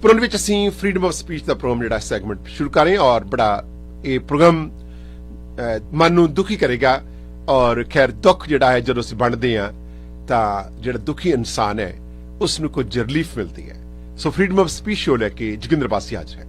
ਪਰ ਉਹਦੇ ਵਿੱਚ ਅਸੀਂ ਫਰੀडम ਆਫ ਸਪੀਚ ਦਾ ਪ੍ਰੋਗਰਾਮ ਜਿਹੜਾ ਸੈਗਮੈਂਟ ਸ਼ੁਰੂ ਕਰ ਰਹੇ ਹਾਂ ਔਰ ਬੜਾ ਇਹ ਪ੍ਰੋਗਰਾਮ ਮਨ ਨੂੰ ਦੁਖੀ ਕਰੇਗਾ ਔਰ ਖੈਰ ਦੁੱਖ ਜਿਹੜਾ ਹੈ ਜਦੋਂ ਅਸੀਂ ਵੰਡਦੇ ਹਾਂ ਤਾਂ ਜਿਹੜਾ ਦੁਖੀ ਇਨਸਾਨ ਹੈ ਉਸ ਨੂੰ ਕੁਝ ਰਿਲੀਫ ਮਿਲਦੀ ਹੈ। ਸੋ ਫਰੀडम ਆਫ ਸਪੀਚ ਸ਼ੋ ਲੈ ਕੇ ਜੋਗਿੰਦਰ ਬਾਸੀ ਹਾਜ਼ਰ ਹੈ।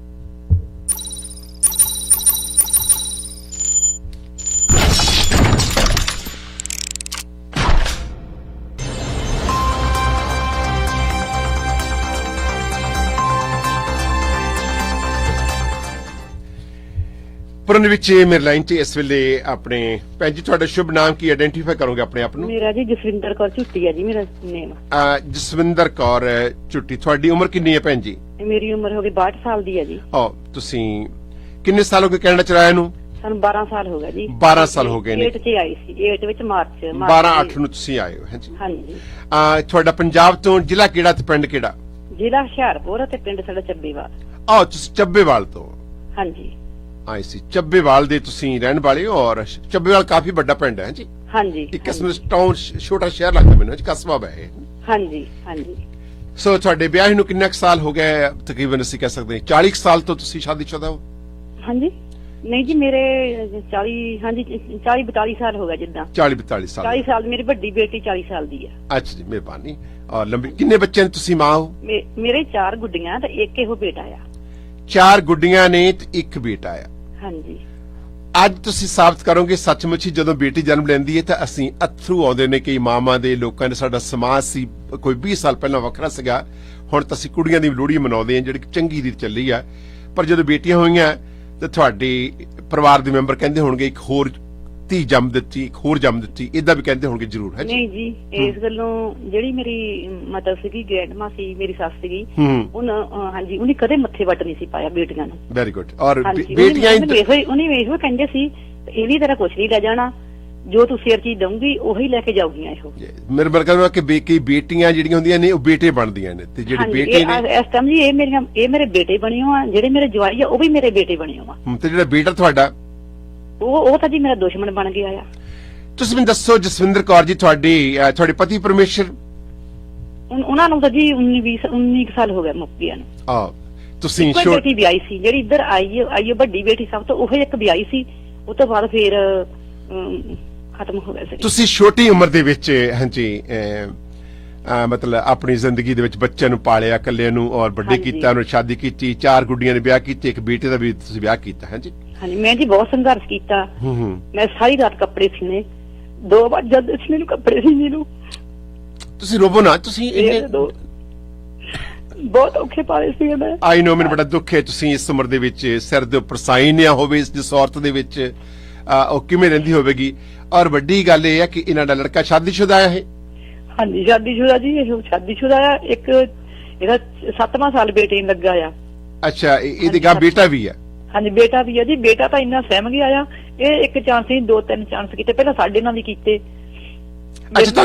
पुरन विच मेरे लाइन च इस वेले अपने भैन जी तुहाडा शुभ नाम की आइडेंटिफाई करोगे अपने आप नूं? मेरा जी जसविंदर कौर झुट्टी है जी मेरा नेम। जसविंदर कौर झुट्टी, तुहाडी उम्र कितनी है भैन जी? मेरी उम्र हो गई 62 साल दी है जी। तुसीं किन्ने साल हो गए कनाडा च रहे नूं? ਸਾਨੂੰ 12 ਸਾਲ ਹੋ ਗਏ ਜੀ। 12 ਸਾਲ ਹੋ ਗਏ ਨੇ। 8 ਚ ਆਈ ਸੀ, 8 ਵਿੱਚ ਮਾਰਚ 12/8 ਨੂੰ ਤੁਸੀਂ ਆਏ ਹੋ। ਹਾਂਜੀ ਹਾਂਜੀ। ਤੁਹਾਡਾ ਪੰਜਾਬ ਤੋਂ ਜ਼ਿਲ੍ਹਾ ਕਿਹੜਾ ਤੇ ਪਿੰਡ ਕਿਹੜਾ? ਜ਼ਿਲ੍ਹਾ ਹੁਸ਼ਿਆਰਪੁਰ ਤੇ ਪਿੰਡ ਸਾਡਾ ਚੱਬੇਵਾਲ। ਤੁਸੀਂ ਚੱਬੇਵਾਲ ਤੋਂ? ਹਾਂਜੀ। ਆਈ ਸੀ, ਚੱਬੇਵਾਲ ਦੇ ਤੁਸੀਂ ਰਹਿਣ ਵਾਲੇ ਹੋ ਔਰ ਚੱਬੇਵਾਲ ਕਾਫੀ ਵੱਡਾ ਪਿੰਡ ਹੈ ਜੀ। ਹਾਂਜੀ। ਇੱਕ ਕਿਸਮ ਦਾ ਟਾਊਨ, ਛੋਟਾ ਸ਼ਹਿਰ ਲੱਗਦਾ ਮੈਨੂੰ ਜੀ, ਕਸਬਾ ਹੈ। ਹਾਂਜੀ ਹਾਂਜੀ। ਸੋ ਤੁਹਾਡੇ ਵਿਆਹ ਨੂੰ ਕਿੰਨੇ ਸਾਲ ਹੋ ਗਏ? ਤਕਰੀਬਨ ਅਸੀਂ ਕਹਿ ਸਕਦੇ ਹਾਂ 40 ਸਾਲ ਤੋਂ ਤੁਸੀਂ ਸ਼ਾਦੀशुदा ਹੋ? ਹਾਂਜੀ ਨਹੀਂ ਜੀ ਮੇਰੇ 40 ਹਾਂਜੀ 40-42 ਸਾਲ ਹੋ ਗਏ ਜਿੱਦਾਂ। 40-42 ਸਾਲ। 40 ਸਾਲ ਮੇਰੀ ਵੱਡੀ ਬੇਟੀ 40 ਸਾਲ ਦੀ ਹੈ। ਅੱਛਾ ਜੀ, ਮਿਹਰਬਾਨੀ। ਔਰ ਲੰਬੀ ਕਿੰਨੇ ਬੱਚੇ ਨੇ ਤੁਸੀਂ ਮਾਂ ਹੋ? ਮੇਰੇ 4 ਗੁੱਡੀਆਂ ਤੇ ਇੱਕ ਇਹੋ ਬੇਟਾ ਆ। 4 ਗੁੱਡੀਆਂ ਨੇ ਤੇ ਇੱਕ ਬੇਟਾ ਆ। ਹਾਂਜੀ। ਅੱਜ ਤੁਸੀਂ ਸਾਬਤ ਕਰੋਗੇ ਸੱਚਮੁੱਚ ਹੀ ਜਦੋਂ ਬੇਟੀ ਜਨਮ ਲੈਂਦੀ ਹੈ ਤਾਂ ਅਸੀਂ ਅਥਰੂ ਆਉਂਦੇ ਨੇ ਕਈ ਮਾਵਾਂ ਦੇ, ਲੋਕਾਂ ਦੇ। ਸਾਡਾ ਸਮਾਜ ਸੀ ਕੋਈ 20 ਸਾਲ ਪਹਿਲਾਂ ਵੱਖਰਾ ਸੀਗਾ, ਹੁਣ ਤਾਂ ਅਸੀਂ ਕੁੜੀਆਂ ਦੀ ਲੋਹੜੀ ਮਨਾਉਂਦੇ ਹਾਂ ਜਿਹੜੀ ਚੰਗੀ ਰੀਤ ਚੱਲੀ ਆ। ਪਰ ਜਦੋਂ ਬੇਟੀਆਂ ਹੋਈਆਂ ਤੇ ਤੁਹਾਡੇ ਪਰਿਵਾਰ ਦੇ ਮੈਂਬਰ ਕਹਿੰਦੇ ਹੋਣਗੇ ਇੱਕ ਹੋਰ ਧੀ ਜੰਮ ਦਿੱਤੀ, ਇੱਕ ਹੋਰ ਜੰਮ ਦਿੱਤੀ, ਇਦਾਂ ਵੀ ਕਹਿੰਦੇ ਹੋਣਗੇ ਜ਼ਰੂਰ? ਹੈ ਨਹੀਂ ਜੀ, ਇਸ ਗੱਲੋਂ ਜਿਹੜੀ ਮੇਰੀ ਮਦਰ ਸੀਗੀ, ਗ੍ਰੈਂਡਮਾ ਸੀ, ਮੇਰੀ ਸੱਸ ਸੀਗੀ, ਹਾਂਜੀ ਉਹਨੇ ਕਦੇ ਮੱਥੇ ਵੱਟ ਨਹੀਂ ਸੀ ਪਾਇਆ ਬੇਟੀਆਂ ਨੂੰ। Very good. ਔਰ ਬੇਟੀਆਂ ਉਹਨੇ ਇਹੋ ਕਹਿੰਦੇ ਸੀ ਇਹਦੀ ਤਰ੍ਹਾਂ ਕੁਛ ਨਹੀਂ ਲੈ ਜਾਣਾ, ਜੋ ਤੂੰ ਸਿਰ ਚੀਜ਼ ਦਊਂਗੀ ਉਹੀ ਲੈ ਕੇ ਜਾਊਗੀਆਂ। ਇਹੋ ਮੇਰੇ ਬਰਕਰ ਕਿ ਕਈ ਬੇਟੀਆਂ ਜਿਹੜੀਆਂ ਹੁੰਦੀਆਂ ਨੇ ਉਹ ਬੇਟੇ ਬਣਦੀਆਂ ਨੇ ਤੇ ਜਿਹੜੇ ਬੇਟੇ ਨੇ ਇਸ ਟਾਈਮ ਜੀ ਇਹ ਮੇਰੇ ਬੇਟੇ ਬਣੇ ਹੋ ਆ, ਜਿਹੜੇ ਮੇਰੇ ਜਵਾਈ ਆ ਉਹ ਵੀ ਮੇਰੇ ਬੇਟੇ ਬਣੇ ਹੋ ਆ। ਤੇ ਜਿਹੜਾ ਬੇਟਾ ਤੁਹਾਡਾ ਉਹ ਤਾਂ ਜੀ ਮੇਰਾ ਦੁਸ਼ਮਣ ਬਣ ਗਿਆ ਆ। ਤੁਸੀਂ ਮੈਨੂੰ ਦੱਸੋ ਜਸਵਿੰਦਰ ਕੌਰ ਜੀ, ਤੁਹਾਡੇ ਪਤੀ ਪਰਮੇਸ਼ਰ ਉਹਨਾਂ ਨੂੰ ਤਾਂ ਜੀ 19 ਸਾਲ ਹੋ ਗਏ ਮੁੱਕਿਆ ਨੂੰ। ਤੁਸੀਂ ਕੋਈ ਬੇਟੀ ਵਿਆਹੀ ਸੀ ਜਿਹੜੀ ਇੱਧਰ ਆਈ ਵੱਡੀ ਬੇਟੀ ਸਭ ਤੋਂ, ਉਹ ਇੱਕ ਵਿਆਹੀ ਸੀ, ਉਹ ਤੋਂ ਬਾਅਦ ਫੇਰ ਖਤਮ ਹੋ ਗਿਆ ਸੀ। ਤੁਸੀਂ ਛੋਟੀ ਉਮਰ ਦੇ ਵਿੱਚ ਹਾਂਜੀ ਮਤਲਬ ਆਪਣੀ ਜ਼ਿੰਦਗੀ ਦੇ ਵਿੱਚ ਬੱਚਿਆਂ ਨੂੰ ਪਾਲਿਆ, ਇਕੱਲੇ ਨੂੰ, ਔਰ ਵੱਡੇ ਕੀਤਾ, ਉਹਨੂੰ ਸ਼ਾਦੀ ਕੀਤੀ, 4 ਗੁੱਡੀਆਂ ਨੇ ਵਿਆਹ ਕੀਤੇ, ਇੱਕ ਬੇਟੇ ਦਾ ਵੀ ਤੁਸੀਂ ਵਿਆਹ ਕੀਤਾ। ਹਾਂਜੀ ਹਾਂਜੀ। ਮੈਂ ਜੀ ਬਹੁਤ ਸੰਘਰਸ਼ ਕੀਤਾ। ਮੈਂ ਸਾਰੀ ਰਾਤ ਕੱਪੜੇ ਸੀਨੇ, 2 ਵਾਰ ਜਦ ਮੈਨੂੰ ਕੱਪੜੇ ਸੀਨੇ ਨੂੰ। ਤੁਸੀਂ ਰੋਵੋ ਨਾ, ਤੁਸੀਂ ਬਹੁਤ ਔਖੇ ਪਾਲੇ ਸੀ ਮੈਂ। ਆਈ ਨੋ, ਮੈਨੂੰ ਬੜਾ ਦੁੱਖ ਹੈ। ਤੁਸੀਂ ਇਸ ਉਮਰ ਦੇ ਵਿੱਚ ਸਿਰ ਦੇ ਉੱਪਰ ਸਾਈਨ ਨਾ ਹੋਵੇ ਜਿਸ ਔਰਤ ਦੇ ਵਿੱਚ, ਉਹ ਕਿਵੇਂ ਰਹਿੰਦੀ ਹੋਵੇਗੀ? ਔਰ ਵੱਡੀ ਗੱਲ ਇਹ ਹੈ ਕਿ ਇਹਨਾਂ ਦਾ ਲੜਕਾ ਸ਼ਾਦੀशुदा ਹੈ। ਹਾਂਜੀ ਸ਼ਾਦੀशुदा ਜੀ, ਇਹ ਸ਼ਾਦੀशुदा ਆ। ਇੱਕ ਇਹਦਾ 7ਵਾਂ ਸਾਲ ਬੇਟੇ ਨੂੰ ਲੱਗਾ ਆ। ਅੱਛਾ, ਇਹਦੇ ਗਾਂ ਬੇਟਾ ਵੀ ਹੈ? ਹਾਂਜੀ ਬੇਟਾ ਵੀ ਹੈ ਜੀ। ਬੇਟਾ ਤਾਂ ਇੰਨਾ ਸਹਿਮ ਗਿਆ ਆ, ਇਹ ਇੱਕ ਚਾਂਸ ਨਹੀਂ 2-3 ਚਾਂਸ ਕੀਤੇ, ਪਹਿਲਾਂ ਸਾਡੇ ਨਾਲ ਹੀ ਕੀਤੇ। ਅੱਛਾ,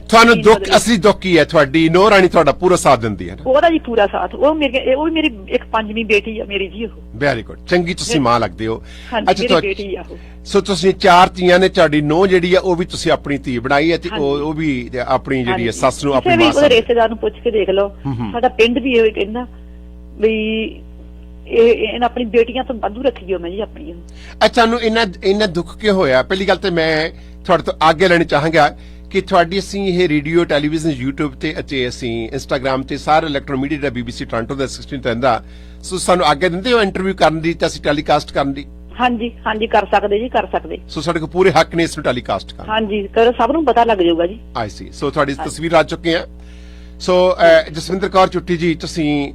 ਤੁਹਾਨੂੰ ਦੁੱਖ, ਅਸਲੀ ਦੁੱਖ ਕੀ ਹੈ? ਤੁਹਾਡੀ ਨੂੰਹ ਰਾਣੀ ਤੁਹਾਡਾ ਪੂਰਾ ਸਾਥ ਦਿੰਦੀ ਹੈ? ਉਹਦਾ ਜੀ ਪੂਰਾ ਸਾਥ। ਉਹ ਮੇਰੀ ਇੱਕ 5ਵੀਂ ਬੇਟੀ ਆ ਮੇਰੀ ਜੀ। ਉਹ ਵੈਰੀ ਗੁੱਡ, ਚੰਗੀ ਤੁਸੀਂ ਮਾਂ ਲੱਗਦੇ ਹੋ। ਅੱਛਾ ਬੇਟੀ ਆ ਉਹ। ਸੋ ਤੁਸੀਂ 4 ਧੀਆਂ ਨੇ, ਤੁਹਾਡੀ ਨੂੰਹ ਜਿਹੜੀ ਆ ਉਹ ਵੀ ਤੁਸੀਂ ਆਪਣੀ ਧੀ ਬਣਾਈ ਹੈ ਤੇ ਉਹ ਵੀ ਆਪਣੀ ਜਿਹੜੀ ਸੱਸ ਨੂੰ ਆਪਣੀ ਮਾਂ ਉਹਦੇ ਰਿਸ਼ਤੇਦਾਰ ਨੂੰ ਪੁੱਛ ਕੇ ਦੇਖ ਲਓ, ਸਾਡਾ ਪਿੰਡ ਵੀ ਇਹ ਕਹਿੰਦਾ ਵੀ ਇਹ ਆਪਣੀ ਬੇਟੀਆਂ ਤੋਂ ਵਾਧੂ ਰੱਖੀਓ ਮੈਂ ਜੀ ਆਪਣੀ। ਅੱਛਾ, ਤੁਹਾਨੂੰ ਇੰਨਾ ਦੁੱਖ ਕਿਉਂ ਹੋਇਆ? ਪਹਿਲੀ ਗੱਲ ਤੇ ਮੈਂ ਤੁਹਾਡੇ ਤੋਂ ਆਗੇ ਲੈਣੀ ਚਾਹਾਂਗਾ ਕਿ ਤੁਹਾਡੀ ਅਸੀਂ ਇਹ ਰੇਡੀਓ, ਟੈਲੀਵਿਜ਼ਨ, YouTube ਤੇ ਅਤੇ ਅਸੀਂ ਇੰਸਟਾਗ੍ਰਾਮ ਤੇ ਸਾਰੇ ਇਲੈਕਟ੍ਰੋਨਿਕ ਮੀਡੀਆ ਦਾ BBC ਟੋਰਾਂਟੋ ਦਾ ਅਸਿਸਟੈਂਟ ਰਹਿੰਦਾ, ਸੋ ਸਾਨੂੰ ਆਗੇ ਦਿੰਦੇ ਹੋ ਇੰਟਰਵਿਊ ਕਰਨ ਦੀ ਤੇ ਅਸੀਂ ਟੈਲੀਕਾਸਟ ਕਰਨ ਦੀ? ਹਾਂਜੀ ਹਾਂਜੀ, ਕਰ ਸਕਦੇ ਜੀ, ਕਰ ਸਕਦੇ। ਸੋ ਸਾਡੇ ਕੋਲ ਪੂਰੇ ਹੱਕ ਨੇ ਇਸ ਨੂੰ ਟੈਲੀਕਾਸਟ ਕਰਨ। ਹਾਂਜੀ ਕਰੋ, ਸਭ ਨੂੰ ਪਤਾ ਲੱਗ ਜਾਊਗਾ ਜੀ। ਆਈ ਸੀ। ਸੋ ਤੁਹਾਡੀ ਤਸਵੀਰ ਆ ਚੁੱਕੀ ਆ। ਸੋ ਜਸਵਿੰਦਰ ਕੌਰ ਝੁੱਟੀ ਜੀ, ਤੁਸੀਂ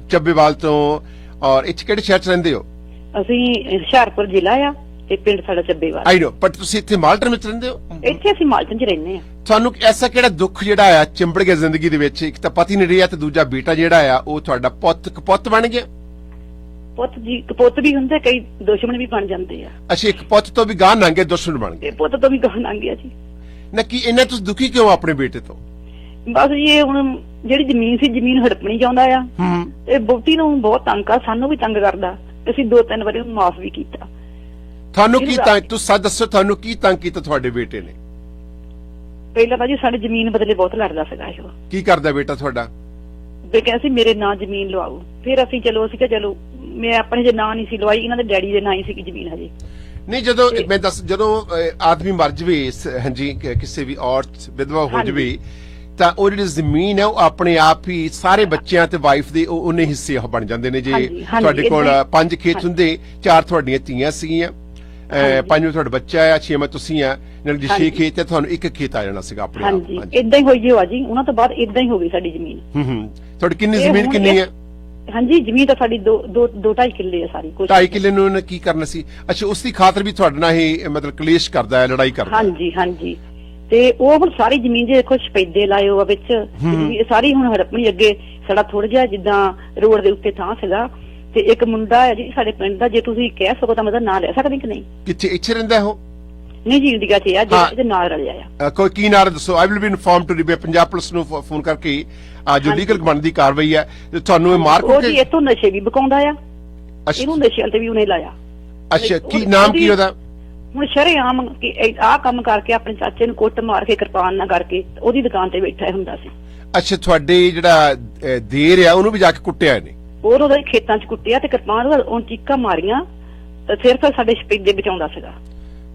ਚੱਬੇਵਾਲ ਤੋਂ, ਔਰ ਇੱਥੇ ਕਿਹੜੇ ਸ਼ਹਿਰ ਚ ਰਹਿੰਦੇ ਹੋ? ਅਸੀਂ ਹੁਸ਼ਿਆਰਪੁਰ ਜ਼ਿਲ੍ਹਾ ਆ ਤੇ ਪਿੰਡ ਸਾਡਾ ਚੱਬੇਵਾਲ। ਆਈ ਨੋ, ਪਰ ਤੁਸੀਂ ਇੱਥੇ ਮਾਲਟਨ ਵਿੱਚ ਰਹਿੰਦੇ ਹੋ? ਇੱਥੇ ਅਸੀਂ ਮਾਲਟਨ ਚ ਰਹਿੰਦੇ ਆ। ਤੁਹਾਨੂੰ ਐਸਾ ਕਿਹੜਾ ਦੁੱਖ ਜਿਹੜਾ ਆ ਚਿੰਬੜ ਗਿਆ ਜ਼ਿੰਦਗੀ ਦੇ ਵਿੱਚ? ਇੱਕ ਤਾਂ ਪਤੀ ਨਹੀਂ ਰਿਹਾ ਤੇ ਦੂਜਾ ਬੇਟਾ ਜਿਹੜਾ ਆ ਉਹ ਤੁਹਾਡਾ ਪੁੱਤ ਬਣ ਗਿਆ। ਪੁੱਤ ਜੀ, ਪੁੱਤ ਵੀ ਹੁੰਦੇ, ਕਈ ਦੁਸ਼ਮਣ ਵੀ ਬਣ ਜਾਂਦੇ ਆ। ਅੱਛਾ, ਇੱਕ ਪੁੱਤ ਤੋਂ ਵੀ ਗਾਹ ਲੰਘ ਗਏ, ਦੁਸ਼ਮਣ ਬਣ ਗਏ। ਪੁੱਤ ਤੋਂ ਵੀ ਗਾਹ ਲੰਘ ਗਿਆ ਜੀ। ਨਾ ਕੀ ਇੰਨਾ ਤੁਸੀਂ ਦੁਖੀ ਕਿਉਂ ਆਪਣੇ ਬੇਟੇ ਤੋਂ? ਬਸ ਜੀ ਇਹ ਹੁਣ ਜਿਹੜੀ ਜ਼ਮੀਨ ਸੀ, ਜ਼ਮੀਨ ਹੜਪਣੀ ਚਾਹੁੰਦਾ ਆ। ਇਹ ਬੋਟੀ ਨੂੰ ਬਹੁਤ ਤੰਗ ਆ, ਸਾਨੂੰ ਵੀ ਤੰਗ ਕਰਦਾ। ਅਸੀਂ 2-3 ਵਾਰੀ ਉਹਨੂੰ ਮਾਫ ਵੀ ਕੀਤਾ। ਤੁਹਾਨੂੰ ਕੀ ਤੰਗ, ਤੁਸੀਂ ਸੱਚ ਦੱਸੋ, ਤੁਹਾਨੂੰ ਕੀ ਤੰਗ ਕੀਤਾ ਤੁਹਾਡੇ ਬੇਟੇ ਨੇ? ਪਹਿਲਾਂ ਤਾਂ ਜੀ ਸਾਡੀ ਜ਼ਮੀਨ ਬਦਲੇ ਬਹੁਤ ਲੜਦਾ ਸੀਗਾ। ਇਹ ਕੀ ਕਰਦਾ ਬੇਟਾ ਤੁਹਾਡਾ? ਤੇ ਕਹਿੰਦੇ ਸੀ ਮੇਰੇ ਨਾਂ ਜ਼ਮੀਨ ਲਵਾਓ। ਫਿਰ ਅਸੀਂ ਕਿਹਾ ਚਲੋ ਮੈਂ ਆਪਣੇ ਜੇ ਨਾਂ ਨਹੀਂ ਸੀ ਲਵਾਈ, ਇਹਨਾਂ ਦੇ ਡੈਡੀ ਦੇ ਨਾਂ ਹੀ ਸੀ ਜ਼ਮੀਨ ਹਜੇ। ਨਹੀਂ, ਜਦੋਂ ਮੈਂ ਜਦੋਂ ਆਦਮੀ ਮਰ ਜਵੇ, ਹਾਂਜੀ, ਕਿਸੇ ਵੀ ਔਰਤ ਵਿਧਵਾ ਹੋ ਜਵੇ, ਤਾਂ ਉਹ ਜਿਹੜੀ ਜ਼ਮੀਨ ਹੈ ਉਹ ਆਪਣੇ ਆਪ ਹੀ ਸਾਰੇ ਬੱਚਿਆਂ ਤੇ ਵਾਈਫ ਦੇ ਉਹਨੇ ਹਿੱਸੇ ਬਣ ਜਾਂਦੇ ਨੇ। ਜੇ ਤੁਹਾਡੇ ਕੋਲ 5 ਖੇਤ ਹੁੰਦੇ, 4 ਤੁਹਾਡੀਆਂ ਧੀਆਂ ਸੀਗੀਆਂ, 5ਵਾਂ ਤੁਹਾਡਾ ਬੱਚਾ ਆ, 6ਵਾਂ ਤੁਸੀਂ ਆ, ਨਾਲ ਜੇ 6 ਖੇਤ ਹੈ ਤੁਹਾਨੂੰ 1 ਖੇਤ ਆ ਜਾਣਾ ਸੀਗਾ ਆਪਣੇ ਆਪ। ਹਾਂਜੀ, ਇਦਾਂ ਹੀ ਹੋਈ ਹੋਆ ਜੀ। ਉਹਨਾਂ ਤੋਂ ਬਾਅਦ ਇਦਾਂ ਹੀ ਹੋ ਗਈ ਸਾਡੀ ਜ਼ਮੀਨ। ਤੁਹਾਡੀ ਕਿੰਨੀ ਜ਼ਮੀਨ ਕਿੰਨੀ ਹੈ? ਹਾਂਜੀ, ਜ਼ਮੀਨ ਤਾਂ ਸਾਡੀ 2.5 ਕਿੱਲੇ ਹੈ ਸਾਰੀ। 2.5 ਕਿੱਲੇ ਨੂੰ ਉਹਨੇ ਕੀ ਕਰਨਾ ਸੀ? ਅੱਛਾ, ਉਸ ਦੀ ਖਾਤਰ ਵੀ ਤੁਹਾਡੇ ਨਾਲ ਹੀ ਮਤਲਬ ਕਲੇਸ਼ ਕਰਦਾ ਹੈ, ਲੜਾਈ ਕਰਦਾ? ਹਾਂਜੀ ਹਾਂਜੀ। ਤੇ ਉਹ ਹੁਣ ਸਾਰੀ ਜ਼ਮੀਨ ਜੇ ਦੇਖੋ ਸਪੈਦੇ ਲਾਏ ਹੋਆ ਵਿੱਚ, ਸਾਰੀ ਹੁਣ ਹੜਪਣੀ। ਅੱਗੇ ਸਾਡਾ ਥੋੜਾ ਜਿਹਾ ਜਿੱਦਾਂ ਰੋਡ ਦੇ ਉੱਤੇ ਥਾਂ ਸੀਗਾ, ਤੇ ਇੱਕ ਮੁੰਡਾ ਹੈ ਜੀ ਸਾਡੇ ਪਿੰਡ ਦਾ, ਜੇ ਤੁਸੀਂ ਕਹਿ ਸਕੋ ਤਾਂ ਮਤਲਬ ਨਾਂ ਲੈ ਸਕਦੇ ਕਿ ਨਹੀਂ? ਕਿੱਥੇ ਇੱਥੇ ਰਹਿੰਦਾ ਉਹ? ਨਹੀਂ ਜੀ, ਇੰਡੀਆ 'ਚ ਆ, ਜਿਹਦੇ ਨਾਲ ਰਲਿਆ ਆ। ਕੋਈ ਕੀ ਨਾਂ ਦੱਸੋ? I will be inform to Punjab police ਨੂੰ ਫੋਨ ਕਰਕੇ ਜੋ ਲੀਗਲ ਬਣਦੀ ਕਾਰਵਾਈ ਹੈ ਤੁਹਾਨੂੰ ਇਹ ਮਾਰ ਉਹ ਜੀ ਇੱਥੋਂ ਨਸ਼ੇ ਵੀ ਬਕਾਉਂਦਾ ਆ, ਇਹਨੂੰ ਨਸ਼ਿਆਂ ਤੇ ਵੀ ਉਹਨੇ ਲਾਇਆ। ਅੱਛਾ, ਕੀ ਨਾਮ ਕੀ ਉਹਦਾ? ਹੁਣ ਸ਼ਰੇਆਮ ਆਹ ਕੰਮ ਕਰਕੇ ਆਪਣੇ ਚਾਚੇ ਨੂੰ ਕੁੱਟ ਮਾਰ ਕੇ, ਕਿਰਪਾਨ ਨਾਲ ਕਰਕੇ ਉਹਦੀ ਦੁਕਾਨ ਤੇ ਬੈਠਾ ਹੁੰਦਾ ਸੀ। ਅੱਛਾ, ਤੁਹਾਡੇ ਜਿਹੜਾ ਦੇਰ ਆ ਉਹਨੂੰ ਵੀ ਜਾ ਕੇ ਕੁੱਟਿਆ ਇਹਨੇ? ਉਹਦੇ ਖੇਤਾਂ 'ਚ ਕੁੱਟਿਆ ਤੇ ਕਿਰਪਾਨ ਉਹ ਚੀਕਾਂ ਮਾਰੀਆਂ, ਤੇ ਸਿਰਫ ਸਾਡੇ ਸਪੈਦੇ ਬਚਾਉਂਦਾ ਸੀਗਾ।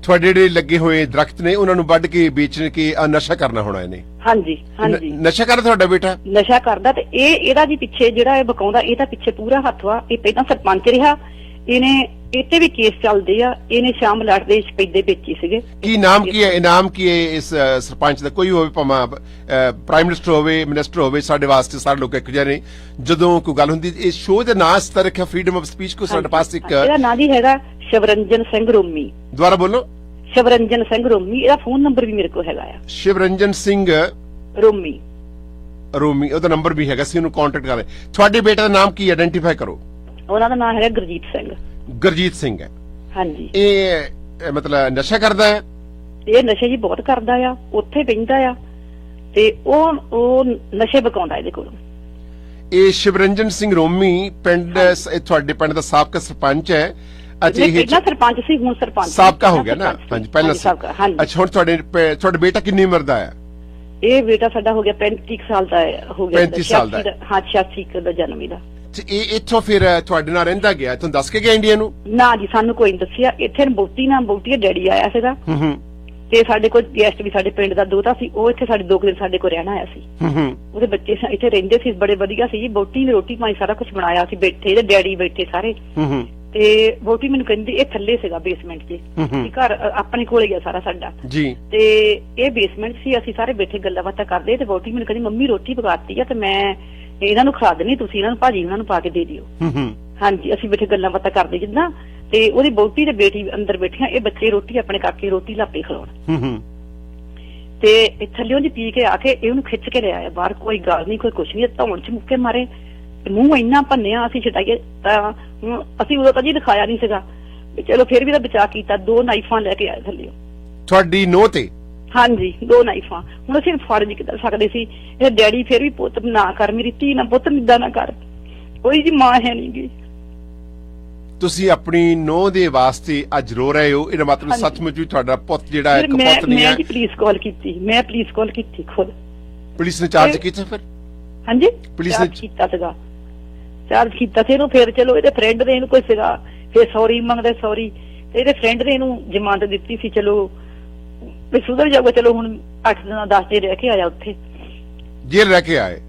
ਤੁਹਾਡੇ ਜਿਹੜੇ ਲੱਗੇ ਹੋਏ ਦਰਖਤ ਨੇ ਉਹਨਾਂ ਨੂੰ ਵੱਢ ਕੇ ਵੇਚਣ ਕੇ ਨਸ਼ਾ ਕਰਨਾ ਹੋਣਾ ਇਹਨੇ? ਹਾਂਜੀ ਹਾਂਜੀ। ਨਸ਼ਾ ਕਰਦਾ ਤੁਹਾਡਾ ਬੇਟਾ? ਨਸ਼ਾ ਕਰਦਾ, ਤੇ ਇਹਦਾ ਜੀ ਪਿੱਛੇ ਜਿਹੜਾ ਇਹ ਬਕਾਉਂਦਾ, ਇਹਦਾ ਪਿੱਛੇ ਪੂਰਾ ਹੱਥ ਵਾ। ਇਹ ਪਹਿਲਾਂ ਸਰਪੰਚ ਰਿਹਾ, ਇਹਨੇ ਇੱਥੇ ਵੀ ਕੇਸ ਚੱਲਦੇ ਆ, ਇਹਨੇ ਸ਼ਾਮ ਲਾਟ ਦੇ ਸਪੈਦੇ ਵੇਚੇ ਸੀਗੇ। ਕੀ ਨਾਮ ਕੀ ਹੈ, ਇਨਾਮ ਕੀ ਹੈ ਇਸ ਸਰਪੰਚ ਦਾ? ਕੋਈ ਹੋਵੇ, ਭਾਵੇਂ ਪ੍ਰਾਈਮ ਮਿਨਿਸਟਰ ਹੋਵੇ, ਮਿਨਿਸਟਰ ਹੋਵੇ, ਸਾਡੇ ਵਾਸਤੇ ਸਾਰੇ ਲੋਕ ਇੱਕ ਜਿਹੇ ਨੇ। ਜਦੋਂ ਕੋਈ ਗੱਲ ਹੁੰਦੀ, ਇਸ ਸ਼ੋਅ ਦਾ ਨਾਂ ਇਸ ਤਰ੍ਹਾਂ ਰੱਖਿਆ ਫਰੀडम ਆਫ ਸਪੀਚ ਕੋ। ਸਾਡੇ ਪਾਸ ਇੱਕ ਇਹਦਾ ਨਾਂ ਜੀ ਹੈਗਾ ਸ਼ਿਵਰੰਜਨ ਸਿੰਘ ਰੋਮੀ। ਦੁਬਾਰਾ ਬੋਲੋ। ਸ਼ਿਵਰੰਜਨ ਸਿੰਘ ਰੋਮੀ। ਇਹਦਾ ਫੋਨ ਨੰਬਰ ਵੀ ਮੇਰੇ ਕੋਲ ਹੈਗਾ ਆ। ਸ਼ਿਵਰੰਜਨ ਸਿੰਘ ਰੋਮੀ। ਰੋਮੀ, ਉਹਦਾ ਨੰਬਰ ਵੀ ਹੈਗਾ ਸੀ, ਉਹਨੂੰ ਕੰਟੈਕਟ ਕਰ ਲੈ। ਤੁਹਾਡੇ ਬੇਟੇ ਦਾ ਨਾਮ ਕੀ ਆਇਡੈਂਟੀਫਾਈ ਕਰੋ? ਉਹਨਾਂ ਦਾ ਨਾਮ ਹੈਗਾ ਗੁਰਜੀਤ ਸਿੰਘ। ਗੁਰਜੀਤ ਸਿੰਘ ਹੈ? ਹਾਂਜੀ। ਇਹ ਮਤਲਬ ਨਸ਼ਾ ਕਰਦਾ ਹੈ? ਇਹ ਨਸ਼ੇ ਜੀ ਬਹੁਤ ਕਰਦਾ ਆ, ਉੱਥੇ ਬੈਠਦਾ ਆ, ਤੇ ਉਹ ਨਸ਼ੇ ਬਕਾਉਂਦਾ ਇਹਦੇ ਕੋਲੋਂ। ਇਹ ਸ਼ਿਵਰੰਜਨ ਸਿੰਘ ਰੋਮੀ ਪਿੰਡ, ਤੁਹਾਡੇ ਪਿੰਡ ਦਾ ਸਾਬਕਾ ਸਰਪੰਚ ਹੈ? ਅੱਛਾ, ਇਹ ਪਹਿਲਾਂ ਸਰਪੰਚ ਸੀ, ਹੁਣ ਸਰਪੰਚ ਸਾਬਕਾ ਹੋ ਗਿਆ ਨਾ? ਹਾਂਜੀ, ਪਹਿਲਾਂ ਸਾਬਕਾ। ਅੱਛਾ, ਹੁਣ ਤੁਹਾਡਾ ਬੇਟਾ ਕਿੰਨੀ ਉਮਰ ਦਾ ਹੈ? ਇਹ ਬੇਟਾ ਸਾਡਾ ਹੋ ਗਿਆ 35 ਸਾਲ ਦਾ ਹੋ ਗਿਆ। 35 ਸਾਲ ਦਾ? ਹਾਂ, 86 ਦਾ ਜਨਮ ਇਹਦਾ। ਇਹ ਇੱਥੋਂ ਫਿਰ ਤੁਹਾਡੇ ਨਾਲ ਰਹਿੰਦਾ ਗਿਆ? ਤੁਹਾਨੂੰ ਦੱਸ ਕੇ ਗਿਆ ਇੰਡੀਆ ਨੂੰ? ਨਾ ਜੀ, ਸਾਨੂੰ ਕੋਈ ਨਹੀਂ ਦੱਸਿਆ। ਇੱਥੇ ਬੋਟੀ ਡੈਡੀ ਆਇਆ ਸੀਗਾ, ਤੇ ਸਾਡੇ ਕੋਲ ਗੈਸਟ ਵੀ ਸਾਡੇ ਪਿੰਡ ਦਾ ਦੋਤਾ ਸੀ, ਉਹ ਇੱਥੇ ਸਾਡੇ 2 ਦਿਨ ਸਾਡੇ ਕੋਲ ਰਹਿਣਾ ਆਇਆ ਸੀ। ਉਹਦੇ ਬੱਚੇ ਇੱਥੇ ਰਹਿੰਦੇ ਸੀ, ਬੜੇ ਵਧੀਆ ਸੀ ਜੀ। ਬੋਟੀ ਨੇ ਰੋਟੀ ਪਾਣੀ ਸਾਰਾ ਕੁਝ ਬਣਾਇਆ ਸੀ, ਬੈਠੇ ਇਹਦੇ ਡੈਡੀ ਬੈਠੇ ਸਾਰੇ। ਤੇ ਵੋਟੀ ਮੈਨੂੰ ਕਹਿੰਦੀ, ਇਹ ਥੱਲੇ ਸੀਗਾ ਬੇਸਮੈਂਟ 'ਚ, ਘਰ ਆਪਣੇ ਕੋਲ ਹੀ ਆ ਸਾਰਾ ਸਾਡਾ ਜੀ, ਤੇ ਇਹ ਬੇਸਮੈਂਟ ਸੀ। ਅਸੀਂ ਸਾਰੇ ਬੈਠੇ ਗੱਲਾਂ ਬਾਤਾਂ ਕਰਦੇ, ਤੇ ਵੋਟੀ ਮੈਨੂੰ ਕਹਿੰਦੀ, ਮੰਮੀ ਰੋਟੀ ਪਕਾਤੀ ਆ, ਤੇ ਮੈਂ ਇਹਨਾਂ ਨੂੰ ਖਾ ਦੇਣੀ, ਤੁਸੀਂ ਇਹਨਾਂ ਨੂੰ ਭਾਜੀ ਉਹਨਾਂ ਨੂੰ ਪਾ ਕੇ ਦੇ ਦਿਓ। ਹਾਂਜੀ, ਅਸੀਂ ਬੈਠੇ ਗੱਲਾਂ ਬਾਤਾਂ ਕਰਦੇ ਜਿੱਦਾਂ, ਤੇ ਉਹਦੀ ਵੋਟੀ ਤੇ ਬੇਟੀ ਅੰਦਰ ਬੈਠੀਆਂ, ਇਹ ਬੱਚੇ ਰੋਟੀ ਆਪਣੇ ਕਾਕੇ ਰੋਟੀ ਲਾਪੇ ਖਿਲਾਉਣ, ਤੇ ਥੱਲਿਓਂ ਦੀ ਪੀ ਕੇ ਆ ਕੇ ਇਹਨੂੰ ਖਿੱਚ ਕੇ ਲਿਆਇਆ ਬਾਹਰ। ਕੋਈ ਗੱਲ ਨਹੀਂ, ਕੋਈ ਕੁਛ ਨਹੀਂ, ਧੌਣ 'ਚ ਮੁੱਕੇ ਮਾਰੇ, ਮੂੰਹ ਇੰਨਾ ਭੰਨਿਆ, ਅਸੀਂ ਛਡਾਈਏ ਤਾਂ ਅਸੀਂ ਉਦੋਂ ਤਾਂ ਜੀ ਦਿਖਾਇਆ ਨਹੀਂ ਸੀਗਾ, ਚਲੋ ਫਿਰ ਵੀ ਤਾਂ ਬਚਾ ਕੀਤਾ। 2 ਨਾਈਫਾਂ ਲੈ ਕੇ ਆਏ ਥੱਲਿਓ ਤੁਹਾਡੀ ਨੋਹ ਤੇ? ਹਾਂਜੀ, 2 ਨਾਈਫਾਂ। ਹੁਣ ਅਸੀਂ ਫਰਜ਼ ਕਿੱਦਾਂ ਸਕਦੇ ਸੀ? ਇਹ ਡੈਡੀ ਫਿਰ ਵੀ, ਪੁੱਤ ਨਾ ਕਰ, ਮੇਰੀ ਧੀ ਨਾ, ਪੁੱਤ ਏਦਾਂ ਨਾ ਕਰ, ਕੋਈ ਜੀ ਮਾਂ ਹੈ ਨੀ ਗੀ। ਤੁਸੀਂ ਆਪਣੀ ਨੋਹ ਦੇ ਵਾਸਤੇ ਅੱਜ ਰੋ ਰਹੇ ਹੋ, ਇਹਦਾ ਮਤਲਬ ਸੱਚਮੁੱਚ ਵੀ ਤੁਹਾਡਾ ਪੁੱਤ ਜਿਹੜਾ ਇੱਕ ਪੁੱਤ ਨਹੀਂ ਹੈ? ਮੈਂ ਪੁਲਿਸ ਕਾਲ ਕੀਤੀ ਖੁਦ। ਪੁਲਿਸ ਨੇ ਚਾਰਜ ਕੀਤਾ ਫਿਰ? ਹਾਂਜੀ, ਪੁਲਿਸ ਨੇ ਕੀਤਾ ਸੀਗਾ, ਚਾਰਜ ਕੀਤਾ ਸੀ ਇਹਨੂੰ। ਫਿਰ ਚਲੋ ਇਹਦੇ ਫਰੈਂਡ ਨੇ ਇਹਨੂੰ ਕੋਈ ਸੀਗਾ, ਫਿਰ ਸੌਰੀ ਮੰਗਦਾ, ਸੌਰੀ, ਤੇ ਇਹਦੇ ਫਰੈਂਡ ਨੇ ਇਹਨੂੰ ਜ਼ਮਾਨਤ ਦਿੱਤੀ ਸੀ, ਚਲੋ ਵੀ ਸੁਧਰ ਜਾਊਗਾ। ਚਲੋ ਹੁਣ 8 ਦਿਨ 10 ਦਿਨ ਰਹਿ ਕੇ ਆਇਆ ਉੱਥੇ, ਜੇਲ੍ਹ ਰਹਿ ਕੇ ਆਏ।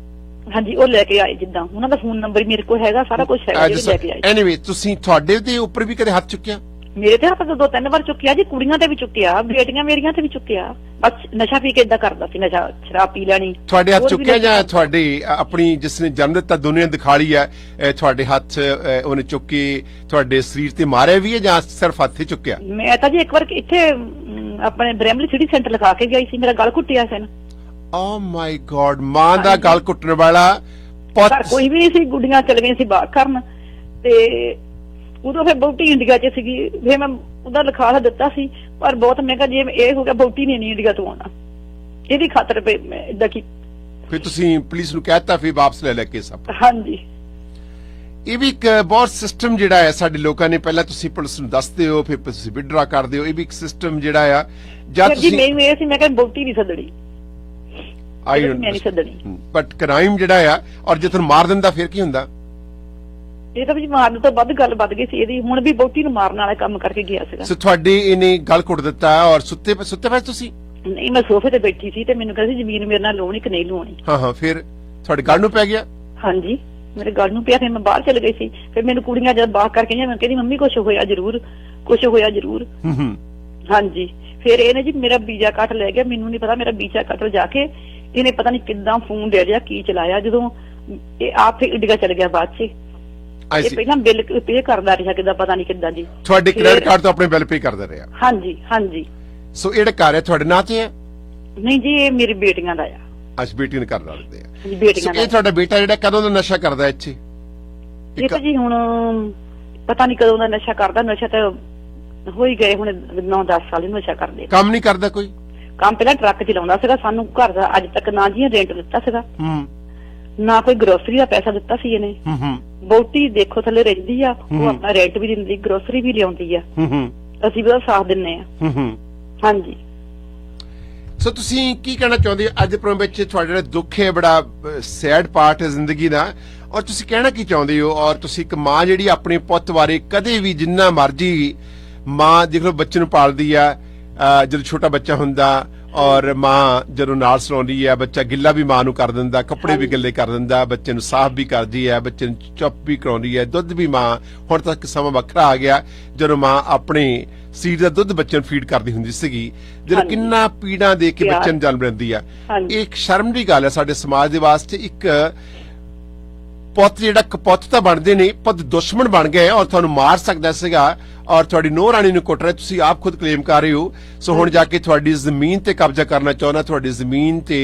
ਹਾਂਜੀ, ਉਹ ਲੈ ਕੇ ਆਏ, ਜਿੱਦਾਂ ਉਹਨਾਂ ਦਾ ਫੋਨ ਨੰਬਰ ਮੇਰੇ ਕੋਲ ਹੈਗਾ, ਸਾਰਾ ਕੁਝ ਹੈਗਾ, ਲੈ ਕੇ ਆਏ। ਐਨੀਵੇ, ਤੁਸੀਂ ਤੁਹਾਡੇ ਦੇ ਉੱਪਰ ਵੀ ਕਦੇ ਹੱਥ ਚੁੱਕਿਆ? ਮੇਰੇ ਤੇ ਹੱਥ 2-3 ਵਾਰ ਚੁੱਕਿਆ ਜੀ, ਕੁੜੀਆਂ ਤੇ ਵੀ ਚੁੱਕਿਆ, ਬੇਟੀਆਂ ਮੇਰੀਆਂ ਤੇ ਵੀ ਚੁੱਕਿਆ। ਬਸ ਨਸ਼ਾ ਪੀ ਕੇ ਏਦਾਂ ਕਰਦਾ ਸੀ, ਨਸ਼ਾ ਸ਼ਰਾਬ ਪੀ ਲੈਣੀ। ਤੁਹਾਡੇ ਹੱਥ ਚੁੱਕਿਆ ਜਾਂ ਤੁਹਾਡੇ ਆਪਣੀ ਜਿਸ ਨੇ ਜਨਮ ਦਿੱਤਾ ਦੁਨੀਆ ਦਿਖਾਲੀ ਹੈ, ਤੁਹਾਡੇ ਹੱਥ ਉਹਨੇ ਚੁੱਕ ਕੇ ਤੁਹਾਡੇ ਸਰੀਰ ਤੇ ਮਾਰਿਆ ਵੀ ਹੈ, ਜਾਂ ਸਿਰਫ ਹੱਥ ਹੀ ਚੁੱਕਿਆ? ਮੈਂ ਤਾਂ ਜੀ ਇੱਕ ਵਾਰ ਇੱਥੇ ਆਪਣੇ ਬ੍ਰੈਮਲੀ ਸਿਟੀ ਸੈਂਟਰ ਲਿਖਾ ਕੇ ਗਈ ਸੀ, ਮੇਰਾ ਗਲ ਘੁੱਟਿਆ ਸੀ। ਓ ਮਾਈ ਗॉड, ਮਾਂ ਦਾ ਗਲ ਘੁੱਟਣ ਵਾਲਾ ਪੁੱਤ ਕੋਈ ਵੀ ਨਹੀਂ ਸੀ, ਗੁੱਡੀਆਂ ਚਲ ਗਈਆਂ ਸੀ ਬਾਹਰ ਕਰਨ, ਤੇ ਉਦੋਂ ਫਿਰ ਬੋਟੀ ਇੰਡੀਆ 'ਚ ਸੀਗੀ, ਫਿਰ ਮੈਂ ਉਹਦਾ ਲਿਖਾ ਦਿੱਤਾ ਸੀ, ਪਰ ਬਹੁਤ ਮੈਂ ਕਿਹਾ ਜੇ ਇਹ ਹੋ ਗਿਆ, ਬੋਟੀ ਨੇ ਨਹੀਂ ਇੰਡੀਆ ਤੋਂ ਆਉਣਾ, ਇਹਦੀ ਖਾਤਰ ਮੈਂ ਏਦਾਂ ਕੀ। ਫਿਰ ਤੁਸੀਂ ਪੁਲਿਸ ਨੂੰ ਕਹਿਤਾ, ਫਿਰ ਵਾਪਸ ਲੈ ਕੇ ਸਭ? ਹਾਂਜੀ। ਇਹ ਵੀ ਇੱਕ ਬਹੁਤ ਸਿਸਟਮ ਜਿਹੜਾ ਹੈ ਸਾਡੇ ਲੋਕਾਂ ਨੇ, ਪਹਿਲਾਂ ਤੁਸੀਂ ਪੁਲਿਸ ਨੂੰ ਦੱਸਦੇ ਹੋ, ਫਿਰ ਤੁਸੀਂ ਵਿਡਰਾ ਕਰਦੇ ਹੋ, ਇਹ ਵੀ ਇੱਕ ਸਿਸਟਮ ਜਿਹੜਾ ਆ। ਜਦ ਤੁਸੀਂ ਮੈਨੂੰ ਇਹ ਸੀ, ਮੈਂ ਕਿਹਾ ਬੋਟੀ ਨਹੀਂ ਸੱਦਣੀ। ਮੈਂ ਨਹੀਂ ਸੱਦਣੀ। ਬਟ ਕ੍ਰਾਈਮ ਜਿਹੜਾ ਆ, ਔਰ ਜੇ ਤੁਹਾਨੂੰ ਮਾਰ ਦਿੰਦਾ ਫਿਰ ਕੀ ਹੁੰਦਾ? ਇਹ ਤਾਂ ਵੀ ਮਾਰਨ ਤੋਂ ਵੱਧ ਗੱਲ ਵੱਧ ਗਈ ਸੀ ਇਹਦੀ। ਹੁਣ ਵੀ ਬਹੁਤੀ ਨੂੰ ਮਾਰਨ ਵਾਲਾ ਕੰਮ ਕਰਕੇ ਗਿਆ ਸੀਗਾ। ਸੋ ਤੁਹਾਡੀ ਇਹਨੇ ਗਲ ਘੁੱਟ ਦਿੱਤਾ ਔਰ ਸੁੱਤੇ ਪਏ ਤੁਸੀਂ? ਨਹੀਂ, ਮੈਂ ਸੋਫੇ ਤੇ ਬੈਠੀ ਸੀ ਤੇ ਮੈਨੂੰ ਕਹਿੰਦੀ ਜ਼ਮੀਨ ਮੇਰੇ ਨਾਲ ਲੋਣੀ ਕਿ ਨਹੀਂ ਲੋਣੀ। ਹਾਂ, ਫਿਰ ਤੁਹਾਡੇ ਗਲ ਨੂੰ ਪੈ ਗਿਆ? ਹਾਂਜੀ, ਮੇਰੇ ਗਲ ਨੂੰ ਪਿਆ। ਫਿਰ ਮੈਂ ਬਾਹਰ ਚਲ ਗਈ ਸੀ। ਫਿਰ ਮੈਨੂੰ ਕੁੜੀਆਂ ਜਦ ਬਾਹਰ ਕਰਕੇ ਮੈਂ ਕਹਿੰਦੀ ਮੰਮੀ ਕੁਛ ਹੋਇਆ ਜ਼ਰੂਰ, ਕੁਛ ਹੋਇਆ ਜ਼ਰੂਰ। ਹਾਂਜੀ, ਫਿਰ ਇਹਨੇ ਜੀ ਮੇਰਾ ਵੀਜ਼ਾ ਕੱਟ ਲੈ ਗਿਆ। ਮੈਨੂੰ ਨਹੀਂ ਪਤਾ ਮੇਰਾ ਵੀਜ਼ਾ ਕੱਟ ਜਾ ਕੇ ਇਹਨੇ ਪਤਾ ਨਹੀਂ ਕਿੱਦਾਂ ਫੋਨ ਦੇ ਰਿਹਾ, ਕੀ ਚਲਾਇਆ। ਜਦੋਂ ਇਹ ਆਪ ਫਿਰ ਇੰਡੀਆ ਚਲ ਗਿਆ ਬਾਅਦ ਚ। ਇਹ ਪਹਿਲਾਂ ਬਿੱਲ ਪੇ ਕਰਦਾ ਰਿਹਾ ਕਿੱਦਾਂ, ਪਤਾ ਨਹੀਂ ਕਿੱਦਾਂ ਜੀ। ਤੁਹਾਡੇ ਕ੍ਰੈਡਿਟ ਕਾਰਡ ਤੋਂ ਆਪਣੇ ਬਿੱਲ ਪੇ ਕਰਦਾ ਰਿਹਾ? ਹਾਂਜੀ ਹਾਂਜੀ। ਸੋ ਇਹ ਘਰ ਹੈ ਤੁਹਾਡੇ ਨਾਂ ਤੇ ਹੈ? ਨਹੀਂ ਜੀ, ਇਹ ਮੇਰੀ ਬੇਟੀਆਂ ਦਾ ਆ। ਅੱਛਾ, ਬੇਟੀ ਨੇ ਕਰ ਦਿੰਦੇ ਆ। ਬੇਟੀਆਂ ਦਾ। ਇਹ ਤੁਹਾਡਾ ਬੇਟਾ ਜਿਹੜਾ ਕਦੋਂ ਦਾ ਨਸ਼ਾ ਕਰਦਾ ਇੱਥੇ? ਇਹ ਤਾਂ ਜੀ ਹੁਣ ਪਤਾ ਨਹੀਂ ਕਦੋਂ ਦਾ ਨਸ਼ਾ ਕਰਦਾ। ਨਸ਼ਾ ਤਾਂ ਹੋ ਹੀ ਗਏ ਹੁਣ 9-10 ਸਾਲ ਹੀ ਨਸ਼ਾ ਕਰਦੇ। ਕੰਮ ਨਹੀਂ ਕਰਦਾ ਕੋਈ? ਕੰਮ ਪਹਿਲਾਂ ਟਰੱਕ ਚਲਾਉਂਦਾ ਸੀਗਾ। ਸਾਨੂੰ ਘਰ ਦਾ ਅੱਜ ਤੱਕ ਨਾ ਜੀ ਰੈਂਟ ਦਿੱਤਾ ਸੀਗਾ, ਨਾ ਕੋਈ ਗਰੋਸਰੀ ਦਾ ਪੈਸਾ ਦਿੱਤਾ ਸੀ ਇਹਨੇ। ਬਹੁਤੀ ਦੇਖੋ ਥੱਲੇ ਰਹਿੰਦੀ ਆ, ਉਹ ਆਪਣਾ ਰੈਂਟ ਵੀ ਦਿੰਦੀ, ਗਰੋਸਰੀ ਵੀ ਲਿਆਉਂਦੀ ਆ। ਅਸੀਂ ਵੀ ਉਹਦਾ ਸਾਥ ਦਿੰਨੇ ਆ। ਹਾਂਜੀ। ਸੋ ਤੁਸੀਂ ਕੀ ਕਹਿਣਾ ਚਾਹੁੰਦੇ ਹੋ ਅੱਜ ਪ੍ਰੋਗਰਾਮ ਵਿੱਚ? ਤੁਹਾਡਾ ਜਿਹੜਾ ਦੁੱਖ ਹੈ, ਬੜਾ ਸੈਡ ਪਾਰਟ ਹੈ ਜ਼ਿੰਦਗੀ ਦਾ, ਔਰ ਤੁਸੀਂ ਕਹਿਣਾ ਕੀ ਚਾਹੁੰਦੇ ਹੋ? ਔਰ ਤੁਸੀਂ ਇੱਕ ਮਾਂ ਜਿਹੜੀ ਆਪਣੇ ਪੁੱਤ ਬਾਰੇ ਕਦੇ ਵੀ ਜਿੰਨਾ ਮਰਜੀ ਮਾਂ ਦੇਖ ਲਓ ਬੱਚੇ ਨੂੰ ਪਾਲਦੀ ਆ, ਜਦੋਂ ਛੋਟਾ ਬੱਚਾ ਹੁੰਦਾ, ਔਰ ਮਾਂ ਜਦੋਂ ਨਾਲ ਸੁਣਾਉਂਦੀ ਹੈ, ਬੱਚਾ ਗਿੱਲਾ ਵੀ ਮਾਂ ਨੂੰ ਕਰ ਦਿੰਦਾ, ਕੱਪੜੇ ਵੀ ਗਿੱਲੇ ਕਰ ਦਿੰਦਾ, ਬੱਚੇ ਨੂੰ ਸਾਫ਼ ਵੀ ਕਰਦੀ ਹੈ, ਬੱਚੇ ਨੂੰ ਚੁੱਪ ਵੀ ਕਰਾਉਂਦੀ ਹੈ, ਦੁੱਧ ਵੀ ਮਾਂ। ਹੁਣ ਤੱਕ ਸਮਾਂ ਵੱਖਰਾ ਆ ਗਿਆ ਜਦੋਂ ਮਾਂ ਆਪਣੇ ਸੀਡ ਦਾ ਦੁੱਧ ਬੱਚੇ ਨੂੰ ਫੀਡ ਕਰਦੀ ਹੁੰਦੀ ਸੀਗੀ, ਜਦੋਂ ਕਿੰਨਾ ਪੀੜਾਂ ਦੇ ਕੇ ਬੱਚੇ ਨੂੰ ਜਨਮ ਦਿੰਦੀ ਆ। ਇਹ ਇੱਕ ਸ਼ਰਮ ਦੀ ਗੱਲ ਹੈ ਸਾਡੇ ਸਮਾਜ ਦੇ ਵਾਸਤੇ। ਇੱਕ ਪੁੱਤ ਜਿਹੜਾ ਕਪੁੱਤ ਤਾਂ ਬਣਦੇ ਨੇ, ਪੁੱਤ ਦੁਸ਼ਮਣ ਬਣ ਗਏ ਔਰ ਤੁਹਾਨੂੰ ਮਾਰ ਸਕਦਾ ਸੀਗਾ, ਔਰ ਤੁਹਾਡੀ ਨੂੰਹ ਰਾਣੀ ਨੂੰ ਕੁੱਟ ਰਿਹਾ, ਤੁਸੀਂ ਆਪ ਖੁਦ ਕਲੇਮ ਕਰ ਰਹੇ ਹੋ। ਸੋ ਹੁਣ ਜਾ ਕੇ ਤੁਹਾਡੀ ਜ਼ਮੀਨ ਤੇ ਕਬਜ਼ਾ ਕਰਨਾ ਚਾਹੁੰਦਾ, ਤੁਹਾਡੀ ਜ਼ਮੀਨ ਤੇ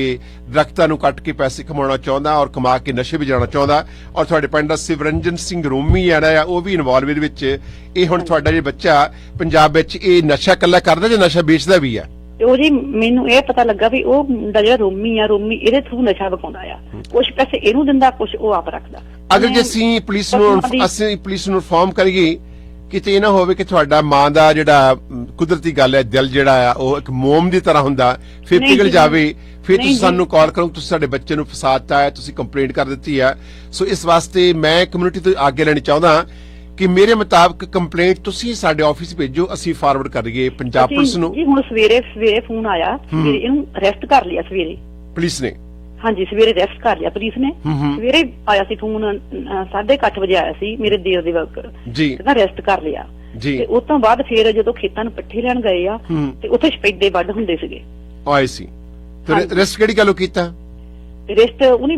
ਦਰਖਤਾਂ ਨੂੰ ਕੱਟ ਕੇ ਪੈਸੇ ਕਮਾਉਣਾ ਚਾਹੁੰਦਾ, ਔਰ ਕਮਾ ਕੇ ਨਸ਼ੇ ਵੀ ਜਾਣਾ ਚਾਹੁੰਦਾ। ਔਰ ਤੁਹਾਡੇ ਪਿੰਡ ਦਾ ਸਿਵਰੰਜਨ ਸਿੰਘ ਰੋਮੀ ਜਿਹੜਾ ਆ ਉਹ ਵੀ ਇਨਵੋਲਵ ਇਹਦੇ ਵਿੱਚ। ਇਹ ਹੁਣ ਤੁਹਾਡਾ ਜੇ ਬੱਚਾ ਪੰਜਾਬ ਵਿੱਚ ਇਹ ਨਸ਼ਾ ਇਕੱਲਾ ਕਰਦਾ ਜਾਂ ਨਸ਼ਾ ਵੇਚਦਾ ਵੀ ਆ? ਉਹ ਜੀ ਮੈਨੂੰ ਇਹ ਪਤਾ ਲੱਗਾ ਵੀ ਉਹ ਮੁੰਡਾ ਜਿਹੜਾ ਰੋਮੀ ਇਹਦੇ ਥਰੂ ਨਸ਼ਾ ਵਿਕਾਉਂਦਾ ਆ। ਕੁਛ ਪੈਸੇ ਇਹਨੂੰ ਦਿੰਦਾ, ਕੁਛ ਉਹ ਆਪ ਰੱਖਦਾ। ਅਗਰ ਜੇ ਅਸੀਂ ਪੁਲਿਸ ਨੂੰ ਇਨਫੋਰਮ ਕਰੀਏ, ਕਿਤੇ ਇਹ ਨਾ ਹੋਵੇ ਕਿ ਤੁਹਾਡਾ ਮਾਂ ਦਾ ਜਿਹੜਾ ਕੁਦਰਤੀ ਗੱਲ ਹੈ, ਦਿਲ ਜਿਹੜਾ ਆ ਉਹ ਇੱਕ ਮੋਮ ਦੀ ਤਰ੍ਹਾਂ ਹੁੰਦਾ, ਫਿਰ ਪਿਘਲ ਜਾਵੇ, ਫਿਰ ਤੁਸੀਂ ਸਾਨੂੰ ਕਾਲ ਕਰੋ, ਤੁਸੀਂ ਸਾਡੇ ਬੱਚੇ ਨੂੰ ਫਸਾਤਾ ਹੈ, ਤੁਸੀਂ ਕੰਪਲੇਂਟ ਕਰ ਦਿੱਤੀ ਹੈ। ਸੋ ਇਸ ਵਾਸਤੇ ਮੈਂ ਕਮਿਊਨਿਟੀ ਤੋਂ ਆਗੇ ਲੈਣੀ ਚਾਹੁੰਦਾ ਕਿ ਮੇਰੇ ਮੁਤਾਬਕ ਕੰਪਲੇਂਟ ਤੁਸੀਂ ਸਾਡੇ ਆਫਿਸ ਭੇਜੋ, ਅਸੀਂ ਫਾਰਵਰਡ ਕਰੀਏ ਪੰਜਾਬ ਪੁਲਿਸ ਨੂੰ। ਜੀ ਹੁਣ ਸਵੇਰੇ ਫੋਨ ਆਇਆ, ਇਹਨੂੰ ਅਰੈਸਟ ਕਰ ਲਿਆ ਸਵੇਰੇ ਪੁਲਿਸ ਨੇ। ਹਾਂਜੀ, ਸਵੇਰੇ ਅਰੈਸਟ ਕਰ ਲਿਆ ਪੁਲਿਸ ਨੇ। ਸਵੇਰੇ ਆਇਆ ਸੀ ਫੋਨ, 8:30 ਵਜੇ ਆਇਆ ਸੀ ਮੇਰੇ ਦੇਰ ਦੇ ਵਕਤ ਜੀ, ਕਹਿੰਦਾ ਅਰੈਸਟ ਕਰ ਲਿਆ। ਤੇ ਉਸ ਤੋਂ ਬਾਅਦ ਫਿਰ ਜਦੋਂ ਖੇਤਾਂ ਨੂੰ ਪੱਠੇ ਲੈਣ ਗਏ ਆ ਤੇ ਉੱਥੇ ਸਪੈਦੇ ਵੱਢ ਹੁੰਦੇ ਸੀਗੇ। ਆਏ ਸੀ ਤੇ ਅਰੈਸਟ ਕਿਹੜੀ ਗੱਲੋਂ ਕੀਤਾ? ਰਿਸ਼ਤ ਉਹਨੇ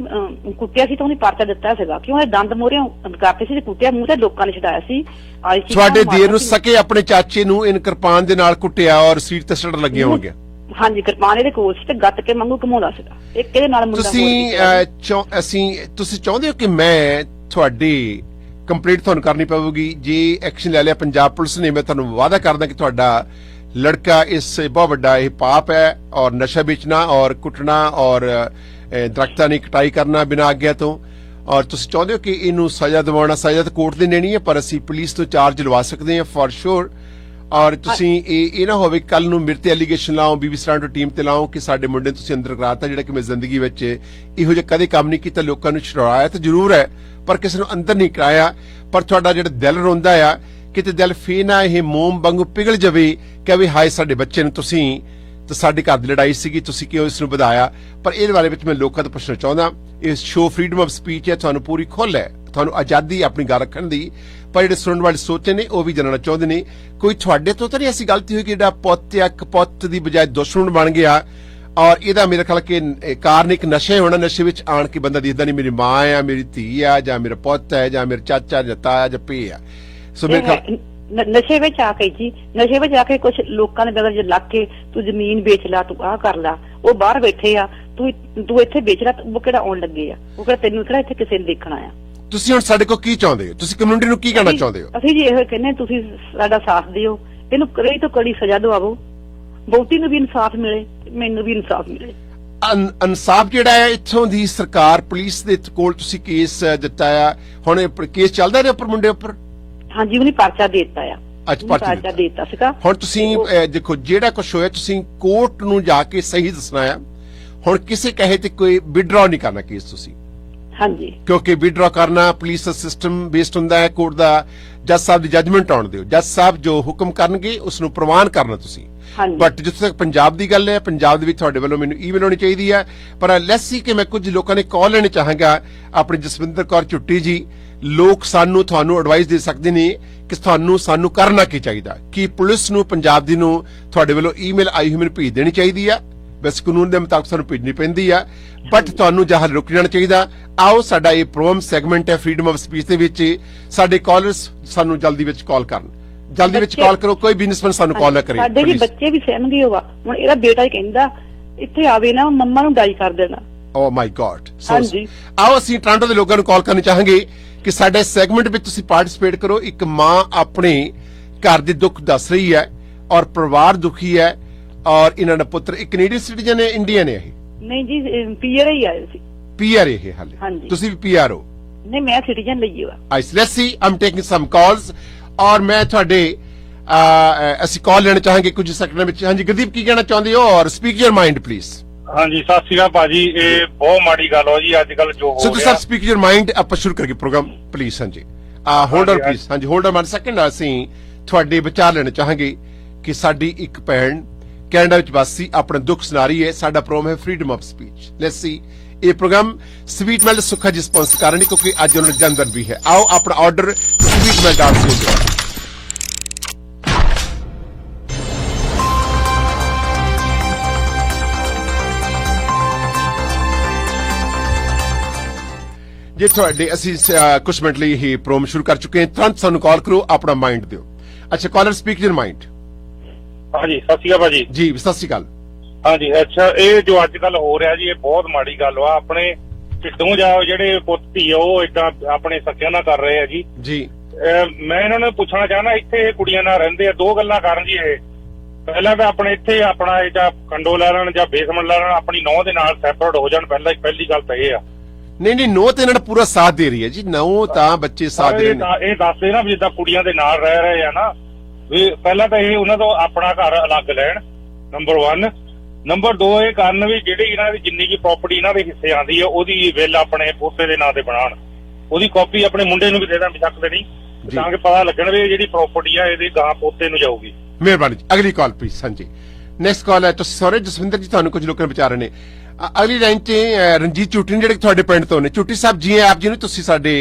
ਕੁੱਟਿਆ ਸੀ ਤਾਂ ਉਹਨੇ ਪਰਚਾ ਦਿੱਤਾ ਸੀਗਾ, ਕਿਉਂ ਇਹ ਦੰਦ ਮੋਹਰੇ ਕਰਦੇ ਸੀ ਤੇ ਕੁੱਟਿਆ, ਮੂੰਹ ਤੇ ਲੋਕਾਂ ਨੇ ਛਡਾਇਆ ਸੀ। ਤੁਹਾਡੇ ਦੇਰ ਨੂੰ ਸਕੇ ਆਪਣੇ ਚਾਚੇ ਨੂੰ ਇਨ ਕਿਰਪਾਨ ਦੇ ਨਾਲ ਕੁੱਟਿਆ ਔਰ ਸੀਟ ਤੇ ਸੱਟ ਲੱਗੀਆਂ ਹੋਣਗੀਆਂ? ਹਾਂਜੀ, ਕਿਰਪਾਨ ਇਹਦੇ ਕੋਲ ਸੀ ਤੇ ਗੱਤ ਕੇ ਵਾਂਗੂ ਘਮਾਉਂਦਾ ਸੀਗਾ। ਇੱਕ ਇਹਦੇ ਨਾਲ ਮੁੰਡਾ ਤੁਸੀਂ ਚਾਹੁੰਦੇ ਹੋ ਕਿ ਮੈਂ ਤੁਹਾਡੀ ਕੰਪਲੇਂਟ ਤੁਹਾਨੂੰ ਕਰਨੀ ਪਵੇਗੀ? ਜੇ ਐਕਸ਼ਨ ਲੈ ਲਿਆ ਪੰਜਾਬ ਪੁਲਿਸ ਨੇ, ਮੈਂ ਤੁਹਾਨੂੰ ਵਾਅਦਾ ਕਰਦਾ ਕਿ ਤੁਹਾਡਾ ਲੜਕਾ ਇਸ ਬਹੁਤ ਵੱਡਾ ਇਹ ਪਾਪ ਹੈ, ਔਰ ਨਸ਼ਾ ਵੇਚਣਾ ਔਰ ਕੁੱਟਣਾ ਔਰ ਦਰਖਤਾਂ ਦੀ ਕਟਾਈ ਕਰਨਾ ਬਿਨਾਂ ਆਗਿਆ ਤੋਂ। ਔਰ ਤੁਸੀਂ ਚਾਹੁੰਦੇ ਹੋ ਕਿ ਇਹਨੂੰ ਸਜ਼ਾ ਦਿਵਾਉਣਾ, ਸਜ਼ਾ ਤਾਂ ਕੋਰਟ ਦੀ ਲੈਣੀ ਹੈ, ਪਰ ਅਸੀਂ ਪੁਲਿਸ ਤੋਂ ਚਾਰਜ ਲਵਾ ਸਕਦੇ ਹਾਂ ਫॉर ਸ਼ੋਰ। ਔਰ ਤੁਸੀਂ ਇਹ ਨਾ ਹੋਵੇ ਕੱਲ ਨੂੰ ਮੇਰੇ ਤੇ ਐਲੀਗੇਸ਼ਨ ਲਾਓ, ਬੀਬੀ ਸਟਾਂਟੋ ਟੀਮ ਤੇ ਲਾਓ ਕਿ ਸਾਡੇ ਮੁੰਡੇ ਤੁਸੀਂ ਅੰਦਰ ਕਰਾਤਾ, ਜਿਹੜਾ ਕਿ ਮੈਂ ਜ਼ਿੰਦਗੀ ਵਿੱਚ ਇਹੋ ਜਿਹਾ ਕਦੇ ਕੰਮ ਨਹੀਂ ਕੀਤਾ। ਲੋਕਾਂ ਨੂੰ ਛੁਡਾਇਆ ਤਾਂ ਜ਼ਰੂਰ ਹੈ, ਪਰ ਕਿਸੇ ਨੂੰ ਅੰਦਰ ਨਹੀਂ ਕਰਾਇਆ। ਪਰ ਤੁਹਾਡਾ ਜਿਹੜਾ ਦਿਲ ਰੋਂਦਾ ਆ, ਕਿਤੇ ਦਿਲ ਫੇਰ ਨਾ ਇਹ ਮੋਮ ਵਾਂਗੂ ਪਿਘਲ ਜਾਵੇ ਕਿ ਵੀ ਹਾਏ ਸਾਡੇ ਬੱਚੇ ਨੂੰ ਤੁਸੀਂ ਤਾਂ ਸਾਡੇ ਘਰ ਦੀ ਲੜਾਈ ਸੀਗੀ, ਤੁਸੀਂ ਕਿਉਂ ਇਸ ਨੂੰ ਵਧਾਇਆ। ਪਰ ਇਹਦੇ ਬਾਰੇ ਵਿੱਚ ਮੈਂ ਲੋਕਾਂ ਤੋਂ ਪੁੱਛਣਾ ਚਾਹੁੰਦਾ। ਇਸ ਸ਼ੋ ਫਰੀडम ਆਫ ਸਪੀਚ ਹੈ, ਤੁਹਾਨੂੰ ਪੂਰੀ ਖੁੱਲ੍ਹ ਹੈ, ਤੁਹਾਨੂੰ ਆਜ਼ਾਦੀ ਆਪਣੀ ਗੱਲ ਰੱਖਣ ਦੀ, ਪਰ ਜਿਹੜੇ ਸੁਣਨ ਵਾਲੇ ਸੋਚੇ ਨੇ ਉਹ ਵੀ ਜਾਣਨਾ ਚਾਹੁੰਦੇ ਨੇ ਕੋਈ ਤੁਹਾਡੇ ਤੋਂ ਤਾਂ ਨਹੀਂ ਐਸੀ ਗਲਤੀ ਹੋਈ ਕਿ ਜਿਹੜਾ ਪੁੱਤ ਆ ਕਪੁੱਤ ਦੀ ਬਜਾਏ ਦੁਸ਼ਮਣ ਬਣ ਗਿਆ? ਔਰ ਇਹਦਾ ਮੇਰਾ ਖਿਆਲ ਕਿ ਕਾਰਨ ਇੱਕ ਨਸ਼ਾ ਹੋਣਾ, ਨਸ਼ੇ ਵਿੱਚ ਆਣ ਕੇ ਬੰਦਾ ਦਿਖਦਾ ਨਹੀਂ ਮੇਰੀ ਮਾਂ ਆ, ਮੇਰੀ ਧੀ ਆ, ਜਾਂ ਮੇਰਾ ਪੁੱਤ ਹੈ, ਜਾਂ ਮੇਰਾ ਚਾਚਾ ਜਾਂ ਤਾਇਆ ਜਾਂ ਪੇ ਆ। ਸੋ ਮੇਰੇ ਖਿਆਲ ਨਸ਼ੇ ਵਿੱਚ ਆ ਕੇ ਜੀ, ਨਸ਼ੇ ਵਿੱਚ ਆ ਕੇ ਕੁਝ ਲੋਕਾਂ ਦੇ ਬਗਲ 'ਚ ਲੱਗ ਕੇ ਤੂੰ ਜ਼ਮੀਨ ਵੇਚ ਲਾ, ਤੂੰ ਆਹ ਕਰ ਲਾ, ਉਹ ਬਾਹਰ ਬੈਠੇ ਆ, ਤੂੰ ਇੱਥੇ ਵੇਚ ਲਾ, ਉਹ ਕਿਹੜਾ ਆਉਣ ਲੱਗੇ ਆ, ਉਹ ਕਿਹੜਾ ਤੈਨੂੰ ਕਿਹੜਾ ਇੱਥੇ ਕਿਸੇ ਨੇ ਦੇਖਣਾ ਆ। ਤੁਸੀਂ ਹੁਣ ਸਾਡੇ ਕੋਲ ਕੀ ਚਾਹੁੰਦੇ ਹੋ? ਤੁਸੀਂ ਕਮਿਊਨਿਟੀ ਨੂੰ ਕੀ ਕਹਿਣਾ ਚਾਹੁੰਦੇ ਹੋ? ਅਸੀਂ ਜੀ ਇਹੋ ਕਹਿੰਦੇ ਤੁਸੀਂ ਸਾਡਾ ਸਾਥ ਦਿਓ, ਇਹਨੂੰ ਕੜੀ ਤੋਂ ਕੜੀ ਸਜ਼ਾ ਦਿਵਾਵੋ, ਬਹੁਤੀ ਨੂੰ ਵੀ ਇਨਸਾਫ ਮਿਲੇ, ਮੈਨੂੰ ਵੀ ਇਨਸਾਫ ਮਿਲੇ। ਇਨਸਾਫ ਜਿਹੜਾ ਹੈ ਇੱਥੋਂ ਦੀ ਸਰਕਾਰ ਪੁਲਿਸ ਦੇ ਕੋਲ ਤੁਸੀਂ ਕੇਸ ਦਿੱਤਾ ਆ, ਹੁਣ ਕੇਸ ਚੱਲਦਾ ਰਿਹਾ ਉੱਪਰ ਮੁੰਡੇ ਉੱਪਰ? ਹਾਂਜੀ, ਉਹਨੇ ਪਰਚਾ ਦੇ ਦਿੱਤਾ ਆ। ਅੱਛਾ, ਪਰਚਾ ਦੇ ਦਿੱਤਾ ਸੀਗਾ। ਹੁਣ ਤੁਸੀਂ ਦੇਖੋ ਜਿਹੜਾ ਕੁਝ ਹੋਇਆ ਤੁਸੀਂ ਕੋਰਟ ਨੂੰ ਜਾ ਕੇ ਸਹੀ ਦੱਸਣਾ ਆ। ਹੁਣ ਕਿਸੇ ਕਹੇ ਤੇ ਕੋਈ ਵਿਡਰਾ ਨਹੀਂ ਕਰਨਾ ਕੇਸ ਤੁਸੀਂ, ਹਾਂਜੀ ਕਿਉਂਕਿ ਵਿਡਰਾ ਕਰਨਾ ਪੁਲਿਸ ਦਾ ਸਿਸਟਮ ਬੇਸਡ ਹੁੰਦਾ ਹੈ, ਕੋਰਟ ਦਾ ਜੱਜ ਸਾਹਿਬ ਦੀ ਜੱਜਮੈਂਟ ਆਉਣ ਦਿਓ, ਜੱਜ ਸਾਹਿਬ ਜੋ ਹੁਕਮ ਕਰਨਗੇ ਉਸ ਨੂੰ ਪ੍ਰਵਾਨ ਕਰਨਾ ਤੁਸੀਂ। ਹਾਂਜੀ ਬਟ ਜਿੱਥੇ ਤੱਕ ਪੰਜਾਬ ਦੀ ਗੱਲ ਹੈ, ਪੰਜਾਬ ਦੇ ਵਿੱਚ ਤੁਹਾਡੇ ਵੱਲੋਂ ਮੈਨੂੰ ਈਮੇਲ ਆਉਣੀ ਚਾਹੀਦੀ ਹੈ। ਪਰ ਲੈਟਸ ਸੀ ਕਿ ਮੈਂ ਕੁਝ ਲੋਕਾਂ ਨੇ ਕਾਲ ਲੈਣੇ ਚਾਹਾਂਗਾ। ਆਪਣੀ ਜਸਵਿੰਦਰ ਕੌਰ ਝੁੱਟੀ ਜੀ, ਲੋਕ ਤੁਹਾਨੂੰ ਐਡਵਾਈਸ ਦੇ ਸਕਦੇ ਨੇ ਕਿ ਸਾਨੂੰ ਕਰਨਾ ਕੀ ਚਾਹੀਦਾ, ਕਿ ਪੁਲਿਸ ਨੂੰ ਪੰਜਾਬ ਦੀ ਨੂੰ ਤੁਹਾਡੇ ਵੱਲੋਂ ਈਮੇਲ ਆਈ ਹੋਈ ਮੈਨੂੰ ਭੇਜ ਦੇਣੀ ਚਾਹੀਦੀ ਆ, ਵੈਸੇ ਕਾਨੂੰਨ ਦੇ ਮੁਤਾਬਕ ਸਾਨੂੰ ਭੇਜਣੀ ਪੈਂਦੀ ਆ, ਬਟ ਤੁਹਾਨੂੰ ਜਹਾਂ ਰੁਕ ਜਾਣਾ ਚਾਹੀਦਾ। ਆਓ ਸਾਡਾ ਇਹ ਪ੍ਰੋਗਰਾਮ ਸੈਗਮੈਂਟ ਹੈ ਫਰੀडम ਆਫ ਸਪੀਚ ਦੇ ਵਿੱਚ, ਸਾਡੇ ਕਾਲਰਸ ਸਾਨੂੰ ਜਲਦੀ ਵਿੱਚ ਕਾਲ ਕਰਨ, ਜਲਦੀ ਵਿੱਚ ਕਾਲ ਕਰੋ, ਕੋਈ ਬਿਜ਼ਨਸਮੈਨ ਸਾਨੂੰ ਕਾਲ ਨਾ ਕਰੇ। ਸਾਡੇ ਵੀ ਬੱਚੇ ਵੀ ਸਹਿਮਗੇ ਹੋਵਾ, ਹੁਣ ਇਹਦਾ ਬੇਟਾ ਹੀ ਕਹਿੰਦਾ ਇੱਥੇ ਆਵੇ ਨਾ ਮੰਮਾ ਨੂੰ ਡਾਈ ਕਰ ਦੇਣਾ। ਓ ਮਾਈ ਗॉड। ਹਾਂਜੀ ਆਓ ਅਸੀਂ ਟੋਰਾਂਟੋ ਦੇ ਲੋਕਾਂ ਨੂੰ ਕਾਲ ਕਰਨੀ ਚਾਹਾਂਗੇ ਕਿ ਸਾਡੇ ਸੈਗਮੈਂਟ ਵਿੱਚ ਤੁਸੀਂ ਪਾਰਟਿਸਿਪੇਟ ਕਰੋ। ਇੱਕ ਮਾਂ ਆਪਣੇ ਘਰ ਦੇ ਦੁੱਖ ਦੱਸ ਰਹੀ ਹੈ ਔਰ ਪਰਿਵਾਰ ਦੁਖੀ ਹੈ, ਔਰ ਇਹਨਾਂ ਦਾ ਪੁੱਤਰ ਇੱਕ ਕੈਨੇਡੀਅਨ ਸਿਟੀਜ਼ਨ ਹੈ, ਇੰਡੀਅਨ ਹੈ ਇਹ? ਨਹੀਂ ਜੀ, ਪੀਆਰ ਹੀ ਆਏ ਸੀ। ਪੀਆਰ ਇਹ ਹਾਲੇ? ਹਾਂਜੀ। ਤੁਸੀਂ ਵੀ ਪੀਆਰ ਹੋ? ਨਹੀਂ, ਮੈਂ ਸਿਟੀਜ਼ਨ ਲਈ ਹੋਆ। ਆਈਸ let's see, I'm taking some calls, ਔਰ ਮੈਂ ਤੁਹਾਡੇ ਅਸੀਂ ਕਾਲ ਲੈਣਾ ਚਾਹਾਂਗੇ ਕੁਝ ਸੈਕਿੰਡਾਂ ਵਿੱਚ। ਹਾਂਜੀ ਗੁਰਦੀਪ, ਕੀ ਕਹਿਣਾ ਚਾਹੁੰਦੇ ਹੋ? ਔਰ ਸਪੀਕ ਯਰ ਮਾਈਂਡ ਪਲੀਜ਼। ਹਾਂਜੀ, ਸਤਿ ਸ਼੍ਰੀ ਅਕਾਲ ਭਾਜੀ। ਇਹ ਬਹੁਤ ਮਾੜੀ ਗੱਲ ਹੋ ਜੀ ਅੱਜ ਕੱਲ ਜੋ ਹੋ ਸਿੱਧੂ ਰਿਹਾ। ਸਾਹਿਬ ਸਪੀਕ ਯਰ ਮਾਈਂਡ, ਆਪਾਂ ਸ਼ੁਰੂ ਕਰੀਏ ਪ੍ਰੋਗਰਾਮ ਪਲੀਜ਼। ਹਾਂਜੀ ਹੋਲਡ ਔਨ ਪਲੀਜ਼। ਹਾਂਜੀ ਹੋਲਡ ਔਨ 1 ਸੈਕਿੰਡ। ਅਸੀਂ ਤੁਹਾਡੇ ਵਿਚਾਰ ਲੈਣਾ ਚਾਹਾਂਗੇ ਕਿ ਸਾਡੀ ਇੱਕ ਭੈਣ ਕੈਨੇਡਾ ਵਿੱਚ ਵਾਸੀ ਆਪਣਾ ਦੁੱਖ ਸੁਣਾ ਰਹੀ ਹੈ। ਸਾਡਾ ਪ੍ਰੋਗਰਾਮ ਹੈ freedom of speech. Let's see, ਇਹ ਪ੍ਰੋਗਰਾਮ ਸਵੀਟ ਮੈਲ ਸੁੱਖਾ ਜੀ ਸਪਾਂਸਰ ਕਰ ਰਹੇ ਨੇ ਕਿਉਂਕਿ ਅੱਜ ਉਹਨਾਂ ਦਾ ਜਨਮਦਿਨ ਵੀ ਹੈ। ਆਓ ਆਪਣਾ ਆਰਡਰ ਸਵੀਟ ਮੈਲ ਡਾਂਸ ਹੋ ਜਾਓ। ਜੇ ਤੁਹਾਡੇ ਅਸੀਂ ਕੁਝ ਮਿੰਟ ਲਈ ਹੀ ਪ੍ਰੋਗਰਾਮ ਸ਼ੁਰੂ ਕਰ ਚੁੱਕੇ ਹਾਂ, ਤੁਰੰਤ ਸਾਨੂੰ ਕਾਲ ਕਰੋ, ਆਪਣਾ ਮਾਈਂਡ ਦਿਓ। ਅੱਛਾ ਕਾਲਰ, ਸਪੀਕ ਯਰ ਮਾਈਂਡ। ਹਾਂਜੀ, ਸਤਿ ਸ਼੍ਰੀ ਅਕਾਲ ਭਾਜੀ। ਜੀ ਸਤਿ ਸ਼੍ਰੀ ਅਕਾਲ। ਹਾਂਜੀ, ਅੱਛਾ, ਇਹ ਜੋ ਅੱਜ ਕੱਲ ਹੋ ਰਿਹਾ ਜੀ ਇਹ ਬਹੁਤ ਮਾੜੀ ਗੱਲ ਵਾ। ਆਪਣੇ ਢਿੱਡੋਂ ਜਾ ਜਿਹੜੇ ਪੁੱਤ ਧੀ ਆ ਉਹ ਏਦਾਂ ਆਪਣੇ ਸਕਿਆਂ ਨਾਲ ਕਰ ਰਹੇ ਆ ਜੀ। ਜੀ ਮੈਂ ਇਹਨਾਂ ਨੂੰ ਪੁੱਛਣਾ ਚਾਹੁੰਦਾ, ਇੱਥੇ ਕੁੜੀਆਂ ਨਾਲ ਰਹਿੰਦੇ ਆ, ਦੋ ਗੱਲਾਂ ਕਰਨ ਜੀ। ਇਹ ਪਹਿਲਾਂ ਤਾਂ ਆਪਣੇ ਇੱਥੇ ਆਪਣਾ ਇਹ ਜਾਂ ਕੰਡੋ ਲੈ ਲੈਣ ਜਾਂ ਬੇਸਮੈਂਟ ਲੈ ਲੈਣ, ਆਪਣੀ ਨੌਂ ਦੇ ਨਾਲ ਸੈਪਰੇਟ ਹੋ ਜਾਣ। ਪਹਿਲੀ ਗੱਲ ਤਾਂ ਇਹ ਆ। ਨਹੀਂ ਨੋ ਤੇ ਇਹਨਾਂ ਦਾ ਪੂਰਾ ਸਾਥ ਦੇ ਰਹੀ ਹੈ ਜੀ, ਨੋ ਤਾਂ ਬੱਚੇ ਸਾਥ ਦੇ ਰਹੇ ਨੇ। ਇਹ ਦੱਸਦੇ ਨਾ ਵੀ ਜਿੱਦਾਂ ਕੁੜੀਆਂ ਦੇ ਨਾਲ ਰਹਿ ਰਹੇ ਆ ਨਾ, ਵੀ ਪਹਿਲਾਂ ਤਾਂ ਇਹ ਉਹਨਾਂ ਤੋਂ ਆਪਣਾ ਘਰ ਅਲੱਗ ਲੈਣ, ਨੰਬਰ 1। ਨੰਬਰ 2 ਇਹ ਕਰਨ ਵੀ ਜਿਹੜੀ ਇਹਨਾਂ ਦੀ ਜਿੰਨੀ ਕੀ ਪ੍ਰਾਪਰਟੀ ਇਹਨਾਂ ਦੇ ਹਿੱਸੇ ਆਉਂਦੀ ਹੈ ਉਹਦੀ ਬਿੱਲ ਆਪਣੇ ਪੋਤੇ ਦੇ ਨਾਂ ਤੇ ਬਣਾਉਣ, ਉਹਦੀ ਕਾਪੀ ਆਪਣੇ ਮੁੰਡੇ ਨੂੰ ਵੀ ਦੇ ਦੇਣ ਬਿਸ਼ੱਕ ਨਹੀਂ, ਤਾਂ ਕਿ ਪਤਾ ਲੱਗਣ ਵੀ ਜਿਹੜੀ ਪ੍ਰਾਪਰਟੀ ਆ ਇਹਦੀ ਗਾਂ ਪੋਤੇ ਨੂੰ ਜਾਊਗੀ। ਮਿਹਰਬਾਨੀ ਜੀ। ਅਗਲੀ ਕਾਲ ਪਲੀਜ਼। ਹਾਂਜੀ ਨੈਕਸਟ ਕਾਲ ਹੈ ਤੁਸੀਂ। ਸੌਰੀ ਜਸਵਿੰਦਰ ਜੀ, ਤੁਹਾਨੂੰ ਕੁਝ ਲੋਕਾਂ ਵਿਚਾਰੇ ਨੇ। ਅਗਲੀ ਲਾਈਨ 'ਚ ਰਣਜੀਤ ਝੂਟੀ ਨੇ ਜਿਹੜੇ ਤੁਹਾਡੇ ਪਿੰਡ ਤੋਂ ਨੇ। ਝੂਟੀ ਸਾਹਿਬ ਜੀ ਆਪ ਜੀ ਨੂੰ, ਤੁਸੀਂ ਸਾਡੇ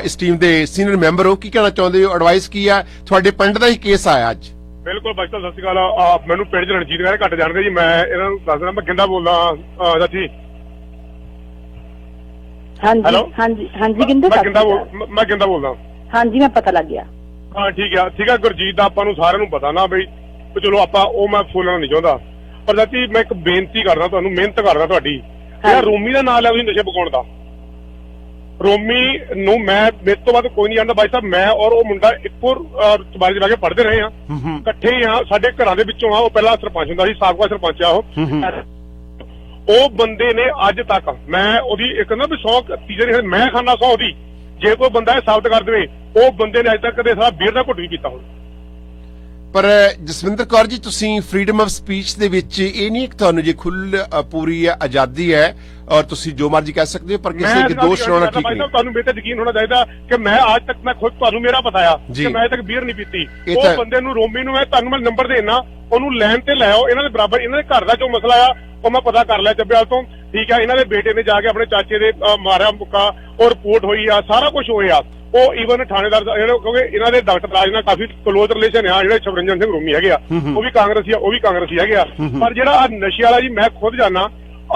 ਇਸ ਟੀਮ ਦੇ ਸੀਨੀਅਰ ਮੈਂਬਰ ਹੋ, ਕੀ ਕਹਿਣਾ ਚਾਹੁੰਦੇ ਹੋ? ਐਡਵਾਈਸ ਕੀ ਆ? ਤੁਹਾਡੇ ਪਿੰਡ ਦਾ ਹੀ ਕੇਸ ਆਇਆ ਅੱਜ। ਬਿਲਕੁਲ ਬਾਈ ਸਾਹਿਬ, ਸਤਿ ਸ਼੍ਰੀ ਅਕਾਲ। ਮੈਨੂੰ ਪਿੰਡ 'ਚ ਰਣਜੀਤ ਕਹਿੰਦੇ ਘੱਟ ਜਾਣਦੇ ਜੀ। ਮੈਂ ਇਹਨਾਂ ਨੂੰ ਦੱਸ ਦਿੰਦਾ, ਮੈਂ ਗਿੰਦਾ ਬੋਲਦਾ ਚਾਚੀ। ਹਾਂਜੀ ਹੈਲੋ। ਹਾਂਜੀ ਹਾਂਜੀ ਕਿੰਦੇ ਮੈਂ ਗਿੰਦਾ ਬੋਲਦਾ। ਹਾਂਜੀ, ਮੈਂ ਪਤਾ ਲੱਗ ਗਿਆ। ਹਾਂ ਠੀਕ ਆ। ਗੁਰਜੀਤ ਦਾ ਆਪਾਂ ਨੂੰ ਸਾਰਿਆਂ ਨੂੰ ਪਤਾ ਨਾ ਬਈ, ਚਲੋ ਆਪਾਂ ਉਹ ਮੈਂ ਫੋਲਣਾ ਨਹੀਂ ਚਾਹੁੰਦਾ। ਪਰ ਚਾਚੀ ਮੈਂ ਇੱਕ ਬੇਨਤੀ ਕਰਦਾ ਤੁਹਾਨੂੰ, ਮਿਹਨਤ ਕਰਦਾ ਤੁਹਾਡੀ। ਯਾਰ ਰੋਮੀ ਦਾ ਨਾਂ ਲਿਆ ਤੁਸੀਂ ਨਸ਼ੇ ਪਕਾਉਣ ਦਾ। ਰੋਮੀ ਨੂੰ ਮੇਰੇ ਤੋਂ ਬਾਅਦ ਕੋਈ ਨਹੀਂ ਜਾਣਦਾ ਬਾਈ ਸਾਹਿਬ। ਮੈਂ ਔਰ ਉਹ ਮੁੰਡਾ ਇੱਕੋ ਚਬਾਰੇ 'ਚ ਬਹਿ ਕੇ ਪੜ੍ਹਦੇ ਰਹੇ ਆ, ਇਕੱਠੇ ਆ, ਸਾਡੇ ਘਰਾਂ ਦੇ ਵਿੱਚੋਂ ਆ। ਉਹ ਪਹਿਲਾਂ ਸਰਪੰਚ ਹੁੰਦਾ ਸੀ, ਸਾਬਕਾ ਸਰਪੰਚ ਆ ਉਹ ਬੰਦੇ ਨੇ ਅੱਜ ਤੱਕ, ਮੈਂ ਉਹਦੀ ਇੱਕ ਨਾ ਵੀ ਸੌ ਤੀਜੇ ਮੈਂ ਖਾਨਾ ਸੌ ਉਹਦੀ, ਜੇ ਕੋਈ ਬੰਦਾ ਇਹ ਸਾਬਤ ਕਰ ਦੇਵੇ, ਉਹ ਬੰਦੇ ਨੇ ਅੱਜ ਤੱਕ ਕਦੇ ਸਾਰਾ ਬੀਅਰ ਦਾ ਘੁੱਟ ਵੀ ਪੀਤਾ ਹੁਣ। ਪਰ ਜਸਵਿੰਦਰ ਕੌਰ ਜੀ, ਤੁਸੀਂ ਫਰੀडम ਆਫ ਸਪੀਚ ਦੇ ਵਿੱਚ ਇਹ ਨਹੀਂ ਕਿ ਤੁਹਾਨੂੰ ਜੇ ਪੂਰੀ ਆਜ਼ਾਦੀ ਹੈ ਔਰ ਤੁਸੀਂ ਜੋ ਮਰਜ਼ੀ ਕਹਿ ਸਕਦੇ ਹੋ, ਪਰ ਕਿਸੇ ਦੇ ਦੋਸ਼ ਲਾਉਣਾ ਠੀਕ ਨਹੀਂ। ਤੁਹਾਨੂੰ ਮੇਰੇ ਤੇ ਯਕੀਨ ਹੋਣਾ ਚਾਹੀਦਾ ਕਿ ਮੈਂ ਅੱਜ ਤੱਕ, ਮੈਂ ਖੁਦ ਤੁਹਾਨੂੰ ਮੇਰਾ ਪਤਾ ਆ ਕਿ ਮੈਂ ਅੱਜ ਤੱਕ ਬੀਅਰ ਨਹੀਂ ਪੀਤੀ। ਉਹ ਬੰਦੇ ਨੂੰ, ਰੋਮੀ ਨੂੰ, ਮੈਂ ਤੁਹਾਨੂੰ ਨੰਬਰ ਦੇਣਾ, ਉਹਨੂੰ ਲੈਣ ਤੇ ਲੈ ਆਓ। ਇਹਨਾਂ ਦੇ ਬਰਾਬਰ ਇਹਨਾਂ ਦੇ ਘਰ ਦਾ ਜੋ ਮਸਲਾ ਆ ਉਹ ਮੈਂ ਪਤਾ ਕਰ ਲਿਆ ਚੱਬੇਵਾਲ ਤੋਂ, ਠੀਕ ਆ। ਇਹਨਾਂ ਦੇ ਬੇਟੇ ਨੇ ਜਾ ਕੇ ਆਪਣੇ ਚਾਚੇ ਦੇ ਮਾਰਿਆ ਮੁੱਕਾ, ਉਹ ਰਿਪੋਰਟ ਹੋਈ ਆ, ਸਾਰਾ ਕੁਝ ਹੋਇਆ। ਉਹ ਈਵਨ ਥਾਣੇਦਾਰ ਕਿਉਂਕਿ ਇਹਨਾਂ ਦੇ ਡਾਕਟਰ ਰਾਜ ਨਾਲ ਕਾਫੀ ਕਲੋਜ਼ ਰਿਲੇਸ਼ਨ ਆ। ਜਿਹੜੇ ਸ਼ਿਵਰੰਜਨ ਸਿੰਘ ਰੋਮੀ ਹੈਗੇ ਆ ਉਹ ਵੀ ਕਾਂਗਰਸੀ ਆ, ਉਹ ਵੀ ਕਾਂਗਰਸੀ ਹੈਗੇ ਆ। ਪਰ ਜਿਹੜਾ ਨਸ਼ੇ ਵਾਲਾ ਜੀ, ਮੈਂ ਖੁਦ ਜਾਣਾ,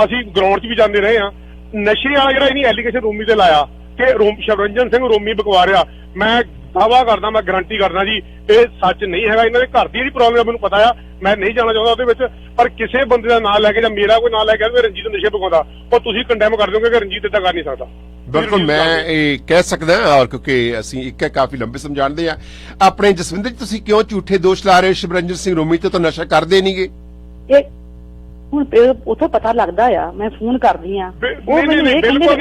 ਅਸੀਂ ਗਰਾਊਂਡ 'ਚ ਵੀ ਜਾਂਦੇ ਰਹੇ ਆ। ਨਸ਼ੇ ਵਾਲਾ ਜਿਹੜਾ ਇਹਨੀ ਐਲੀਗੇਸ਼ਨ ਰੋਮੀ ਤੇ ਲਾਇਆ ਕਿ ਸ਼ਿਵਰੰਜਨ ਸਿੰਘ ਰੋਮੀ ਬਕਵਾ ਰਿਹਾ, ਮੈਂ ਦਾਵਾ ਕਰਦਾ, ਮੈਂ ਗਾਰੰਟੀ ਕਰਦਾ ਜੀ ਇਹ ਸੱਚ ਨਹੀਂ ਹੈਗਾ। ਇਹਨਾਂ ਦੇ ਘਰ ਦੀ ਜਿਹੜੀ ਪ੍ਰੋਬਲਮ ਮੈਨੂੰ ਪਤਾ ਆ, ਮੈਂ ਨਹੀਂ ਜਾਣਾ ਚਾਹੁੰਦਾ ਉਹਦੇ ਵਿੱਚ। ਪਰ ਕਿਸੇ ਬੰਦੇ ਦਾ ਨਾਂ ਲੈ ਕੇ ਜਾਂ ਮੇਰਾ ਕੋਈ ਨਾਂ ਲੈ ਕੇ ਰਣਜੀਤ ਨਸ਼ੇ ਪਕਾਉਂਦਾ, ਉਹ ਤੁਸੀਂ ਕੰਡੈਮ ਕਰ ਦੋਗੇ ਕਿ ਰਣਜੀਤ ਏਦਾਂ ਕਰ ਨਹੀਂ ਸਕਦਾ। ਬਿਲਕੁਲ ਮੈਂ ਇਹ ਕਹਿ ਸਕਦਾ, ਔਰ ਕਿਉਂਕਿ ਅਸੀਂ ਇੱਕ ਕਾਫੀ ਲੰਬੇ ਸਮਝਾਣਦੇ ਆ। ਆਪਣੇ ਜਸਵਿੰਦਰ ਜੀ, ਤੁਸੀਂ ਕਿਉਂ ਝੂਠੇ ਦੋਸ਼ ਲਾ ਰਹੇ ਹੋ? ਸ਼ਿਵਰੰਜਨ ਸਿੰਘ ਰੋਮੀ ਤੇ ਤਾਂ ਨਸ਼ਾ ਕਰਦੇ ਨਹੀਂਗੇ। ਇਹ ਹੁਣ ਉਥੋਂ ਪਤਾ ਲੱਗਦਾ ਆ, ਮੈਂ ਫੋਨ ਕਰਦੀ ਆ, ਉਹ ਮੈਨੂੰ ਇਹ ਕਹਿੰਦੇ ਉਹ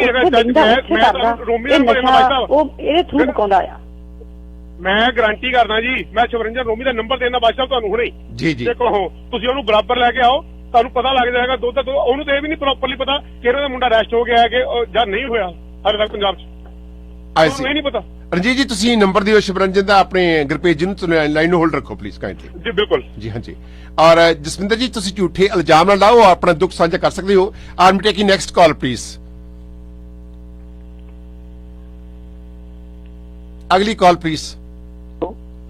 ਇਹਦੇ ਥਰੂ ਬਕਾਉਂਦਾ ਆ। ਮੈਂ ਗਾਰੰਟੀ ਕਰਦਾ ਜੀ, ਮੈਂ ਸ਼ਿਵਰੰਜਨ ਰੋਮੀ ਦਾ ਨੰਬਰ ਦੇਣਾ ਬਾਦਸ਼ਾਹ ਤੁਹਾਨੂੰ ਹੁਣੇ। ਜੀ ਦੇਖੋ ਤੁਸੀਂ ਉਹਨੂੰ ਬਰਾਬਰ ਲੈ ਕੇ ਆਓ, ਤੁਹਾਨੂੰ ਪਤਾ ਲੱਗ ਜਾਏਗਾ ਦੁੱਧ ਉਹਨੂੰ ਤਾਂ ਇਹ ਵੀ ਨਹੀਂ ਪ੍ਰੋਪਰਲੀ ਪਤਾ ਕਿ ਇਹਨਾਂ ਦਾ ਮੁੰਡਾ ਅਰੈਸਟ ਹੋ ਗਿਆ ਹੈ ਕਿ ਜਾਂ ਨਹੀਂ ਹੋਇਆ ਹਾਲੇ ਤੱਕ ਪੰਜਾਬ 'ਚ ਉਹਨੂੰ ਨਹੀਂ ਪਤਾ। ਰਣਜੀਤ ਜੀ ਤੁਸੀਂ ਨੰਬਰ ਦਿਓ ਸ਼ਿਵਰੰਜਨ ਦਾ ਆਪਣੇ ਗੁਰਪ੍ਰੀਤ ਜੀ ਨੂੰ ਲਾਈਨ ਨੂੰ ਹੋਲਡ ਰੱਖੋ ਪਲੀਜ਼ ਕਾਈਂਡਲੀ। ਜੀ ਬਿਲਕੁਲ ਜੀ ਹਾਂਜੀ। ਔਰ ਜਸਵਿੰਦਰ ਜੀ ਤੁਸੀਂ ਝੂਠੇ ਇਲਜ਼ਾਮ ਨਾ ਲਾਓ, ਆਪਣਾ ਦੁੱਖ ਸਾਂਝਾ ਕਰ ਸਕਦੇ ਹੋ। ਆਮ ਟੇਕਿੰਗ ਨੈਕਸਟ ਕਾਲ ਪਲੀਜ਼। ਅਗਲੀ ਕਾਲ ਪਲੀਜ਼।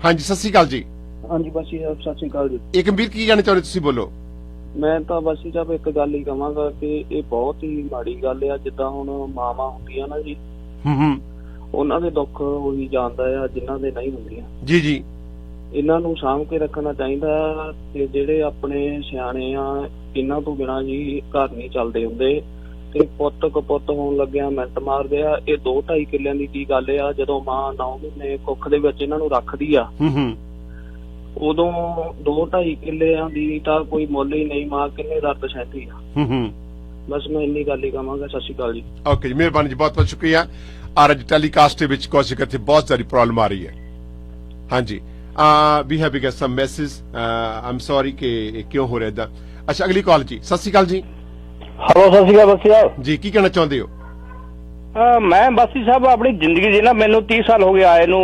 ਹਾਂਜੀ ਸਤਿ ਸ਼੍ਰੀ ਅਕਾਲ ਜੀ। ਹਾਂਜੀ ਬਾਸੀ ਸਾਹਿਬ ਸਤਿ ਸ਼੍ਰੀ ਅਕਾਲ ਜੀ। ਇਹ ਗੰਭੀਰ ਕੀ ਕਹਿਣਾ ਚਾਹੁੰਦੇ ਤੁਸੀਂ ਬੋਲੋ। ਮੈਂ ਤਾਂ ਬਾਸੀ ਸਾਹਿਬ ਇੱਕ ਗੱਲ ਹੀ ਕਹਾਂਗਾ ਕਿ ਇਹ ਬਹੁਤ ਹੀ ਮਾੜੀ ਗੱਲ ਆ। ਜਿੱਦਾਂ ਹੁਣ ਮਾਵਾਂ ਹੁੰਦੀਆਂ ਨਾ ਜੀ, ਉਹਨਾਂ ਦੇ ਦੁੱਖ ਉਹੀ ਜਾਣਦਾ ਆ ਜਿਨ੍ਹਾਂ ਦੇ ਨਹੀਂ ਹੁੰਦੀਆਂ। ਜੀ ਜੀ। ਇਹਨਾਂ ਨੂੰ ਸਾਂਭ ਕੇ ਰੱਖਣਾ ਚਾਹੀਦਾ ਤੇ ਜਿਹੜੇ ਆਪਣੇ ਸਿਆਣੇ ਆ ਇਹਨਾਂ ਤੋਂ ਬਿਨਾਂ ਜੀ ਘਰ ਨਹੀਂ ਚੱਲਦੇ ਹੁੰਦੇ। ਤੇ ਪੁੱਤ ਕਪੁੱਤ ਹੋਣ ਲੱਗਿਆ ਮਿੰਟ ਮਾਰਦੇ ਆ। ਇਹ 2-2.5 ਕਿੱਲਿਆਂ ਦੀ ਕੀ ਗੱਲ ਆ? ਜਦੋਂ ਮਾਂ 9 ਮਹੀਨੇ ਕੁੱਖ ਦੇ ਵਿੱਚ ਇਹਨਾਂ ਨੂੰ ਰੱਖਦੀ ਆ ਉਦੋਂ 2-2.5 ਕਿੱਲਿਆਂ ਦੀ ਤਾਂ ਕੋਈ ਮੁੱਲ ਹੀ ਨਹੀਂ। ਮਾਂ ਕਿੰਨੇ ਦਰਦ ਸਹਿੰਦੀ ਆ। ਬਸ ਮੈਂ ਇੰਨੀ ਗੱਲ ਹੀ ਕਹਾਂਗਾ। ਸਤਿ ਸ਼੍ਰੀ ਅਕਾਲ ਜੀ। ਓਕੇ ਜੀ, ਮਿਹਰਬਾਨੀ ਜੀ, ਬਹੁਤ ਬਹੁਤ ਸ਼ੁਕਰੀਆ। ਔਰ ਅੱਜ ਟੈਲੀਕਾਸਟ ਦੇ ਵਿੱਚ ਕੌਸ਼ਿਕ ਇੱਥੇ ਬਹੁਤ ਸਾਰੀ ਪ੍ਰੋਬਲਮ ਆ ਰਹੀ ਹੈ। ਹਾਂਜੀ we have got some message. I'm sorry ਕਿ ਇਹ ਕਿਉਂ ਹੋ ਰਿਹਾ ਇਦਾਂ। ਅੱਛਾ ਅਗਲੀ ਕਾਲ ਜੀ। ਸਤਿ ਸ਼੍ਰੀ ਅਕਾਲ ਜੀ। ਹੈਲੋ ਸਤਿ ਸ਼੍ਰੀ ਅਕਾਲ ਬਾਸੀ ਸਾਹਿਬ ਜੀ, ਕੀ ਕਹਿਣਾ ਚਾਹੁੰਦੇ ਹੋ? ਮੈਂ ਬਾਸੀ ਸਾਹਿਬ ਆਪਣੀ ਜ਼ਿੰਦਗੀ ਦੇ ਨਾ ਮੈਨੂੰ 30 ਸਾਲ ਹੋ ਗਏ ਆਏ ਨੂੰ।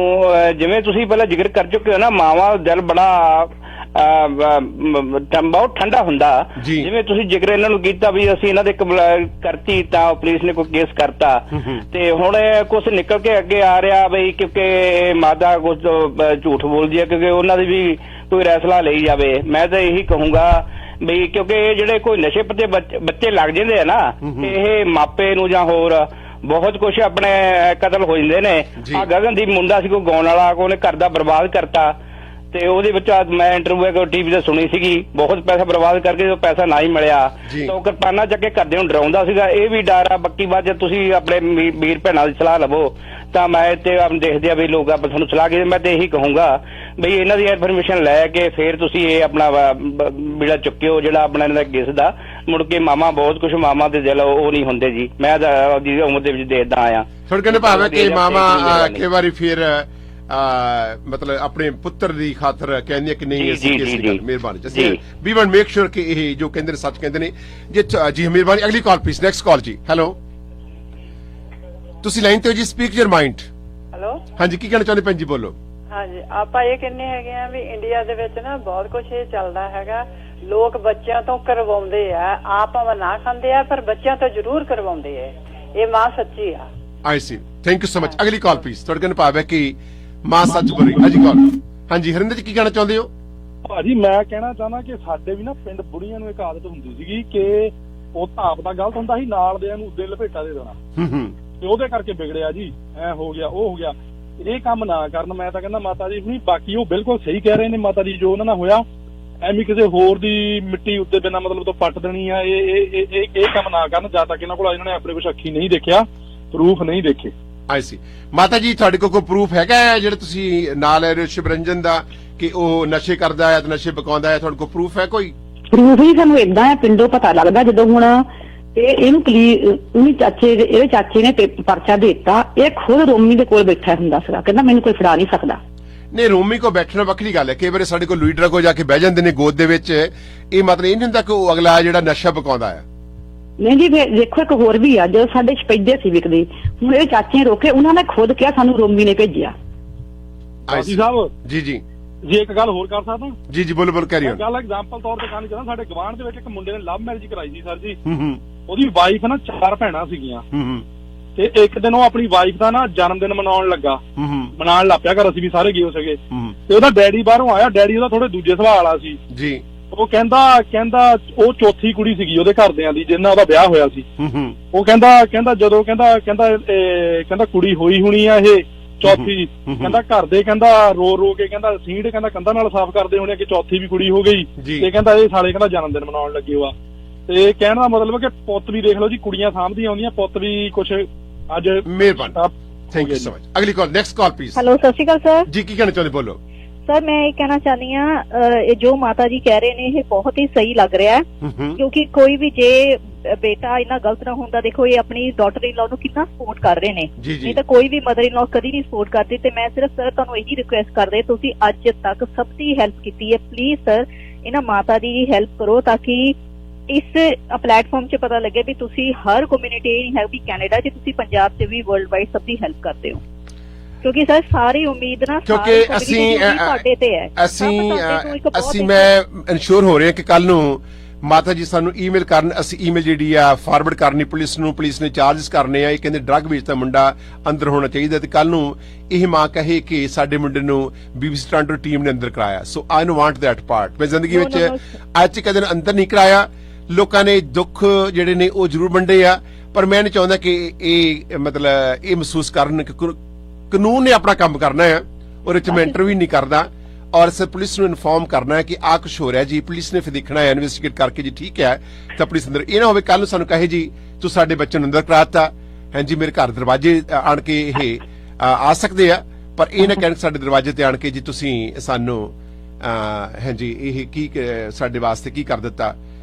ਜਿਵੇਂ ਤੁਸੀਂ ਪਹਿਲਾਂ ਜ਼ਿਕਰ ਕਰ ਚੁੱਕੇ ਹੋ ਨਾ, ਮਾਵਾਂ ਦਾ ਦਿਲ ਬੜਾ ਬਹੁਤ ਠੰਡਾ ਹੁੰਦਾ। ਜਿਵੇਂ ਤੁਸੀਂ ਜ਼ਿਕਰ ਇਹਨਾਂ ਨੂੰ ਕੀਤਾ ਵੀ ਅਸੀਂ ਇਹਨਾਂ ਦੇ ਕਰਤੀ ਤਾਂ ਪੁਲਿਸ ਨੇ ਕੋਈ ਕੇਸ ਕਰਤਾ ਤੇ ਹੁਣ ਕੁਛ ਨਿਕਲ ਕੇ ਅੱਗੇ ਆ ਰਿਹਾ ਬਈ ਕਿਉਂਕਿ ਮਾਤਾ ਕੁਝ ਝੂਠ ਬੋਲਦੀ ਹੈ ਕਿਉਂਕਿ ਉਹਨਾਂ ਦੀ ਵੀ ਕੋਈ ਫੈਸਲਾ ਲਈ ਜਾਵੇ। ਮੈਂ ਤਾਂ ਇਹੀ ਕਹੂੰਗਾ ਬਈ ਕਿਉਂਕਿ ਇਹ ਜਿਹੜੇ ਕੋਈ ਨਸ਼ੇ ਪੱਤੇ ਬੱਚੇ ਲੱਗ ਜਾਂਦੇ ਆ ਨਾ, ਇਹ ਮਾਪੇ ਨੂੰ ਜਾਂ ਹੋਰ ਬਹੁਤ ਕੁਛ ਆਪਣੇ ਕਤਲ ਹੋ ਜਾਂਦੇ ਨੇ। ਆ ਗਗਨਦੀਪ ਮੁੰਡਾ ਸੀ ਕੋਈ ਗਾਉਣ ਵਾਲਾ, ਉਹਨੇ ਘਰ ਦਾ ਬਰਬਾਦ ਕਰਤਾ ਤੇ ਉਹਦੇ ਵਿੱਚ ਮੈਂ ਇੰਟਰਵਿਊ ਟੀਵੀ ਤੇ ਸੁਣੀ ਸੀਗੀ। ਬਹੁਤ ਪੈਸਾ ਬਰਬਾਦ ਕਰਕੇ ਜਦੋਂ ਪੈਸਾ ਨਾ ਹੀ ਮਿਲਿਆ ਤਾਂ ਉਹ ਕਿਰਪਾਨਾਂ ਚੱਕ ਕੇ ਘਰਦਿਆਂ ਨੂੰ ਡਰਾਉਂਦਾ ਸੀਗਾ। ਇਹ ਵੀ ਡਰ ਆ। ਬਾਕੀ ਬਾਅਦ ਜੇ ਤੁਸੀਂ ਆਪਣੇ ਵੀਰ ਭੈਣਾਂ ਦੀ ਸਲਾਹ ਲਵੋ ਤਾਂ ਮੈਂ ਤੇ ਦੇਖਦੇ ਆ ਵੀ ਲੋਕ ਆਪਾਂ ਤੁਹਾਨੂੰ ਸਲਾਹ ਕੇ ਮੈਂ ਤੇ ਇਹੀ ਕਹੂੰਗਾ ਬਈ ਇਹਨਾਂ ਦੀ ਇਨਫੋਰਮੇਸ਼ਨ ਲੈ ਕੇ ਫਿਰ ਤੁਸੀਂ ਇਹ ਆਪਣਾ ਬੀੜਾ ਚੁੱਕਿਓ ਜਿਹੜਾ ਆਪਣਾ ਇਹਨਾਂ ਦਾ ਕੇਸ ਦਾ। ਮੁੜ ਕੇ ਮਾਮਾ ਬਹੁਤ ਕੁਛ ਮਾਮਾ ਦੇ ਦਿਲ ਉਹ ਨਹੀਂ ਹੁੰਦੇ ਜੀ। ਮੈਂ ਤਾਂ ਆਪਣੀ ਉਮਰ ਦੇ ਵਿੱਚ ਦੇਖਦਾ ਆਇਆ। ਤੁਹਾਡੇ ਕਹਿੰਦੇ ਭਾਵੇਂ ਕਿ ਮਾਮਾ ਕਈ ਵਾਰੀ ਫਿਰ ਮਤਲਬ ਆਪਣੇ ਪੁੱਤਰ ਦੀ ਖਾਤਰ ਕਹਿੰਦੇ ਕਿ ਨਹੀਂ ਅਸੀਂ ਕੇਸ ਨਹੀਂ। ਮਿਹਰਬਾਨੀ ਜੀ, ਵੀ ਵਾਂਟ ਮੇਕ ਸ਼ੋਰ ਕਿ ਇਹ ਜੋ ਕਹਿੰਦੇ ਨੇ ਸੱਚ ਕਹਿੰਦੇ ਨੇ ਜੀ। ਮਿਹਰਬਾਨੀ। ਅਗਲੀ ਕਾਲ ਪਲੀਜ਼। ਨੈਕਸਟ ਕਾਲ ਜੀ। ਹੈਲੋ, ਤੁਸੀਂ ਲਾਈਨ ਤੇ ਹੋ ਜੀ। Speak your mind. ਹੈਲੋ ਹਾਂਜੀ, ਕੀ ਕਹਿਣਾ ਚਾਹੁੰਦੇ ਭੈਣ ਜੀ? ਬੋਲੋ। ਹਾਂਜੀ, ਆਪਾਂ ਇਹ ਕਹਿੰਦੇ ਹੈਗੇ ਆ ਵੀ ਇੰਡੀਆ ਦੇ ਵਿੱਚ ਨਾ ਬਹੁਤ ਕੁਝ ਇਹ ਚੱਲਦਾ ਹੈਗਾ। ਲੋਕ ਬੱਚਿਆਂ ਤੋਂ ਕਰਵਾਉਂਦੇ ਆ, ਆਪ ਭਾਵੇਂ ਨਾ ਖਾਂਦੇ ਆ ਪਰ ਬੱਚਿਆਂ ਤੋਂ ਜ਼ਰੂਰ ਕਰਵਾਉਂਦੇ ਆ। ਇਹ ਮਾਂ ਸੱਚੀ ਆ। I see. Thank you so much. ਅਗਲੀ ਕਾਲ ਪਲੀਜ਼। ਤੁਹਾਡੇ ਕਹਿੰਦੇ ਭਾਵੇਂ ਕਿ ਮਾਂ ਸੱਚ ਬੋਲ ਰਹੀ। ਹਾਂਜੀ ਕਾਲ। ਹਾਂਜੀ ਹਰਿੰਦਰ ਜੀ, ਕੀ ਕਹਿਣਾ ਚਾਹੁੰਦੇ ਹੋ? ਭਾਜੀ ਮੈਂ ਕਹਿਣਾ ਚਾਹੁੰਦਾ ਕਿ ਸਾਡੇ ਵੀ ਨਾ ਪਿੰਡ ਬੁੜੀਆਂ ਨੂੰ ਇੱਕ ਆਦਤ ਹੁੰਦੀ ਸੀਗੀ ਕਿ ਉਹ ਤਾਂ ਆਪ ਦਾ ਗਲਤ ਹੁੰਦਾ ਸੀ, ਨਾਲ ਦਿਆਂ ਨੂੰ ਦਿਲ ਲਪੇਟਾ ਦੇ ਦੇਣਾ ਤੇ ਉਹਦੇ ਕਰਕੇ ਵਿਗੜਿਆ ਜੀ। ਐ ਹੋ ਗਿਆ, ਉਹ ਹੋ ਗਿਆ। ਇਹ ਕੰਮ ਨਾ ਕਰਨ। ਮੈਂ ਤਾਂ ਕਹਿੰਦਾ ਮਾਤਾ ਜੀ ਨਹੀਂ, ਬਾਕੀ ਉਹ ਬਿਲਕੁਲ ਸਹੀ ਕਹਿ ਰਹੇ ਨੇ ਮਾਤਾ ਜੀ। ਜੋ ਉਹਨਾਂ ਨਾਲ ਹੋਇਆ ਐਵੇਂ ਕਿਸੇ ਹੋਰ ਦੀ ਮਿੱਟੀ ਉੱਤੇ ਬਿਨਾਂ ਮਤਲਬ ਤੋਂ ਪੱਟ ਦੇਣੀ ਆ, ਇਹ ਕੰਮ ਨਾ ਕਰਨ। ਜਦ ਤੱਕ ਇਹਨਾਂ ਕੋਲ ਇਹਨਾਂ ਨੇ ਆਪਣੇ ਕੁਛ ਅੱਖੀ ਨਹੀਂ ਦੇਖਿਆ, ਪ੍ਰੂਫ ਨਹੀਂ ਦੇਖੇ। ਆਈ ਸੀ। ਮਾਤਾ ਜੀ ਤੁਹਾਡੇ ਕੋਲ ਕੋਈ ਪ੍ਰੂਫ ਹੈਗਾ ਜਿਹੜਾ ਤੁਸੀਂ ਨਾਲ ਲੈ ਰਹੇ ਹੋ ਸ਼ਿਵਰੰਜਨ ਦਾ ਕਿ ਉਹ ਨਸ਼ੇ ਕਰਦਾ ਹੈ ਤੇ ਨਸ਼ੇ ਪਕਾਉਂਦਾ ਹੈ? ਤੁਹਾਡੇ ਕੋਲ ਪ੍ਰੂਫ ਹੈ ਕੋਈ? ਪ੍ਰੂਫ ਹੀ ਸਾਨੂੰ ਏਦਾਂ ਆ, ਪਿੰਡੋਂ ਪਤਾ ਲੱਗਦਾ ਜਦੋਂ ਹੁਣ ਇਹਨੂੰ ਇਹਦੇ ਚਾਚੇ ਨੇ ਪਰਚਾ ਦੇ ਦਿੱਤਾ। ਇਹ ਖੁਦ ਰੋਮੀ ਦੇ ਕੋਲ ਬੈਠਾ ਹੁੰਦਾ ਸੀਗਾ, ਕਹਿੰਦਾ ਮੈਨੂੰ ਕੋਈ ਫੜਾ ਨਹੀਂ ਸਕਦਾ। ਨਹੀਂ, ਰੋਮੀ ਕੋ ਬੈਠਣਾ ਵੱਖਰੀ ਗੱਲ ਹੈ। ਕਈ ਵਾਰੀ ਸਾਡੇ ਕੋਲ ਲੀਡਰ ਕੋ ਜਾ ਕੇ ਬਹਿ ਜਾਂਦੇ ਨੇ ਗੋਦ ਦੇ ਵਿੱਚ। ਇਹ ਮਤਲਬ ਇਹ ਨਹੀਂ ਹੁੰਦਾ ਕਿ ਉਹ ਅਗਲਾ ਜਿਹੜਾ ਨਸ਼ਾ ਪਕਾਉਂਦਾ ਹੈ। ਨਹੀਂ ਜੀ, ਦੇਖੋ ਇੱਕ ਹੋਰ ਵੀ ਆ। ਜਦੋਂ ਸਾਡੇ ਸਪੈਦੇ ਸੀ ਵਿਕਦੇ, ਹੁਣ ਇਹ ਚਾਚੇ ਰੋਕੇ, ਉਹਨਾਂ ਨੇ ਖੁਦ ਕਿਹਾ ਸਾਨੂੰ ਰੋਮੀ ਨੇ ਭੇਜਿਆ। ਬਾਸੀ ਸਾਹਿਬ ਜੀ ਜੀ ਜੀ, ਇੱਕ ਗੱਲ ਹੋਰ ਕਰ ਸਕਦਾ? ਜੀ ਜੀ, ਬੋਲੋ ਬੋਲ ਕਰੀ ਗੱਲ ਐਗਜ਼ਾਮਪਲ ਤੌਰ ਤੇ ਕਰਨੀ ਚਾਹੁੰਦਾ। ਸਾਡੇ ਗਵਾਂਢ ਦੇ ਵਿੱਚ ਇੱਕ ਮੁੰਡੇ ਨੇ ਲਵ ਮੈਰਿਜ ਕਰਾਈ ਸੀ ਸਰ ਜੀ। ਉਹਦੀ ਵਾਈਫ ਨਾ 4 ਭੈਣਾਂ ਸੀਗੀਆਂ ਤੇ ਇੱਕ ਦਿਨ ਉਹ ਆਪਣੀ ਵਾਈਫ ਦਾ ਨਾ ਜਨਮ ਦਿਨ ਮਨਾਉਣ ਲੱਗਾ। ਮਨਾਉਣ ਲੱਗ ਪਿਆ ਘਰ, ਅਸੀਂ ਵੀ ਸਾਰੇ ਗਏ ਸੀਗੇ ਤੇ ਉਹਦਾ ਡੈਡੀ ਬਾਹਰੋਂ ਆਇਆ। ਡੈਡੀ ਉਹਦਾ ਥੋੜੇ ਦੂਜੇ ਸੁਭਾਅ ਵਾਲਾ ਸੀ ਜੀ। ਉਹ ਕਹਿੰਦਾ ਉਹ ਚੌਥੀ ਕੁੜੀ ਸੀਗੀ ਉਹਦੇ ਘਰਦਿਆਂ ਦੀ ਜਿਹਨਾਂ ਉਹਦਾ ਵਿਆਹ ਹੋਇਆ ਸੀ। ਉਹ ਕਹਿੰਦਾ ਜਦੋਂ ਕਹਿੰਦਾ ਕੁੜੀ ਹੋਈ ਹੋਣੀ ਆ ਇਹ ਚੌਥੀ। ਕਹਿੰਦਾ ਘਰ ਦੇ ਰੋ ਕੇ ਸੀਂਡ ਕੰਧਾਂ ਨਾਲ ਸਾਫ਼ ਕਰਦੇ ਹੋਣੇ ਕਿ ਚੌਥੀ ਵੀ ਕੁੜੀ ਹੋ ਗਈ। ਤੇ ਕਹਿੰਦਾ ਇਹ ਸਾਲੇ ਜਨਮ ਦਿਨ ਮਨਾਉਣ ਲੱਗੇ ਹੋਆ। ਤੇ ਕਹਿਣ ਦਾ ਮਤਲਬ ਕਿ ਪੁੱਤ ਵੀ ਦੇਖ ਲਓ ਜੀ, ਕੁੜੀਆਂ ਸਾਂਭਦੀਆਂ ਆਉਂਦੀਆਂ, ਪੁੱਤ ਵੀ ਕੁਛ ਅੱਜ। ਮਿਹਰਬਾਨੀ, ਥੈਂਕ ਯੂ ਸੋ ਮਚ। ਅਗਲੀ call. Next call please. Hello, ਸਤਿ ਸ਼੍ਰੀ ਅਕਾਲ ਸਰ ਜੀ। ਕੀ ਕਹਿਣਾ ਚਾਹੁੰਦੇ? ਬੋਲੋ ਸਰ। ਮੈਂ ਇਹ ਕਹਿਣਾ ਚਾਹਨੀ ਆ ਇਹ ਜੋ ਮਾਤਾ ਜੀ ਕਹਿ ਰਹੇ ਨੇ ਇਹ ਬਹੁਤ ਹੀ ਸਹੀ ਲੱਗ ਰਿਹਾ ਹੈ। ਕਿਉਂਕਿ ਕੋਈ ਵੀ ਜੇ ਬੇਟਾ ਇੰਨਾ ਗਲਤ ਨਾ ਹੁੰਦਾ, ਦੇਖੋ ਇਹ ਆਪਣੀ ਡਾਟਰ ਇਨ ਲਾ ਨੂੰ ਕਿੰਨਾ ਸਪੋਰਟ ਕਰ ਰਹੇ ਨੇ। ਨਹੀਂ ਤਾਂ ਕੋਈ ਵੀ ਮਦਰ ਇਨ ਲਾ ਕਦੀ ਨਹੀਂ ਸਪੋਰਟ ਕਰਦੀ। ਤੇ ਮੈਂ ਸਿਰਫ ਸਰ ਤੁਹਾਨੂੰ ਇਹੀ ਰਿਕੁਐਸਟ ਕਰਦੇ, ਤੁਸੀਂ ਅੱਜ ਤੱਕ ਸਭ ਦੀ ਹੈਲਪ ਕੀਤੀ ਹੈ, ਪਲੀਜ਼ ਸਰ ਇਹਨਾਂ ਮਾਤਾ ਦੀ ਹੈਲਪ ਕਰੋ ਤਾਂ ਕਿ ਇਸ ਪਲੇਟਫਾਰਮ 'ਚ ਪਤਾ ਲੱਗਿਆ ਵੀ ਤੁਸੀਂ ਹਰ ਕਮਿਊਨਿਟੀ ਨਹੀਂ ਹੈ ਵੀ ਕੈਨੇਡਾ 'ਚ, ਤੁਸੀਂ ਪੰਜਾਬ 'ਚ ਵੀ ਵਰਲਡ ਵਾਈਡ ਸਭ ਦੀ ਹੈਲਪ ਕਰਦੇ ਹੋ, ਕਿਉਂਕਿ ਸਰ ਸਾਰੀ ਉਮੀਦ ਨਾ ਕਿਉਂਕਿ ਤੁਹਾਡੇ ਤੇ ਹੈ। ਅਸੀਂ ਮੈਂ ਇਨਸ਼ੋਰ ਹੋ ਰਿਹਾ ਕਿ ਕੱਲ ਨੂੰ ਮਾਤਾ ਜੀ ਸਾਨੂੰ ਈਮੇਲ ਕਰਨ, ਅਸੀਂ ਈਮੇਲ ਜਿਹੜੀ ਆ ਫਾਰਵਰਡ ਕਰਨੀ ਪੁਲਿਸ ਨੂੰ, ਪੁਲਿਸ ਨੇ ਚਾਰजेस ਕਰਨੇ ਆ, ਇਹ ਕਹਿੰਦੇ ਡਰੱਗ ਵੇਚਦਾ ਮੁੰਡਾ ਅੰਦਰ ਹੋਣਾ ਚਾਹੀਦਾ, ਤੇ ਕੱਲ ਨੂੰ ਇਹ ਮਾਂ ਕਹੇ ਕਿ ਸਾਡੇ ਮੁੰਡੇ ਨੂੰ BBC ਟੋਰਾਂਟੋ ਟੀਮ ਨੇ ਅੰਦਰ ਕਰਾਇਆ। So I don't want that part. ਮੈਂ ਜ਼ਿੰਦਗੀ ਵਿੱਚ ਅੱਜ ਕਦੇ ਅੰਦਰ ਨਹੀਂ ਕਰਾਇਆ। ਲੋਕਾਂ ਨੇ ਦੁੱਖ ਜਿਹੜੇ ਨੇ ਉਹ ਜ਼ਰੂਰ ਵੰਡੇ ਆ, ਪਰ ਮੈਂ ਨਹੀਂ ਚਾਹੁੰਦਾ ਕਿ ਇਹ ਮਤਲਬ ਇਹ ਮਹਿਸੂਸ ਕਰਨ ਕਿ ਕਾਨੂੰਨ ਨੇ ਆਪਣਾ ਕੰਮ ਕਰਨਾ ਹੈ, ਉਹਦੇ ਚ ਮੈਂ ਇੰਟਰਵਿਊ ਨਹੀਂ ਕਰਦਾ, ਔਰ ਸਿਰ ਪੁਲਿਸ ਨੂੰ ਇਨਫੋਰਮ ਕਰਨਾ ਹੈ ਕਿ ਆ ਕੁਛ ਹੋ ਰਿਹਾ ਜੀ, ਪੁਲਿਸ ਨੇ ਫਿਰ ਦੇਖਣਾ ਹੈ, ਇਨਵੈਸਟੀਗੇਟ ਕਰਕੇ ਜੀ ਠੀਕ ਹੈ ਤਾਂ ਪੁਲਿਸ ਅੰਦਰ। ਇਹ ਨਾ ਹੋਵੇ ਕੱਲ ਨੂੰ ਸਾਨੂੰ ਕਹੇ ਜੀ ਤੂੰ ਸਾਡੇ ਬੱਚੇ ਨੂੰ ਅੰਦਰ ਕਰਾਤਾ, ਹਾਂਜੀ ਮੇਰੇ ਘਰ ਦਰਵਾਜ਼ੇ ਆਣ ਕੇ ਇਹ ਆ ਸਕਦੇ ਆ, ਪਰ ਇਹ ਨਾ ਕਹਿਣ ਸਾਡੇ ਦਰਵਾਜ਼ੇ ਤੇ ਆਣ ਕੇ ਜੀ ਤੁਸੀਂ ਸਾਨੂੰ ਹਾਂਜੀ ਇਹ ਕੀ ਸਾਡੇ ਵਾਸਤੇ ਕੀ ਕਰ ਦਿੱਤਾ।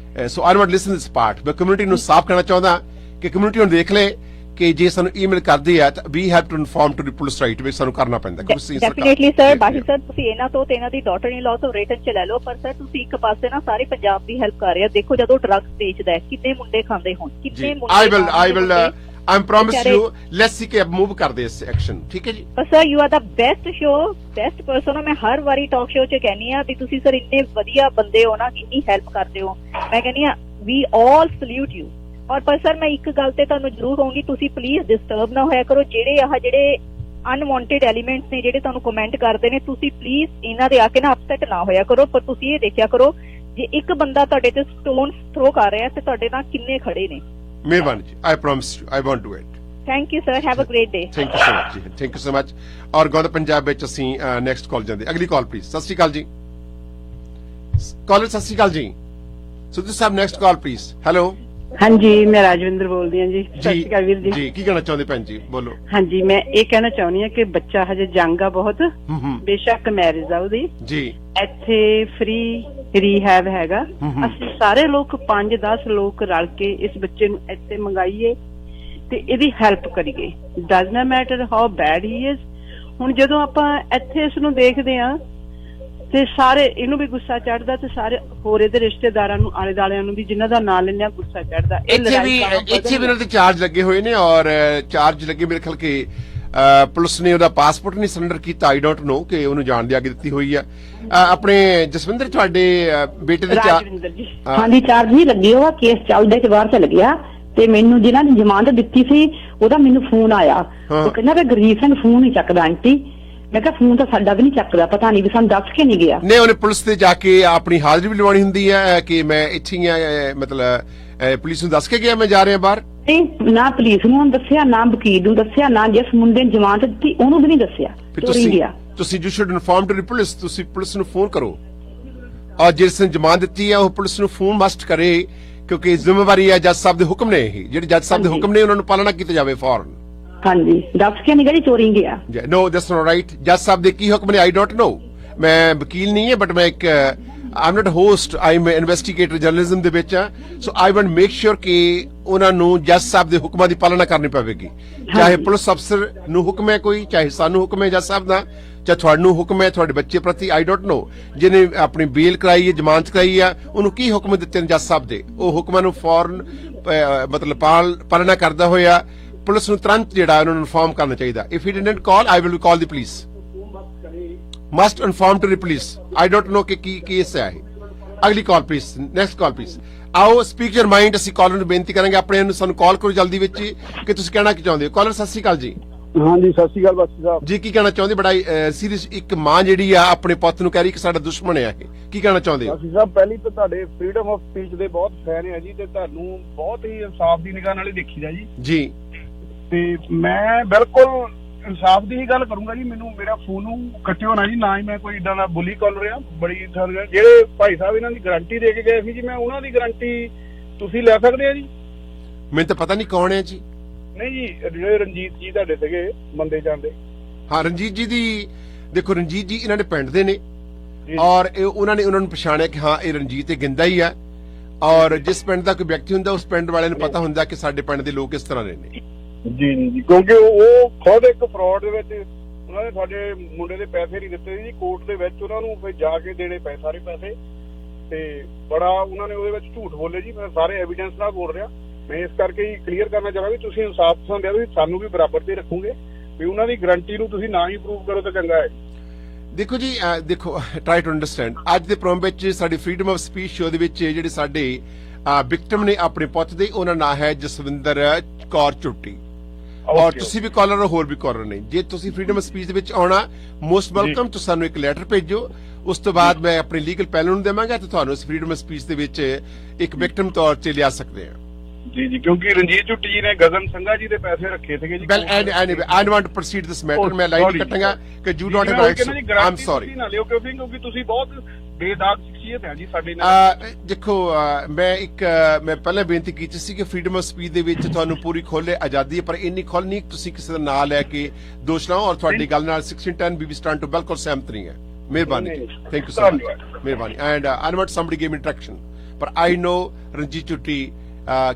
So I want listen this part. ਮੈਂ ਕਮਿਊਨਿਟੀ ਨੂੰ ਸਾਫ਼ ਕਰਨਾ ਚਾਹੁੰਦਾ ਕਿ ਕਮਿਊਨਿਟੀ ਨੂੰ ਦੇਖ ਲੈ ਕਿ ਜੇ ਸਾਨੂੰ ਈਮੇਲ ਕਰਦੇ ਆ ਤਾਂ we have to inform to the police right ਵਿੱਚ ਸਾਨੂੰ ਕਰਨਾ ਪੈਂਦਾ। ਡੈਫੀਨਿਟਲੀ ਸਰ, ਬਾਕੀ ਸਰ ਤੁਸੀਂ ਇਹਨਾਂ ਤੋਂ ਤੇ ਇਹਨਾਂ ਦੀ ਡਾਟਰ ਇਨ ਲਾਅ ਤੋਂ ਰਿਟਨ ਚ ਲੈ ਲਓ, ਪਰ ਸਰ ਤੁਸੀਂ ਇੱਕ ਪਾਸੇ ਨਾ ਸਾਰੇ ਪੰਜਾਬ ਦੀ ਹੈਲਪ ਕਰ ਰਹੇ ਆ। ਦੇਖੋ ਜਦੋਂ ਡਰੱਗਸ ਵੇਚਦਾ ਕਿੰਨੇ ਮੁੰਡੇ ਖਾਂਦੇ ਹੋਣ, ਕਿੰਨੇ ਮੁੰਡੇ I promise you, let's see ਕਿ ਮੂਵ ਕਰਦੇ ਇਸ ਐਕਸ਼ਨ, ਠੀਕ ਹੈ ਜੀ। ਪਰ sir you are the best show, best person. ਮੈਂ ਹਰ ਵਾਰੀ ਟਾਕ ਸ਼ੋ 'ਚ ਕਹਿੰਨੀ ਆ ਵੀ ਤੁਸੀਂ ਸਰ ਇੰਨੇ ਵਧੀਆ ਬੰਦੇ ਹੋ ਨਾ, ਇੰਨੀ ਹੈਲਪ ਕਰਦੇ ਹੋ। ਮੈਂ ਕਹਿੰਨੀ ਆ ਵੀ ਆਲ ਸਲੂਟ ਯੂ। ਔਰ ਪਰ ਸਰ ਮੈਂ ਇੱਕ ਗੱਲ ਤੇ ਤੁਹਾਨੂੰ ਜ਼ਰੂਰ ਕਹੂੰਗੀ, ਤੁਸੀਂ ਪਲੀਜ਼ ਡਿਸਟਰਬ ਨਾ ਹੋਇਆ ਕਰੋ। ਜਿਹੜੇ ਅਨਵਾਂਟਡ ਐਲੀਮੈਂਟਸ ਨੇ ਜਿਹੜੇ ਤੁਹਾਨੂੰ ਕਮੈਂਟ ਕਰਦੇ ਨੇ, ਤੁਸੀਂ ਪਲੀਜ਼ ਇਹਨਾਂ ਦੇ ਆ ਕੇ ਨਾ ਅਪਸੈਟ ਨਾ ਹੋਇਆ ਕਰੋ। ਪਰ ਤੁਸੀਂ ਇਹ ਦੇਖਿਆ ਕਰੋ ਜੇ ਇੱਕ ਬੰਦਾ ਤੁਹਾਡੇ ਤੇ ਸਟੋਨਸ ਥਰੋ ਕਰ ਰਿਹਾ ਤੇ ਤੁਹਾਡੇ ਨਾਲ ਕਿੰਨੇ ਖੜੇ ਨੇ। ਮਿਹਰਬਾਨੀ ਜੀ, I promise you, I won't do it. Thank you sir, have a great day. Thank you so much ji, thank you so much. ਔਰ ਗੋਦ ਪੰਜਾਬ ਵਿੱਚ ਅਸੀਂ ਨੈਕਸਟ ਕਾਲ ਜਾਂਦੇ। ਅਗਲੀ ਕਾਲ ਪਲੀਜ਼। ਸਤਿ ਸ਼੍ਰੀ ਅਕਾਲ ਜੀ ਕਾਲਰ, ਸਤਿ ਸ਼੍ਰੀ ਅਕਾਲ ਜੀ। ਸੁਧੀਰ ਸਾਹਿਬ ਨੈਕਸਟ ਕਾਲ ਪਲੀਜ਼। ਹੈਲੋ ਹਾਂਜੀ, ਮੈਂ ਰਾਜਵਿੰਦਰ ਬੋਲਦੀ ਹਾਂ ਜੀ। ਸਤਿ ਸ਼੍ਰੀ ਅਕਾਲ ਵੀਰ ਜੀ। ਜੀ ਕੀ ਕਹਿਣਾ ਚਾਹੁੰਦੇ ਭੈਣ ਜੀ, ਬੋਲੋ। ਹਾਂਜੀ, ਮੈਂ ਇਹ ਕਹਿਣਾ ਚਾਹੁੰਦੀ ਹਾਂ ਕਿ ਬੱਚਾ ਹਜੇ ਜੰਗ ਆ ਬਹੁਤ, ਬੇਸ਼ੱਕ ਮੈਰਿਜ ਆ ਉਹਦੀ ਜੀ, ਇੱਥੇ ਫ੍ਰੀ ਰੀਹੈਬ ਹੈਗਾ। ਅਸੀਂ ਸਾਰੇ ਲੋਕ 5-10 ਲੋਕ ਰਲ ਕੇ ਇਸ ਬੱਚੇ ਨੂੰ ਇੱਥੇ ਮੰਗਾਈਏ ਤੇ ਇਹਦੀ ਹੈਲਪ ਕਰੀਏ। Doesn't matter how bad he is. ਹੁਣ ਜਦੋਂ ਆਪਾਂ ਇੱਥੇ ਇਸ ਨੂੰ ਦੇਖਦੇ ਆ ਤੇ ਸਾਰੇ ਇਹਨੂੰ ਵੀ ਗੁੱਸਾ ਚੜਦਾ ਤੇ ਸਾਰੇ ਹੋਰ ਇਹਦੇ ਰਿਸ਼ਤੇਦਾਰਾਂ ਨੂੰ, ਆਲੇ ਦਾਲਿਆਂ ਨੂੰ ਵੀ ਜਿਨ੍ਹਾਂ ਦਾ ਨਾਂ ਲੈਂਦੇ ਆ ਗੁੱਸਾ ਚੜਦਾ। ਇੱਥੇ ਵੀ ਇਹਨਾਂ ਦੇ ਚਾਰਜ ਲੱਗੇ ਹੋਏ ਨੇ, ਔਰ ਚਾਰਜ ਲੱਗੇ ਮੇਰੇ ਖਿਆਲ ਕਿ ਪੁਲਿਸ ਨੇ ਉਹਦਾ ਪਾਸਪੋਰਟ ਨਹੀਂ ਸਰੈਂਡਰ ਕੀਤਾ। ਆਈ ਡੋਂਟ ਨੋ ਕਿ ਉਹਨੂੰ ਜਾਣ ਦੀ ਆਗੇ ਦਿੱਤੀ ਹੋਈ ਆ। ਆਪਣੇ ਜਸਵਿੰਦਰ ਤੁਹਾਡੇ ਬੇਟੇ ਦੇ ਹਾਂਜੀ ਚਾਰਜ ਨਹੀਂ ਲੱਗੇ, ਉਹ ਕੇਸ ਚੱਲਦੇ ਤੇ ਬਾਹਰ ਚਲ ਗਿਆ ਤੇ ਮੈਨੂੰ ਜਿਨ੍ਹਾਂ ਨੇ ਜ਼ਮਾਨਤ ਦਿੱਤੀ ਸੀ ਉਹਦਾ ਮੈਨੂੰ ਫੋਨ ਆਇਆ। ਉਹ ਕਹਿੰਦਾ ਵੀ ਗੁਰਜੀਤ ਸਿੰਘ ਫੋਨ ਨਹੀਂ ਚੱਕਦਾ ਆਂਟੀ। ਮੈਂ ਕਿਹਾ ਫੋਨ ਤਾਂ ਸਾਡਾ ਵੀ ਨਹੀਂ ਚੱਕਦਾ, ਪਤਾ ਨਹੀਂ ਵੀ ਸਾਨੂੰ ਦੱਸ ਕੇ ਨਹੀਂ ਗਿਆ। ਨਹੀਂ, ਉਹਨੇ ਪੁਲਿਸ ਤੇ ਜਾ ਕੇ ਆਪਣੀ ਹਾਜ਼ਰੀ ਵੀ ਲਵਾਉਣੀ ਹੁੰਦੀ ਹੈ ਕਿ ਮੈਂ ਇੱਥੇ ਹੀ ਆ, ਮਤਲਬ ਪੁਲਿਸ ਨੂੰ ਦੱਸ ਕੇ ਗਿਆ ਮੈਂ ਜਾ ਰਿਹਾ ਬਾਹਰ। ਨਹੀਂ, ਨਾ ਪੁਲਿਸ ਨੂੰ ਦੱਸਿਆ, ਨਾ ਵਕੀਲ ਨੂੰ ਦੱਸਿਆ, ਨਾ ਜਿਸ ਮੁੰਡੇ ਨੇ ਜ਼ਮਾਨਤ ਦਿੱਤੀ ਉਹਨੂੰ ਵੀ ਨਹੀਂ ਦੱਸਿਆ। ਤੁਸੀਂ you should inform to the police. ਤੁਸੀਂ ਪੁਲਿਸ ਨੂੰ ਫੋਨ ਕਰੋ, ਔਰ ਜਿਸ ਨੇ ਜ਼ਮਾਨਤ ਦਿੱਤੀ ਹੈ ਉਹ ਪੁਲਿਸ ਨੂੰ ਫੋਨ ਮਸਟ ਕਰੇ, ਕਿਉਂਕਿ ਜ਼ਿੰਮੇਵਾਰੀ ਹੈ ਜੱਜ ਸਾਹਿਬ ਦੇ ਹੁਕਮ ਨੇ। ਇਹ ਜਿਹੜੇ ਜੱਜ ਸਾਹਿਬ ਦੇ ਹੁਕਮ ਨੇ ਉਹਨਾਂ ਨੂੰ ਪਾਲਣਾ ਕੀਤੀ ਜਾਵੇ ਫੌਰਨ। ਹਾਂਜੀ, ਦੱਸ ਕੇ ਨਹੀਂ ਗਈ ਚੋਰੀ ਗਿਆ। ਨੋ ਦੈਟਸ ਨੋਟ ਰਾਈਟ। ਜੱਜ ਸਾਹਿਬ ਦੇ ਕੀ ਹੁਕਮ ਨੇ ਆਈ ਡੋਂਟ ਨੋ। ਮੈਂ ਵਕੀਲ ਨਹੀਂ ਹੈ, ਬਟ ਮੈਂ ਇੱਕ ਆਈ am not host, I am investigator journalism ਦੇ ਵਿੱਚ। ਸੋ ਆਈ ਵਾਂਟ ਮੇਕ ਸ਼ੋਰ ਕਿ ਉਹਨਾਂ ਨੂੰ ਜੱਜ ਸਾਹਿਬ ਦੇ ਹੁਕਮਾਂ ਦੀ ਪਾਲਣਾ ਕਰਨੀ ਪਵੇਗੀ। ਚਾਹੇ ਪੁਲਿਸ ਅਫਸਰ ਨੂੰ ਹੁਕਮ ਹੈ ਕੋਈ, ਚਾਹੇ ਸਾਨੂੰ ਹੁਕਮ ਹੈ ਜੱਜ ਸਾਹਿਬ ਦਾ, ਚਾਹੇ ਤੁਹਾਨੂੰ ਹੁਕਮ ਹੈ ਤੁਹਾਡੇ ਬੱਚੇ ਪ੍ਰਤੀ। ਆਈ ਡੋਂਟ ਨੋ ਜਿਹਨੇ ਆਪਣੀ ਬੇਲ ਕਰਾਈ ਹੈ, ਜ਼ਮਾਨਤ ਕਰਾਈ ਆ, ਉਹਨੂੰ ਕੀ ਹੁਕਮ ਦਿੱਤੇ ਨੇ ਜੱਜ ਸਾਹਿਬ ਦੇ। ਉਹ ਹੁਕਮਾਂ ਨੂੰ ਫੌਰਨ ਮਤਲਬ ਪਾਲਣਾ ਕਰਦਾ ਹੋਇਆ ਪੁਲਿਸ ਨੂੰ ਤੁਰੰਤ ਜਿਹੜਾ ਉਹਨਾਂ ਨੂੰ ਇਨਫੋਰਮ ਕਰਨਾ ਚਾਹੀਦਾ। If he didn't call, I will call the police. Must inform to the police. I don't know ਕਿ ਕੀ ਕੇਸ ਹੈ। ਅਗਲੀ call please, next call please. ਆਓ ਸਪੀਕ ਯਰ ਮਾਈਂਡ। ਅਸੀਂ ਕਾਲਰ ਨੂੰ ਬੇਨਤੀ ਕਰਾਂਗੇ ਆਪਣੇ ਨੂੰ ਸਾਨੂੰ ਕਾਲ ਕਰੋ ਜਲਦੀ ਵਿੱਚ ਕਿ ਤੁਸੀਂ ਕਹਿਣਾ ਕੀ ਚਾਹੁੰਦੇ ਹੋ। ਕਾਲਰ ਸਤਿ ਸ਼੍ਰੀ ਅਕਾਲ ਜੀ। ਹਾਂਜੀ ਸਤਿ ਸ਼੍ਰੀ ਅਕਾਲ ਬਾਸੀ ਸਾਹਿਬ ਜੀ। ਕੀ ਕਹਿਣਾ ਚਾਹੁੰਦੇ? ਬੜਾ ਸੀਰੀਅਸ ਇੱਕ ਮਾਂ ਜਿਹੜੀ ਆ ਆਪਣੇ ਪੁੱਤ ਨੂੰ ਕਹਿ ਰਹੀ ਕਿ ਸਾਡਾ ਦੁਸ਼ਮਣ ਹੈ ਇਹ, ਕੀ ਕਹਿਣਾ ਚਾਹੁੰਦੇ ਹੋ? ਬਾਸੀ ਸਾਹਿਬ ਪਹਿਲੀ ਤਾਂ ਤੁਹਾਡੇ ਫਰੀडम ਆਫ ਸਪੀਚ ਦੇ ਬਹੁਤ ਫੈਨ ਆ ਜੀ, ਤੇ ਤੁਹਾਨੂੰ ਬਹੁਤ ਹੀ ਇਨਸਾਫ ਦੀ ਨਿਗਾਹ ਨਾਲ ਹੀ ਦੇਖੀਦਾ ਜੀ। ਜੀ, ਤੇ ਮੈਂ ਬਿਲਕੁਲ ਇਨਸਾਫ ਦੀ ਹੀ ਗੱਲ ਕਰੂੰਗਾ ਜੀ। ਮੈਨੂੰ ਮੇਰਾ ਫੋਨ ਨੂੰ ਕੱਟਿਓ ਨਾ ਜੀ, ਨਾ ਹੀ ਮੈਂ ਕੋਈ ਇਦਾਂ ਦਾ ਬੁਲੀ ਕਾਲ ਰਿਹਾ। ਬੜੀ ਜਿਹੜੇ ਭਾਈ ਸਾਹਿਬ ਇਹਨਾਂ ਦੀ ਗਾਰੰਟੀ ਦੇ ਕੇ ਗਏ ਸੀ ਜੀ, ਮੈਂ ਉਹਨਾਂ ਦੀ ਗਾਰੰਟੀ ਤੁਸੀਂ ਲੈ ਸਕਦੇ ਆ ਜੀ। ਮੈਨੂੰ ਤਾਂ ਪਤਾ ਨਹੀਂ ਕੌਣ ਹੈ ਜੀ। ਨਹੀਂ ਜੀ, ਜਿਹੜੇ ਰਣਜੀਤ ਜੀ ਤੁਹਾਡੇ ਸੀਗੇ ਬੰਦੇ ਜਾਂਦੇ। ਹਾਂ, ਰਣਜੀਤ ਜੀ ਦੀ ਦੇਖੋ, ਰਣਜੀਤ ਜੀ ਇਹਨਾਂ ਦੇ ਪਿੰਡ ਦੇ ਨੇ, ਔਰ ਉਹਨਾਂ ਨੇ ਉਹਨਾਂ ਨੂੰ ਪਛਾਣਿਆ ਕਿ ਹਾਂ ਇਹ ਰਣਜੀਤ ਇਹ ਗਿੰਦਾ ਹੀ ਆ। ਔਰ ਜਿਸ ਪਿੰਡ ਦਾ ਕੋਈ ਵਿਅਕਤੀ ਹੁੰਦਾ ਉਸ ਪਿੰਡ ਵਾਲਿਆਂ ਨੂੰ ਪਤਾ ਹੁੰਦਾ ਕਿ ਸਾਡੇ ਪਿੰਡ ਦੇ ਲੋਕ ਇਸ ਤਰ੍ਹਾਂ ਦੇ ਨੇ। ਜੀ ਜੀ, ਕਿਉਂਕਿ ਉਹ ਖੁਦ ਇੱਕ ਫਰਾਡ ਦੇ ਵਿੱਚ ਉਹਨਾਂ ਨੇ ਸਾਡੇ ਮੁੰਡੇ ਦੇ ਪੈਸੇ ਨਹੀਂ ਦਿੱਤੇ ਜੀ। ਕੋਰਟ ਦੇ ਵਿੱਚ ਉਹਨਾਂ ਨੂੰ ਫਿਰ ਜਾ ਕੇ ਦੇਣੇ ਪਏ ਸਾਰੇ ਪੈਸੇ। ਤੇ ਬੜਾ ਉਹਨਾਂ ਨੇ ਉਹਦੇ ਵਿੱਚ ਝੂਠ ਬੋਲੇ ਜੀ। ਮੈਂ ਸਾਰੇ ਐਵੀਡੈਂਸ ਨਾਲ ਬੋਲ ਰਿਹਾ। ਮੈਂ ਇਸ ਕਰਕੇ ਹੀ ਕਲੀਅਰ ਕਰਨਾ ਚਾਹਾਂ ਵੀ ਤੁਸੀਂ ਇਨਸਾਫ ਪਸੰਦ ਆ ਵੀ ਸਾਨੂੰ ਵੀ ਬਰਾਬਰ ਤੇ ਰੱਖੋਗੇ ਵੀ ਉਹਨਾਂ ਦੀ ਗਰੰਟੀ ਨੂੰ ਤੁਸੀਂ ਨਾ ਹੀ ਪ੍ਰੂਵ ਕਰੋ ਤਾਂ ਚੰਗਾ ਹੈ। ਦੇਖੋ ਜੀ, ਦੇਖੋ ਟਰਾਈ ਟੂ ਅੰਡਰਸਟੈਂਡ, ਅੱਜ ਦੇ ਪ੍ਰੋਗਰਾਮ ਵਿੱਚ ਸਾਡੀ ਫਰੀडम ਆਫ ਸਪੀਚ ਸ਼ੋਅ ਦੇ ਵਿੱਚ ਜਿਹੜੇ ਸਾਡੇ ਵਿਕਟਮ ਨੇ ਆਪਣੇ ਪੁੱਤ ਦੇ, ਉਹਨਾਂ ਨਾਂ ਹੈ ਜਸਵਿੰਦਰ ਕੌਰ ਚੁੱਟੀ, ਔਰ ਤੁਸੀਂ ਵੀ ਕਾਲਰ ਹੋ, ਹੋਰ ਵੀ ਕਾਲਰ ਨੇ। ਜੇ ਤੁਸੀਂ ਫਰੀडम ਆਫ ਸਪੀਚ ਦੇ ਵਿੱਚ ਆਉਣਾ, ਮੋਸਟ ਵੈਲਕਮ। ਤੁਸੀਂ ਸਾਨੂੰ ਇੱਕ ਲੈਟਰ ਭੇਜੋ, ਉਸ ਤੋਂ ਬਾਅਦ ਮੈਂ ਆਪਣੇ ਲੀਗਲ ਪਹਿਲੂ ਨੂੰ ਦੇਵਾਂਗਾ ਤੇ ਤੁਹਾਨੂੰ ਇਸ ਫਰੀडम ਆਫ ਸਪੀਚ ਦੇ ਵਿੱਚ ਇੱਕ ਵਿਕਟਮ ਤੌਰ ਤੇ ਲਿਆ ਸਕਦੇ ਹਾਂ। ਜੀ ਜੀ, ਕਿਉਂਕਿ ਰਣਜੀਤ ਝੁੱਟੀ ਜੀ ਨੇ ਗਗਨ ਸੰਘਾ ਜੀ ਦੇ ਪੈਸੇ ਰੱਖੇ ਸੀਗੇ ਜੀ। Well anyway I want to proceed this matter. ਮੈਂ ਲਾਈਨ ਕੱਟਾਂਗਾ ਕਿ you don't have rights. I am sorry ਨਾ ਲਿਓ ਕਿਉਂਕਿ ਤੁਸੀਂ ਬਹੁਤ ਬੇਦਾਗ ਸ਼ਖਸੀਅਤ ਹੈ ਜੀ ਸਾਡੇ ਨਾਲ। ਦੇਖੋ, ਮੈਂ ਪਹਿਲਾਂ ਬੇਨਤੀ ਕੀਤੀ ਸੀ ਕਿ ਫਰੀडम ਆਫ ਸਪੀਚ ਦੇ ਵਿੱਚ ਤੁਹਾਨੂੰ ਪੂਰੀ ਖੁੱਲ੍ਹ ਆਜ਼ਾਦੀ ਹੈ, ਪਰ ਇੰਨੀ ਖੁੱਲ੍ਹ ਨਹੀਂ ਤੁਸੀਂ ਕਿਸੇ ਦਾ ਨਾਂ ਲੈ ਕੇ ਦੋਸ਼ ਲਾਓ। ਔਰ ਤੁਹਾਡੀ ਗੱਲ ਨਾਲ 1610 ਬੀਬੀ ਸਟੈਂਡ ਤੋਂ ਬਿਲਕੁਲ ਸਹਿਮਤ ਨਹੀਂ ਹੈ। ਮਿਹਰਬਾਨੀ, ਥੈਂਕ ਯੂ ਸੋ ਮਚ, ਮਿਹਰਬਾਨੀ। And I want somebody give me direction, ਪਰ ਆਈ ਨੋ ਰਣਜੀਤ ਝੁੱਟੀ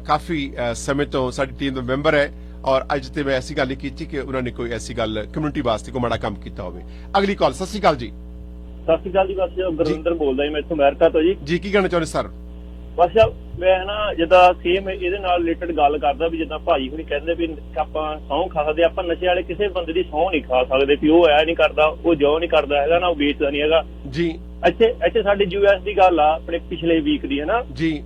ਕਾਫੀ ਸਮੇਂ ਤੋਂ ਸਾਡੀ ਟੀਮ ਦਾ ਮੈਂਬਰ ਹੈ, ਔਰ ਅੱਜ ਤੇ ਮੈਂ ਐਸੀ ਗੱਲ ਨਹੀਂ ਕੀਤੀ ਕਿ ਉਹਨਾਂ ਨੇ ਕੋਈ ਐਸੀ ਗੱਲ ਕਮਿਊਨਿਟੀ ਵਾਸਤੇ ਕੋਈ ਮਾੜਾ ਕੰਮ ਕੀਤਾ ਹੋਵੇ। ਅਗਲੀ ਕਾਲ। ਸਤਿ ਸ਼੍ਰੀ ਅਕਾਲ ਜੀ। ਸਤਿ ਸ਼੍ਰੀ ਅਕਾਲ ਜੀ। ਬਸ ਗੁਰਵਿੰਦਰ ਬੋਲਦਾ ਜੀ, ਮੈਂ ਇੱਥੋਂ ਅਮਰੀਕਾ ਤੋਂ ਜੀ। ਜੀ, ਕੀ ਕਹਿਣਾ ਚਾਹੁੰਦੇ ਸਰ? ਬਸ ਮੈਂ ਨਾ ਜਿੱਦਾਂ ਸੇਮ ਇਹਦੇ ਨਾਲ ਰਿਲੇਟਡ ਗੱਲ ਕਰਦਾ ਵੀ ਜਿੱਦਾਂ ਭਾਜੀ ਹੁਣੀ ਕਹਿੰਦੇ ਵੀ ਆਪਾਂ ਸਹੁੰ ਖਾ ਸਕਦੇ, ਆਪਾਂ ਨਸ਼ੇ ਵਾਲੇ ਕਿਸੇ ਬੰਦੇ ਦੀ ਸਹੁੰ ਨਹੀਂ ਖਾ ਸਕਦੇ ਵੀ ਉਹ ਐ ਨਹੀਂ ਕਰਦਾ, ਉਹ ਜੋ ਨਹੀਂ ਕਰਦਾ ਹੈਗਾ ਨਾ, ਉਹ ਵੇਚਦਾ ਨਹੀਂ ਹੈਗਾ ਜੀ। ਇੱਥੇ ਸਾਡੀ ਯੂਐਸ ਦੀ ਗੱਲ ਆ ਆਪਣੇ ਪਿਛਲੇ ਵੀਕ ਦੀ, ਹੈ ਨਾ ਜੀ।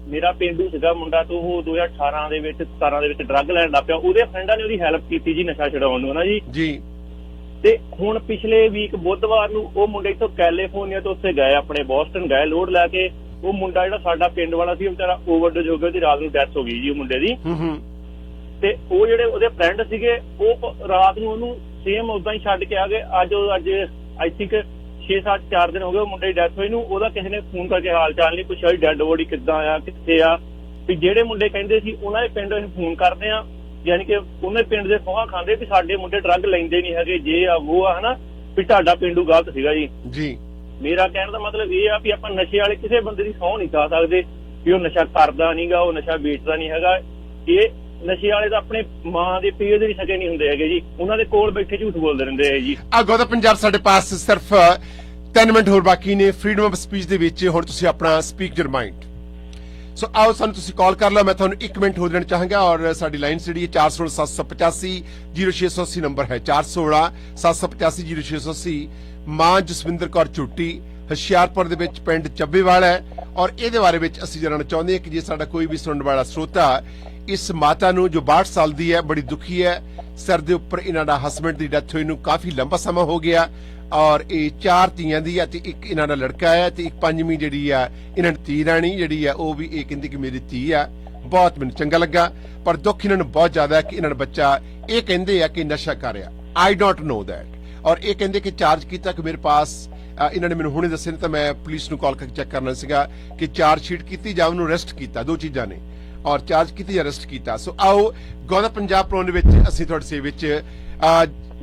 ਮੇਰਾ ਪਿੰਡੂ ਸੀਗਾ ਮੁੰਡਾ, ਤੋਂ ਉਹ 2018 ਦੇ ਵਿੱਚ 17 ਦੇ ਵਿੱਚ ਡਰੱਗ ਲੈਣ ਲੱਗ ਪਿਆ। ਉਹਦੇ ਫਰੈਂਡਾਂ ਨੇ ਉਹਦੀ ਹੈਲਪ ਕੀਤੀ ਜੀ ਨਸ਼ਾ ਛਡਾਉਣ ਨੂੰ, ਹੈ ਨਾ ਜੀ। ਜੀ। ਤੇ ਹੁਣ ਪਿਛਲੇ ਵੀਕ ਬੁੱਧਵਾਰ ਨੂੰ ਉਹ ਮੁੰਡੇ ਇੱਥੋਂ ਕੈਲੀਫੋਰਨੀਆ ਤੋਂ ਉੱਥੇ ਗਏ, ਆਪਣੇ ਬੋਸਟਨ ਗਏ ਲੋਡ ਲੈ ਕੇ। ਉਹ ਮੁੰਡਾ ਜਿਹੜਾ ਸਾਡਾ ਪਿੰਡ ਵਾਲਾ ਸੀ, ਉਹ ਵਿਚਾਰਾ ਓਵਰਡੋਜ਼ ਹੋ ਗਿਆ, ਉਹਦੀ ਰਾਤ ਨੂੰ ਡੈਥ ਹੋ ਗਈ ਜੀ ਉਹ ਮੁੰਡੇ ਦੀ। ਤੇ ਉਹ ਜਿਹੜੇ ਉਹਦੇ ਫਰੈਂਡ ਸੀਗੇ, ਉਹ ਰਾਤ ਨੂੰ ਉਹਨੂੰ ਸੇਮ ਉਦਾਂ ਹੀ ਛੱਡ ਕੇ ਆ ਗਏ। ਅੱਜ ਆਈ ਥਿੰਕ 6-7 ਦਿਨ ਹੋ ਗਏ ਉਹ ਮੁੰਡੇ ਦੀ ਡੈਥ ਹੋਈ ਨੂੰ। ਉਹਦਾ ਕਿਸੇ ਨੇ ਫੋਨ ਕਰਕੇ ਹਾਲ ਚਾਲ ਨਹੀਂ ਪੁੱਛਿਆ, ਡੈਡ ਬੋਡੀ ਕਿੱਦਾਂ ਆ, ਕਿੱਥੇ ਆ। ਵੀ ਜਿਹੜੇ ਮੁੰਡੇ ਕਹਿੰਦੇ ਸੀ ਉਹਨਾਂ ਦੇ ਪਿੰਡ ਅਸੀਂ ਫੋਨ ਕਰਦੇ ਆ, ਯਾਨੀ ਕਿ ਉਹਨਾਂ ਦੇ ਪਿੰਡ ਦੇ ਸੋਹਾ ਖਾਂਦੇ ਵੀ ਸਾਡੇ ਮੁੰਡੇ ਡਰੱਗ ਲੈਂਦੇ ਨਹੀਂ ਹੈਗੇ, ਜੇ ਆ ਉਹ ਆ, ਹਨਾ ਵੀ ਤੁਹਾਡਾ ਪਿੰਡੂ ਗਲਤ ਸੀਗਾ ਜੀ। ਜੀ। ਮੇਰਾ ਕਹਿਣ ਦਾ ਮਤਲਬ ਇਹ ਆ ਵੀ ਆਪਾਂ ਨਸ਼ੇ ਵਾਲੇ ਕਿਸੇ ਬੰਦੇ ਦੀ ਸਹੁੰ ਨਹੀਂ ਖਾ ਸਕਦੇ ਵੀ ਉਹ ਨਸ਼ਾ ਕਰਦਾ ਨਹੀਂਗਾ, ਉਹ ਨਸ਼ਾ ਵੇਚਦਾ ਨਹੀਂ ਹੈਗਾ। ਇਹ ਨਸ਼ੇ ਵਾਲੇ ਤਾਂ ਆਪਣੇ ਮਾਂ ਦੇ ਪਿਓ ਦੇ ਵੀ ਸਕੇ ਨਹੀਂ ਹੁੰਦੇ ਹੈਗੇ ਜੀ, ਉਹਨਾਂ ਦੇ ਕੋਲ ਬੈਠੇ ਝੂਠ ਬੋਲਦੇ ਰਹਿੰਦੇ ਹੈ ਜੀ। ਅੱਗੋਂ ਤਾਂ ਪੰਜਾਬ ਸਾਡੇ ਪਾਸ ਸਿਰਫ 3 ਮਿੰਟ ਹੋਰ ਬਾਕੀ ਨੇ ਫਰੀडम ਆਫ ਸਪੀਚ ਦੇ ਵਿੱਚ। ਹੁਣ ਤੁਸੀਂ ਆਪਣਾ ਸਪੀਕ ਯਰ ਮਾਈਂਡ। ਸੋ ਆਓ ਸਾਨੂੰ ਤੁਸੀਂ ਕਾਲ ਕਰ ਲਓ, ਮੈਂ ਤੁਹਾਨੂੰ 1 ਮਿੰਟ ਹੋ ਦੇਣਾ ਚਾਹਾਂਗਾ। ਔਰ ਸਾਡੀ ਲਾਈਨ ਜਿਹੜੀ ਹੈ 416-785-0680 ਨੰਬਰ ਹੈ, 416-785-0680। ਮਾਂ ਜਸਵਿੰਦਰ ਕੌਰ ਝੁੱਟੀ ਹੁਸ਼ਿਆਰਪੁਰ ਦੇ ਵਿੱਚ ਪਿੰਡ ਚੱਬੇਵਾਲ ਹੈ, ਔਰ ਇਹਦੇ ਬਾਰੇ ਵਿੱਚ ਅਸੀਂ ਜਾਣਨਾ ਚਾਹੁੰਦੇ ਹਾਂ ਕਿ ਜੇ ਸਾਡਾ ਕੋਈ ਵੀ ਸੁਣਨ ਵਾਲਾ ਸਰੋਤਾ ਇਸ ਮਾਤਾ ਨੂੰ ਜੋ 62 ਸਾਲ ਦੀ ਹੈ, ਬੜੀ ਦੁਖੀ ਹੈ, ਸਿਰ ਦੇ ਉੱਪਰ ਇਹਨਾਂ ਦਾ ਹਸਬੈਂਡ ਦੀ ਡੈਥ ਹੋਈ ਨੂੰ ਕਾਫੀ ਲੰਬਾ ਸਮਾਂ ਹੋ ਗਿਆ, ਔਰ ਇਹ 4 ਧੀਆਂ ਦੀ ਹੈ ਤੇ ਇੱਕ ਇਹਨਾਂ ਦਾ ਲੜਕਾ ਹੈ ਤੇ ਇੱਕ 5ਵੀਂ ਜਿਹੜੀ ਆ ਇਹਨਾਂ ਦੀ ਧੀ ਰਾਣੀ ਜਿਹੜੀ ਆ, ਉਹ ਵੀ ਇਹ ਕਹਿੰਦੀ ਕਿ ਮੇਰੀ ਧੀ ਆ। ਬਹੁਤ ਮੈਨੂੰ ਚੰਗਾ ਲੱਗਾ, ਪਰ ਦੁੱਖ ਇਹਨਾਂ ਨੂੰ ਬਹੁਤ ਜ਼ਿਆਦਾ ਹੈ ਕਿ ਇਹਨਾਂ ਦਾ ਬੱਚਾ ਇਹ ਕਹਿੰਦੇ ਆ ਕਿ ਨਸ਼ਾ ਕਰ ਰਿਹਾ। ਆਈ ਡੋਂਟ ਨੋ ਦੈਟ। ਔਰ ਇਹ ਕਹਿੰਦੇ ਕਿ ਚਾਰਜ ਕੀਤਾ ਕਿ ਮੇਰੇ ਪਾਸ ਇਹਨਾਂ ਨੇ ਮੈਨੂੰ ਹੁਣੇ ਦੱਸਿਆ, ਤਾਂ ਮੈਂ ਪੁਲਿਸ ਨੂੰ ਕਾਲ ਕਰਕੇ ਚੈੱਕ ਕਰਨਾ ਸੀਗਾ ਕਿ ਚਾਰਜ ਸ਼ੀਟ ਕੀਤੀ ਜਾਂ ਉਹਨੂੰ ਅਰੈਸਟ ਕੀਤਾ, 2 ਚੀਜ਼ਾਂ ਨੇ, ਔਰ ਚਾਰਜ ਕੀਤੀ ਜਾਂ ਅਰੈਸਟ ਕੀਤਾ। ਸੋ ਆਓ ਗੋਦਾ ਪੰਜਾਬ ਪ੍ਰੋਗਰਾਮ ਦੇ ਵਿੱਚ ਅਸੀਂ ਤੁਹਾਡੇ ਸੇਵਾ ਵਿੱਚ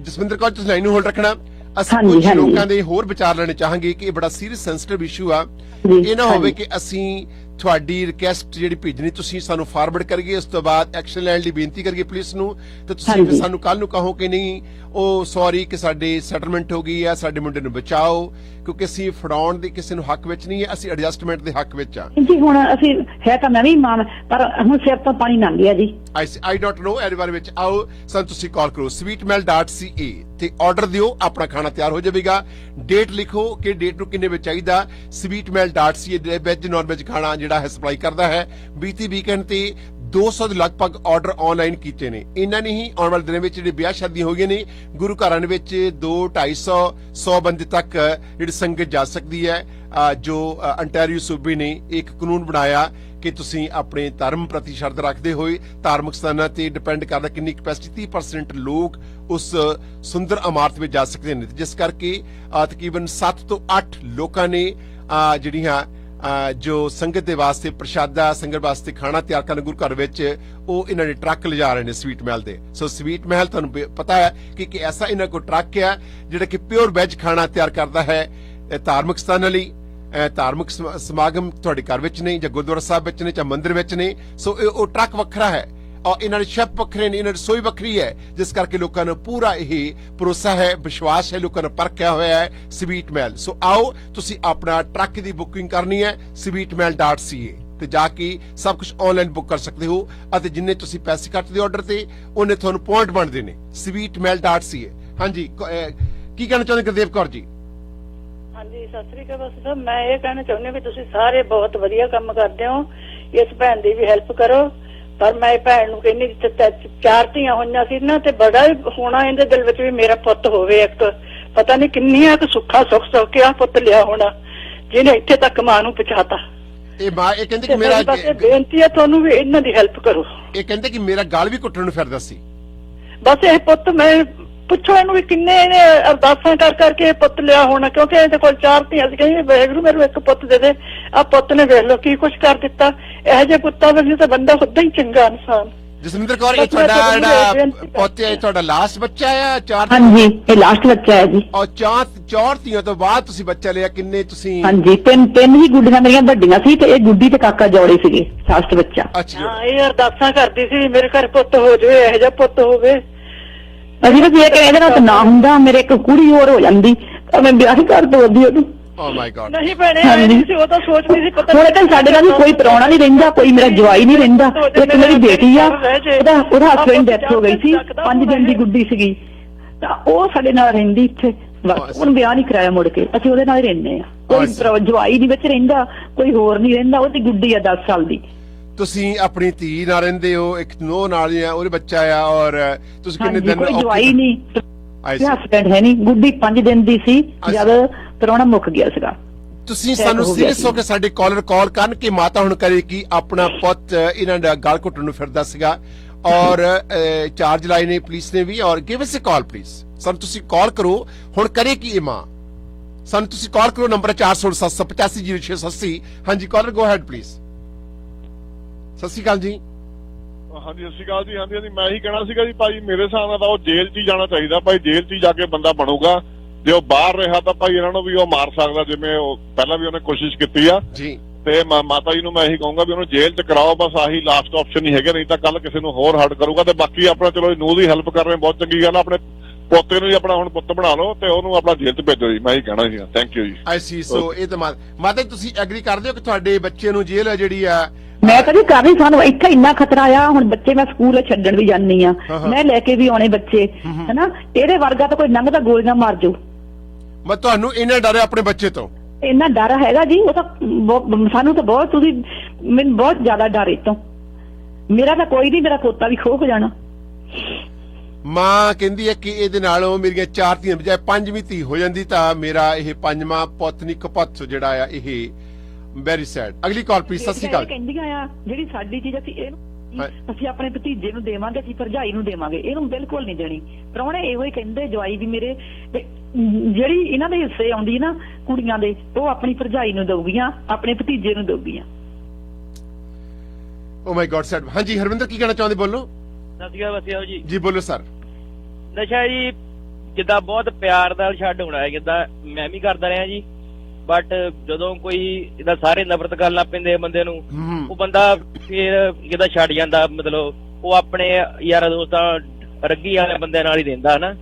ਜਸਵਿੰਦਰ ਕੌਰ ਤੁਸੀਂ ਲਾਈਨ ਨੂੰ ਹੋਲਡ ਰੱਖਣਾ। ਅਸੀਂ ਕੁਝ ਲੋਕਾਂ ਦੇ ਹੋਰ ਵਿਚਾਰ ਲੈਣੇ ਚਾਹਾਂਗੇ ਕਿ ਇਹ ਬੜਾ ਸੀਰੀਅਸ ਸੈਂਸਿਟਿਵ ਇਸ਼ੂ ਆ। ਇਹ ਨਾ ਹੋਵੇ ਕਿ ਅਸੀਂ ਤੁਹਾਡੀ ਰਿਕੁਐਸਟ ਜਿਹੜੀ ਭੇਜਣੀ ਤੁਸੀਂ ਸਾਨੂੰ ਫਾਰਵਰਡ ਕਰੀਏ, ਉਸ ਤੋਂ ਬਾਅਦ ਐਕਸ਼ਨ ਲੈਣ ਲਈ ਬੇਨਤੀ ਕਰੀਏ ਪੁਲਿਸ ਨੂੰ, ਤੇ ਤੁਸੀਂ ਸਾਨੂੰ ਕੱਲ ਨੂੰ ਕਹੋ ਕਿ ਨਹੀਂ ਉਹ ਸੌਰੀ ਕਿ ਸਾਡੇ ਸੈਟਲਮੈਂਟ ਹੋ ਗਈ ਆ, ਸਾਡੇ ਮੁੰਡੇ ਨੂੰ ਬਚਾਓ, ਕਿਉਂਕਿ ਅਸੀਂ ਫੜਾਉਣ ਦੇ ਕਿਸੇ ਨੂੰ ਹੱਕ ਵਿੱਚ ਨਹੀਂ ਹੈ, ਅਸੀਂ ਐਡਜਸਟਮੈਂਟ ਦੇ ਹੱਕ ਵਿੱਚ ਆ ਜੀ। ਹੁਣ ਅਸੀਂ ਹੈ ਤਾਂ ਮੈਂ ਵੀ ਮਾਂ, ਪਰ ਹੁਣ ਸਿਰ ਤੋਂ ਪਾਣੀ ਲੰਘ ਗਿਆ ਜੀ। ਆਈ ਡੋਂਟ ਨੋ ਇਹਦੇ ਬਾਰੇ ਵਿੱਚ। ਆਓ ਸਾਨੂੰ ਤੁਸੀਂ ਕਾਲ ਕਰੋ sweetmel.ca ਤੇ ਆਰਡਰ ਦਿਓ, ਆਪਣਾ ਖਾਣਾ ਤਿਆਰ ਹੋ ਜਾਵੇਗਾ। ਡੇਟ ਲਿਖੋ ਕਿ ਡੇਟ ਨੂੰ ਕਿੰਨੇ ਵਿੱਚ ਚਾਹੀਦਾ। sweetmel.ca ਵੈਜ ਨਾਨ ਵੈਜ ਖਾਣਾ ਜਿਹੜਾ ਹੈ ਸਪਲਾਈ ਕਰਦਾ ਹੈ। ਬੀਤੀ ਵੀਕਐਂਡ ਤੇ 200 ਦੇ ਲਗਭਗ ਆਰਡਰ ਆਨਲਾਈਨ ਕੀਤੇ ਨੇ। ਇਹਨਾਂ ਨੇ ਹੀ ਆਉਣ ਵਾਲੇ ਦਿਨਾਂ ਵਿੱਚ ਜਿਹੜੇ ਵਿਆਹ ਸ਼ਾਦੀਆਂ ਹੋਈਆਂ ਨੇ, ਗੁਰੂ ਘਰਾਂ ਦੇ ਵਿੱਚ 200-250 100 ਬੰਦੇ ਤੱਕ ਜਿਹੜੀ ਸੰਗਤ ਜਾ ਸਕਦੀ ਹੈ। ਜੋ ਅੰਟੈਰੀਓ ਸੂਬੇ ਨੇ ਇੱਕ ਕਾਨੂੰਨ ਬਣਾਇਆ ਕਿ ਤੁਸੀਂ ਆਪਣੇ ਧਰਮ ਪ੍ਰਤੀ ਸ਼ਰਧਾ ਰੱਖਦੇ ਹੋਏ ਧਾਰਮਿਕ ਸਥਾਨਾਂ ਤੇ ਡਿਪੈਂਡ ਕਰਦਾ ਕਿੰਨੀ ਕੈਪੈਸਿਟੀ 30% ਲੋਕ ਉਸ ਸੁੰਦਰ ਇਮਾਰਤ ਵਿੱਚ ਜਾ ਸਕਦੇ ਨੇ, ਜਿਸ ਕਰਕੇ ਤਕਰੀਬਨ 7 ਤੋਂ 8 ਲੋਕਾਂ ਨੇ ਜਿਹੜੀਆਂ ਜੋ ਸੰਗਤ ਦੇ ਵਾਸਤੇ ਪ੍ਰਸ਼ਾਦਾ, ਸੰਗਤ ਵਾਸਤੇ ਖਾਣਾ ਤਿਆਰ ਕਰਨ ਗੁਰੂ ਘਰ ਵਿੱਚ, ਉਹ ਇਹਨਾਂ ਨੇ ਟਰੱਕ ਲਿਜਾ ਰਹੇ ਨੇ ਸਵੀਟ ਮਹਿਲ ਦੇ। ਸੋ ਸਵੀਟ ਮਹਿਲ ਤੁਹਾਨੂੰ ਪਤਾ ਹੈ ਕਿ ਐਸਾ ਇਹਨਾਂ ਕੋਲ ਟਰੱਕ ਹੈ ਜਿਹੜਾ ਕਿ ਪਿਓਰ ਵੈਜ ਖਾਣਾ ਤਿਆਰ ਕਰਦਾ ਹੈ ਧਾਰਮਿਕ ਸਥਾਨਾਂ ਲਈ। ਧਾਰਮਿਕ ਸਮਾਗਮ ਤੁਹਾਡੇ ਘਰ ਵਿੱਚ ਨਹੀਂ, ਜਾਂ ਗੁਰਦੁਆਰਾ ਸਾਹਿਬ ਵਿੱਚ ਨੇ, ਜਾਂ ਮੰਦਿਰ ਵਿੱਚ ਨੇ, ਸੋ ਉਹ ਟਰੱਕ ਵੱਖਰਾ ਹੈ। ਔਰ ਇਹਨਾਂ ਦੇ ਸ਼ੈਫ ਵੱਖਰੇ ਨੇ, ਇਹਨਾਂ ਦੀ ਰਸੋਈ ਵੱਖਰੀ ਹੈ, ਜਿਸ ਕਰਕੇ ਲੋਕਾਂ ਨੂੰ ਪੂਰਾ ਇਹ ਭਰੋਸਾ ਹੈ, ਵਿਸ਼ਵਾਸ ਹੈ, ਲੋਕਾਂ ਨੇ ਪਰਖਿਆ ਹੋਇਆ ਹੈ ਸਵੀਟ ਮੈਲ। ਸੋ ਆਓ ਤੁਸੀਂ ਆਪਣਾ ਟਰੱਕ ਦੀ ਬੁਕਿੰਗ ਕਰਨੀ ਹੈ sweetmail.ca ਤੇ ਜਾ ਕੇ ਸਭ ਕੁਝ ਆਨਲਾਈਨ ਬੁੱਕ ਕਰ ਸਕਦੇ ਹੋ, ਅਤੇ ਜਿੰਨੇ ਤੁਸੀਂ ਪੈਸੇ ਕੱਟਦੇ ਆਰਡਰ ਤੇ ਉਹਨੇ ਤੁਹਾਨੂੰ ਪੁਆਇੰਟ ਬਣਦੇ ਨੇ sweetmail.ca। ਹਾਂਜੀ, ਕੀ ਕਹਿਣਾ ਚਾਹੁੰਦੇ ਗੁਰਦੇਵ ਕੌਰ ਜੀ? ਹਾਂਜੀ, ਸਤਿ ਸ੍ਰੀ ਅਕਾਲ ਬਸ ਸਾਹਿਬ। ਮੈਂ ਇਹ ਕਹਿਣਾ ਚਾਹੁੰਦੀ ਵੀ ਤੁਸੀਂ ਸਾਰੇ ਬਹੁਤ ਵਧੀਆ ਕੰਮ ਕਰਦੇ ਹੋ, ਇਸ ਭੈਣ ਦੀ ਵੀ ਹੈਲਪ ਕਰੋ। ਪਰ ਮੈਂ ਇਹ ਭੈਣ ਨੂੰ ਕਹਿੰਦੀ ਜਿੱਥੇ 4 ਧੀਆਂ ਹੋਈਆਂ ਸੀ ਨਾ, ਤੇ ਬੜਾ ਹੋਣਾ ਇਹਦੇ ਦਿਲ ਵਿੱਚ ਵੀ ਮੇਰਾ ਪੁੱਤ ਹੋਵੇ ਇੱਕ। ਪਤਾ ਨਹੀਂ ਕਿੰਨੀਆਂ ਕੁ ਸੁੱਖਾ ਸੁੱਖ ਕੇ ਆ ਪੁੱਤ ਲਿਆ ਹੋਣਾ, ਜਿਹਨੇ ਇੱਥੇ ਤੱਕ ਮਾਂ ਨੂੰ ਪਹੁੰਚਾਤਾ। ਇਹ ਮਾਂ ਇਹ ਕਹਿੰਦੇ ਕਿ ਮੇਰਾ ਬੇਨਤੀ ਹੈ ਤੁਹਾਨੂੰ ਵੀ ਇਹਨਾਂ ਦੀ ਹੈਲਪ ਕਰੋ। ਇਹ ਕਹਿੰਦੇ ਕਿ ਮੇਰਾ ਗਲ ਵੀ ਕੁੱਟਣ ਨੂੰ ਫਿਰਦਾ ਸੀ। ਬਸ ਇਹ ਪੁੱਤ ਮੈਂ ਪੁੱਛੋ ਇਹਨੂੰ ਵੀ ਕਿੰਨੇ ਇਹਨੇ ਅਰਦਾਸਾਂ ਕਰ ਕਰਕੇ ਪੁੱਤ ਲਿਆ ਹੋਣਾ, ਕਿਉਂਕਿ ਇਹਦੇ ਕੋਲ 4 ਧੀਆਂ ਸੀ। ਕਹਿੰਦੀ ਵਾਹਿਗੁਰੂ ਮੈਨੂੰ ਇੱਕ ਪੁੱਤ ਦੇ ਦੇ। ਆ ਪੁੱਤ ਨੇ ਵੇਖ ਲਓ ਕੀ ਕੁਛ ਕਰ ਦਿੱਤਾ। ਇਹੋ ਜਿਹੇ ਪੁੱਤਾਂ ਵਰਗੇ ਤਾਂ ਬੰਦਾ ਹੁੰਦਾ ਹੀ ਚੰਗਾ ਇਨਸਾਨ। ਜਸਵਿੰਦਰ ਕੌਰ, ਇਹ ਤੁਹਾਡਾ ਜਿਹੜਾ ਪੁੱਤ ਹੈ, ਤੁਹਾਡਾ ਲਾਸਟ ਬੱਚਾ ਹੈ? 4? ਹਾਂਜੀ, ਇਹ ਲਾਸਟ ਬੱਚਾ ਹੈ ਜੀ। ਔਰ 4 ਧੀਆਂ ਤੋਂ ਬਾਅਦ ਤੁਸੀਂ ਬੱਚਾ ਲਿਆ, ਕਿੰਨੇ ਤੁਸੀਂ? ਹਾਂਜੀ, ਤਿੰਨ ਹੀ ਗੁੱਡੀਆਂ ਮੇਰੀਆਂ ਵੱਡੀਆਂ ਸੀ, ਤੇ ਇਹ ਗੁੱਡੀ ਤੇ ਕਾਕਾ ਜੋੜੇ ਸੀਗੇ, ਲਾਸਟ ਬੱਚਾ। ਅੱਛਾ, ਹਾਂ, ਇਹ ਅਰਦਾਸਾਂ ਕਰਦੀ ਸੀ ਮੇਰੇ ਘਰ ਪੁੱਤ ਹੋ ਜਾਵੇ, ਇਹੋ ਜਿਹਾ ਪੁੱਤ ਹੋਵੇ। ਅਸੀਂ ਤਾਂ ਇਹ ਕਹਿੰਦੇ ਨਾ ਨਾ ਹੁੰਦਾ, ਮੇਰੇ ਇੱਕ ਕੁੜੀ ਹੋਰ ਹੋ ਜਾਂਦੀ ਤਾਂ ਮੈਂ ਵਿਆਹ ਕਰ ਦੋਦੀ ਉਹਨੂੰ। ਓ ਮਾਈ ਗॉड। ਨਹੀਂ ਭੈਣੇ, ਸੀ ਉਹ ਤਾਂ ਸੋਚਦੀ ਸੀ ਪਤਾ ਹੁਣ ਤਾਂ ਸਾਡੇ ਨਾਲ ਵੀ ਕੋਈ ਪ੍ਰਾਹੁਣਾ ਨਹੀਂ ਰਹਿੰਦਾ, ਕੋਈ ਮੇਰਾ ਜਵਾਈ ਨਹੀਂ ਰਹਿੰਦਾ। ਇੱਕ ਮੇਰੀ ਬੇਟੀ ਆ, ਉਹਦਾ ਹਸਬੈਂਡ ਡੈਥ ਹੋ ਗਈ ਸੀ, 5 ਦਿਨ ਦੀ ਗੁੱਡੀ ਸੀਗੀ, ਤਾਂ ਉਹ ਸਾਡੇ ਨਾਲ ਰਹਿੰਦੀ ਇੱਥੇ। ਉਹਨੂੰ ਵਿਆਹ ਨਹੀਂ ਕਰਾਇਆ ਮੁੜ ਕੇ, ਅਸੀਂ ਉਹਦੇ ਨਾਲ ਹੀ ਰਹਿੰਦੇ ਆ। ਕੋਈ ਜਵਾਈ ਨਹੀਂ ਵਿੱਚ ਰਹਿੰਦਾ, ਕੋਈ ਹੋਰ ਨਹੀਂ ਰਹਿੰਦਾ। ਉਹਦੀ ਗੁੱਡੀ ਆ 10 ਸਾਲ ਦੀ। ਤੁਸੀਂ ਆਪਣੀ ਧੀ ਨਾਲ ਰਹਿੰਦੇ ਹੋ, ਇੱਕ ਨੂੰਹ ਨਾਲ ਆ, ਉਹਦੇ ਬੱਚਾ ਆ, ਔਰ ਤੁਸੀਂ ਕਿੰਨੇ ਦਿਨ? ਕੋਈ ਜਵਾਈ ਨਹੀਂ, ਹਸਬੈਂਡ ਹੈ ਨਹੀਂ। ਗੁੱਡੀ 5 ਦਿਨ ਦੀ ਸੀ ਜਦ ਪ੍ਰਾਹੁਣਾ ਮੁੱਕ ਗਿਆ ਸੀਗਾ। ਤੁਸੀਂ ਸਾਨੂੰ ਸੀਰੀਅਸ ਹੋ ਕੇ ਸਾਡੇ ਕਾਲਰ ਕਾਲ ਕਰਨ ਕਿ ਮਾਤਾ ਹੁਣ ਕਰੇ ਕਿ ਆਪਣਾ ਪੁੱਤ ਇਹਨਾਂ ਦਾ ਗਲ ਘੁੱਟਣ ਨੂੰ ਫਿਰਦਾ ਸੀਗਾ, ਔਰ ਚਾਰਜ ਲਾਏ ਨੇ ਪੁਲਿਸ ਨੇ ਵੀ। ਔਰ give us a call please. ਸਾਨੂੰ ਤੁਸੀਂ ਕਾਲ ਕਰੋ, ਹੁਣ ਕਰੇ ਕੀ ਇਹ ਮਾਂ? ਸਾਨੂੰ ਤੁਸੀਂ ਕਾਲ ਕਰੋ, ਨੰਬਰ 416-785-0680। ਹਾਂਜੀ ਕਾਲਰ, ਗੋ ਹੈਡ ਪਲੀਜ਼। ਸਤਿ ਸ਼੍ਰੀ ਅਕਾਲ ਜੀ। ਹਾਂਜੀ, ਸਤਿ ਸ਼੍ਰੀ ਅਕਾਲ ਜੀ। ਹਾਂਜੀ ਹਾਂਜੀ, ਮੈਂ ਹੀ ਕਹਿਣਾ ਸੀਗਾ ਜੀ ਭਾਈ, ਮੇਰੇ ਹਿਸਾਬ ਨਾਲ ਤਾਂ ਉਹ ਜੇਲ੍ਹ 'ਚ ਹੀ ਜਾਣਾ ਚਾਹੀਦਾ ਭਾਈ। ਜੇਲ੍ਹ 'ਚ ਹੀ ਜਾ ਕੇ ਬੰਦਾ ਬਣੂਗਾ। ਜੇ ਉਹ ਬਾਹਰ ਰਿਹਾ ਤਾਂ ਭਾਈ ਇਹਨਾਂ ਨੂੰ ਵੀ ਉਹ ਮਾਰ ਸਕਦਾ, ਜਿਵੇਂ ਉਹ ਪਹਿਲਾਂ ਵੀ ਉਹਨੇ ਕੋਸ਼ਿਸ਼ ਕੀਤੀ ਆ ਜੀ। ਤੇ ਮਾਤਾ ਜੀ ਨੂੰ ਮੈਂ ਇਹੀ ਕਹੂੰਗਾ ਵੀ ਉਹਨੂੰ ਜੇਲ੍ਹ 'ਚ ਕਰਾਓ, ਬਸ ਆਹੀ ਲਾਸਟ ਆਪਸ਼ਨ ਹੀ ਹੈਗੇ, ਨਹੀਂ ਤਾਂ ਕੱਲ ਕਿਸੇ ਨੂੰ ਹੋਰ ਹਰਟ ਕਰੂਗਾ। ਤੇ ਬਾਕੀ ਆਪਣਾ ਚਲੋ ਨੂੰਹ ਦੀ ਹੈਲਪ ਕਰ ਰਹੇ ਬਹੁਤ ਚੰਗੀ ਗੱਲ ਆ। ਆਪਣੇ ਪੋਤੇ ਨੂੰ ਵੀ ਆਪਣਾ ਹੁਣ ਪੁੱਤ ਬਣਾ ਲਓ ਤੇ ਉਹਨੂੰ ਆਪਣਾ ਜੇਲ੍ਹ 'ਚ ਭੇਜੋ ਜੀ, ਮੈਂ ਹੀ ਕਹਿਣਾ ਸੀ। ਥੈਂਕ ਯੂ ਜੀ। ਆਈ ਸੀ। ਸੋ ਇਹ ਤਾਂ ਮਾਤਾ ਜੀ ਤੁਸੀਂ ਐਗਰੀ ਕਰਦੇ ਹੋ ਕਿ ਤੁਹਾਡੇ ਬੱਚੇ ਨੂੰ ਜੇਲ੍ਹ ਹੈ ਜਿਹੜੀ ਆ? ਮੈਂ ਕਦੀ ਕਰ ਰਹੀ, ਸਾਨੂੰ ਇੱਥੇ ਇੰਨਾ ਖਤਰਾ ਆ। ਹੁਣ ਬੱਚੇ ਮੈਂ ਸਕੂਲ ਛੱਡਣ ਵੀ ਜਾਂਦੀ ਆ, ਮੈਂ ਲੈ ਕੇ ਵੀ ਆਉਣੇ ਬੱਚੇ, ਹਨਾ। ਇਹਦੇ ਵਰਗਾ ਤਾਂ ਕੋਈ ਲੰਘਦਾ ਗੋਲੀਆਂ ਮਾਰ ਜਾਊ। ਮੈਂ ਤੁਹਾਨੂੰ ਇੰਨਾ ਡਰ ਹੈ ਆਪਣੇ ਬੱਚੇ ਤੋਂ? ਇੰਨਾ ਡਰ ਹੈਗਾ ਜੀ, ਉਹ ਤਾਂ ਸਾਨੂੰ ਤਾਂ ਬਹੁਤ, ਤੁਸੀਂ ਮੈਨੂੰ ਬਹੁਤ ਜ਼ਿਆਦਾ ਡਰ ਇਹ ਤੋਂ। ਮੇਰਾ ਤਾਂ ਕੋਈ ਨਹੀਂ, ਮੇਰਾ ਪੋਤਾ ਵੀ ਖੋ ਜਾਣਾ। ਮਾਂ ਕਹਿੰਦੀ ਹੈ ਕਿ ਇਹਦੇ ਨਾਲੋਂ ਮੇਰੀਆਂ 4 ਧੀਆਂ ਬਜਾਏ 5ਵੀਂ ਧੀ ਹੋ ਜਾਂਦੀ ਤਾਂ ਮੇਰਾ ਇਹ 5ਵਾਂ ਪੁੱਤ ਨਹੀਂ ਕਪੱਤ ਜਿਹੜਾ ਆ। ਇਹ ਵੈਰੀ ਸੈਡ। ਅਗਲੀ ਕਾਲ ਪਲੀਜ਼। ਸਤਿ ਸ਼੍ਰੀ ਅਕਾਲ। ਕਹਿੰਦੀਆਂ ਆ ਜਿਹੜੀ ਸਾਡੀ ਚੀਜ਼ ਅਸੀਂ ਆਪਣੇ ਭਤੀਜੇ ਨੂੰ ਦੇਵਾਂਗੇ, ਅਸੀਂ ਭਰਜਾਈ ਨੂੰ ਦੇਵਾਂਗੇ, ਇਹਨੂੰ ਬਿਲਕੁਲ ਨਹੀਂ ਦੇਣੀ। ਪ੍ਰਾਹੁਣੇ ਇਹੋ ਹੀ ਕਹਿੰਦੇ, ਜਵਾਈ ਵੀ ਮੇਰੇ, ਜਿਹੜੀ ਇਹਨਾਂ ਦੇ ਹਿੱਸੇ ਆਉਂਦੀ ਨਾ ਕੁੜੀਆਂ ਦੇ, ਉਹ ਆਪਣੀ ਭਰਜਾਈ ਨੂੰ ਦਊਗੀਆਂ, ਆਪਣੇ ਭਤੀਜੇ ਨੂੰ ਦਊਗੀਆਂ। ਓ ਮਾਈ ਗॉड ਸੈਡ। ਹਾਂਜੀ ਹਰਵਿੰਦਰ, ਕੀ ਕਹਿਣਾ ਚਾਹੁੰਦੇ? ਬੋਲੋ। ਸਤਿ ਸ਼੍ਰੀ ਅਕਾਲ ਬਸਿਆ ਜੀ। ਜੀ ਬੋਲੋ ਸਰ। ਨਸ਼ਾ ਜੀ ਜਿੱਦਾਂ ਬਹੁਤ ਪਿਆਰ ਨਾਲ ਛੱਡ ਹੋਣਾ ਹੈ, ਜਿੱਦਾਂ ਮੈਂ ਵੀ ਕਰਦਾ ਰਿਹਾ ਜੀ। ਬਟ ਜਦੋਂ ਕੋਈ ਇਹਦਾ ਸਾਰੇ ਨਫ਼ਰਤ ਕਰਨ ਲੱਗ ਪੈਂਦੇ ਬੰਦੇ ਨੂੰ, ਉਹ ਬੰਦਾ ਫਿਰ ਜਿੱਦਾਂ ਛੱਡ ਜਾਂਦਾ। ਮਤਲਬ ਉਹ ਆਪਣੇ ਯਾਰਾਂ ਦੋਸਤਾਂ ਰੱਗੀ ਵਾਲੇ ਬੰਦਿਆਂ ਨਾਲ ਹੀ ਰਹਿੰਦਾ ਨਾ।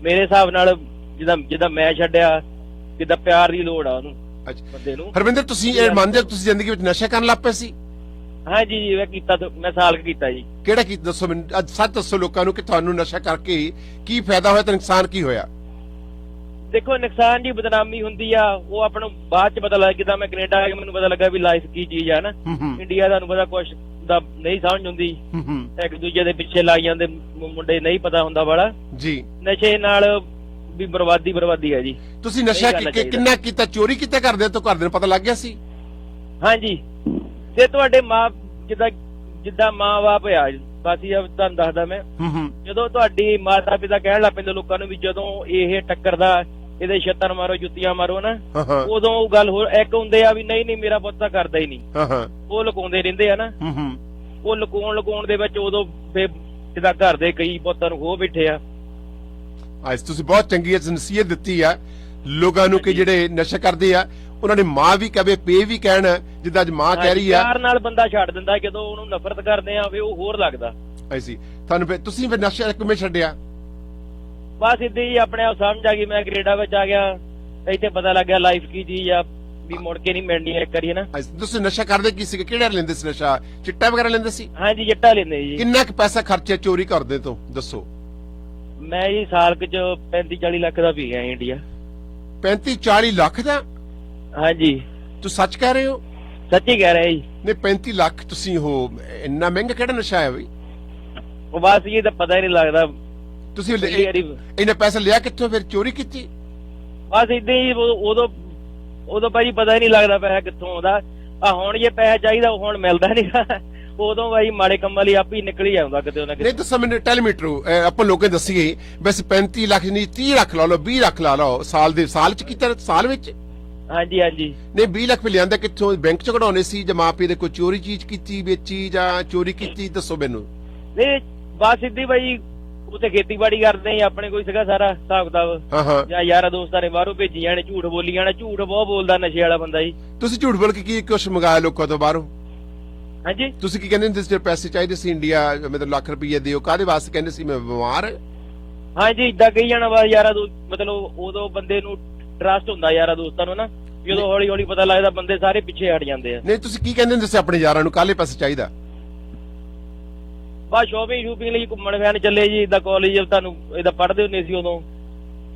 ਮੇਰੇ ਹਿਸਾਬ ਨਾਲ ਜਿੱਦਾਂ ਮੈਂ ਛੱਡਿਆ, ਜਿੱਦਾਂ ਪਿਆਰ ਦੀ ਲੋੜ ਆ ਉਹਨੂੰ ਬੰਦੇ ਨੂੰ। ਹਰਵਿੰਦਰ, ਤੁਸੀਂ ਇਹ ਮੰਨਦੇ ਹੋ ਤੁਸੀਂ ਜ਼ਿੰਦਗੀ ਵਿੱਚ ਨਸ਼ਾ ਕਰਨ ਲੱਗ ਪਏ ਸੀ? ਹਾਂਜੀ ਜੀ, ਮੈਂ ਕੀਤਾ, ਮੈਂ ਸਾਲ ਕੀਤਾ ਜੀ। ਕਿਹੜਾ ਕੀ ਦੱਸੋ ਮੈਨੂੰ, ਅੱਜ ਸੱਚ ਦੱਸੋ ਲੋਕਾਂ ਨੂੰ ਕਿ ਤੁਹਾਨੂੰ ਨਸ਼ਾ ਕਰਕੇ ਕੀ ਫਾਇਦਾ ਹੋਇਆ ਤੇ ਨੁਕਸਾਨ ਕੀ ਹੋਇਆ? ਦੇਖੋ, ਨੁਕਸਾਨ ਦੀ ਬਦਨਾਮੀ ਹੁੰਦੀ ਆ, ਉਹ ਆਪਾਂ ਨੂੰ ਬਾਅਦ ਚ ਪਤਾ ਲੱਗ ਗਿਆ। ਮੈਂ ਕੈਨੇਡਾ ਆ ਕੇ ਮੈਨੂੰ ਪਤਾ ਲੱਗਾ ਵੀ ਲਾਈਫ ਕੀ ਚੀਜ਼ ਆ ਨਾ। ਇੰਡੀਆ ਤੁਹਾਨੂੰ ਪਤਾ ਕੁਛ ਦਾ ਨਹੀਂ ਸਮਝ ਹੁੰਦੀ, ਇੱਕ ਦੂਜੇ ਦੇ ਪਿੱਛੇ ਲੱਗ ਜਾਂਦੇ ਮੁੰਡੇ, ਨਹੀਂ ਪਤਾ ਹੁੰਦਾ ਵਾਲਾ ਜੀ। ਨਸ਼ੇ ਨਾਲ ਵੀ ਬਰਬਾਦੀ ਹੈ ਜੀ। ਤੁਸੀਂ ਨਸ਼ਾ ਕਿੰਨਾ ਕੀਤਾ? ਚੋਰੀ ਕੀਤਾ ਕਰਦੇ ਤੋਂ? ਘਰਦਿਆਂ ਨੂੰ ਪਤਾ ਲੱਗ ਗਿਆ ਸੀ? ਹਾਂਜੀ, ਤੇ ਤੁਹਾਡੇ ਜਿੱਦਾਂ ਮਾਂ ਬਾਪ ਆ, ਬਸ ਤੁਹਾਨੂੰ ਦੱਸਦਾ ਮੈਂ, ਜਦੋਂ ਤੁਹਾਡੀ ਮਾਤਾ ਪਿਤਾ ਕਹਿਣ ਲੱਗ ਪੈਂਦੇ ਲੋਕਾਂ ਨੂੰ ਵੀ ਜਦੋਂ ਇਹ ਟੱਕਰਦਾ ਇਹਦੇ ਛੱਤਰ ਮਾਰੋ, ਜੁੱਤੀਆਂ ਮਾਰੋ ਨਾ, ਉਦੋਂ ਉਹ ਗੱਲ ਹੋਰ ਇੱਕ ਹੁੰਦੇ ਆ ਵੀ ਨਹੀਂ ਮੇਰਾ ਪੁੱਤ ਤਾਂ ਕਰਦਾ ਹੀ ਨਹੀਂ। ਉਹ ਲੁਕਾਉਂਦੇ ਰਹਿੰਦੇ ਆ ਨਾ। ਉਹ ਲੁਕਾਉਣ ਦੇ ਵਿੱਚ ਉਦੋਂ ਫਿਰ ਜਿੱਦਾਂ ਘਰ ਦੇ ਕਈ ਪੁੱਤਾਂ ਨੂੰ ਖੋ ਬੈਠੇ ਆ। ਅੱਜ ਤੁਸੀਂ ਬਹੁਤ ਚੰਗੀ ਨਸੀਹਤ ਦਿੱਤੀ ਆ ਲੋਕਾਂ ਨੂੰ ਕਿ ਜਿਹੜੇ ਨਸ਼ਾ ਕਰਦੇ ਆ ਉਹਨਾਂ ਨੇ ਮਾਂ ਵੀ ਕਹੇ, ਪੇ ਵੀ ਕਹਿਣ, ਜਿੱਦਾਂ ਅੱਜ ਮਾਂ ਕਹਿ ਰਹੀ ਆ। ਪਿਆਰ ਨਾਲ ਬੰਦਾ ਛੱਡ ਦਿੰਦਾ, ਜਦੋਂ ਉਹਨੂੰ ਨਫ਼ਰਤ ਕਰਦੇ ਆ ਵੀ ਉਹ ਹੋਰ ਲੱਗਦਾ। ਅਸੀਂ ਤੁਹਾਨੂੰ ਫਿਰ ਤੁਸੀਂ ਫਿਰ ਨਸ਼ਾ ਕਿਵੇਂ ਛੱਡਿਆ? ਬਸ ਏਦਾਂ ਹੀ ਆਪਣੇ ਆਪ ਸਮਝ ਆ ਗਈ, ਮੈਂ ਕੈਨੇਡਾ ਵਿੱਚ ਆ ਗਿਆ, ਇੱਥੇ ਪਤਾ ਲੱਗ ਗਿਆ ਲਾਈਫ ਕੀ ਚੀਜ਼ ਆ, ਵੀ ਮੁੜ ਕੇ ਨਹੀਂ ਮਿਲਣੀ ਇੱਕ ਵਾਰੀ ਨਾ। ਤੁਸੀਂ ਨਸ਼ਾ ਕਰਦੇ ਕੀ ਸੀਗੇ? ਕਿਹੜਾ ਲੈਂਦੇ ਸੀ ਨਸ਼ਾ? ਚਿੱਟਾ ਵਗੈਰਾ ਲੈਂਦੇ ਸੀ? ਹਾਂਜੀ ਚਿੱਟਾ ਲੈਂਦੇ ਜੀ। ਕਿੰਨਾ ਕੁ ਪੈਸਾ ਖਰਚਿਆ ਚੋਰੀ ਕਰਦੇ ਤੋਂ ਦੱਸੋ? ਮੈਂ ਜੀ ਸਾਲ ਕੁ ਚ 35-40 ਲੱਖ ਦਾ ਪੀ ਗਿਆ ਇੰਡੀਆ। 35-40 ਲੱਖ ਦਾ? ਹਾਂਜੀ। ਤੁਸੀਂ ਸੱਚ ਕਹਿ ਰਹੇ ਹੋ? ਸੱਚੀ ਕਹਿ ਰਿਹਾ ਜੀ। ਨਹੀਂ 35 ਲੱਖ ਤੁਸੀਂ ਉਹ ਇੰਨਾ ਮਹਿੰਗਾ ਕਿਹੜਾ ਨਸ਼ਾ ਹੈ ਬਈ? ਉਹ ਬਸ ਇਹ ਤਾਂ ਪਤਾ ਹੀ ਨਹੀਂ ਲੱਗਦਾ। ਤੁਸੀਂ ਇੰਨਾ ਪੈਸਾ ਲਿਆ ਕਿੱਥੋਂ ਫਿਰ? ਚੋਰੀ ਕੀਤੀ? ਬਸ ਏਦਾਂ ਹੀ ਉਦੋਂ ਭਾਜੀ ਪਤਾ ਹੀ ਨਹੀਂ ਲੱਗਦਾ ਪੈਸਾ ਕਿੱਥੋਂ ਆਉਂਦਾ। ਆ ਹੁਣ ਜੇ ਪੈਸਾ ਚਾਹੀਦਾ ਹੁਣ ਮਿਲਦਾ ਨਹੀਂ, ਉਦੋਂ ਭਾਈ ਮਾੜੇ ਕੰਮਾਂ ਲਈ ਆਪੇ ਨਿਕਲ ਹੀ ਆਉਂਦਾ ਕਿਤੇ ਨਾ ਕਿਤੇ। ਨਹੀਂ ਦੱਸੋ ਮੈਨੂੰ ਟੈਲੀਮੀਟਰ ਆਪਾਂ ਲੋਕਾਂ ਦੱਸੀਏ ਬਸ 35 ਲੱਖ ਨਹੀਂ 30 ਲੱਖ ਲਾ ਲਓ 20 ਲੱਖ ਲਾ ਲਓ ਸਾਲ ਚ ਕੀਤਾ ਸਾਲ ਵਿੱਚ? ਹਾਂਜੀ ਹਾਂਜੀ। ਨਹੀਂ 20 ਲੱਖ ਲਿਆਂਦਾ ਕਿੱਥੋਂ? ਬੈਂਕ ਚ ਕਢਾਉਣੇ ਸੀ ਜਾਂ ਮਾਂ ਪਿਓ ਦੇ ਕੋਈ ਚੋਰੀ ਚੀਜ਼ ਕੀਤੀ ਵੇਚੀ ਜਾਂ ਚੋਰੀ ਕੀਤੀ? ਦੱਸੋ ਮੈਨੂੰ। ਨਹੀਂ ਬਸ ਸਿੱਧੀ ਭਾਈ ਉੱਥੇ ਖੇਤੀਬਾੜੀ ਕਰਦੇ ਆ, ਆਪਣੇ ਕੋਈ ਸੀਗਾ ਸਾਰਾ ਹਿਸਾਬ ਕਿਤਾਬ, ਜਾਂ ਯਾਰਾਂ ਦੋਸਤਾਂ ਨੇ ਬਾਹਰੋਂ ਭੇਜੀ ਜਾਣੇ, ਝੂਠ ਬੋਲੀ ਜਾਣਾ। ਝੂਠ ਬਹੁਤ ਬੋਲਦਾ ਨਸ਼ੇ ਵਾਲਾ ਬੰਦਾ ਜੀ। ਤੁਸੀਂ ਝੂਠ ਬੋਲ ਕੇ ਕੀ ਕੁਛ ਮੰਗਾਇਆ ਲੋਕਾਂ ਤੋਂ ਬਾਹਰੋਂ? ਹਾਂਜੀ ਤੁਸੀਂ ਕੀ ਕਹਿੰਦੇ ਹੁੰਦੇ ਪੈਸੇ ਚਾਹੀਦੇ ਸੀ ਇੰਡੀਆ ਮਤਲਬ ਲੱਖ ਰੁਪਏ ਦਿਓ, ਕਾਹਦੇ ਵਾਸਤੇ ਕਹਿੰਦੇ ਸੀ? ਮੈਂ ਬਿਮਾਰ? ਹਾਂਜੀ ਇਦਾਂ ਕਹੀ ਜਾਣਾ ਬਸ ਯਾਰਾਂ ਦੋਸਤ, ਮਤਲਬ ਉਦੋਂ ਬੰਦੇ ਨੂੰ ਟਰਸਟ ਹੁੰਦਾ ਯਾਰਾਂ ਦੋਸਤਾਂ ਨੂੰ ਨਾ, ਜਦੋਂ ਹੌਲੀ ਹੌਲੀ ਪਤਾ ਲੱਗਦਾ ਬੰਦੇ ਸਾਰੇ ਪਿੱਛੇ ਹਟ ਜਾਂਦੇ ਆ। ਨਹੀਂ ਤੁਸੀਂ ਕੀ ਕਹਿੰਦੇ ਹੁੰਦੇ ਸੀ ਆਪਣੇ ਯਾਰਾਂ ਨੂੰ ਕਾਹਲੇ ਪੈਸੇ ਚਾਹੀਦਾ? ਬਸ ਸ਼ੋਪਿੰਗ ਲਈ ਘੁੰਮਣ ਫਿਰਨ ਚੱਲੇ ਜੀ, ਇਦਾਂ ਕਾਲਜ ਤੁਹਾਨੂੰ ਇਦਾਂ ਪੜ੍ਹਦੇ ਹੁੰਦੇ ਸੀ ਉਦੋਂ।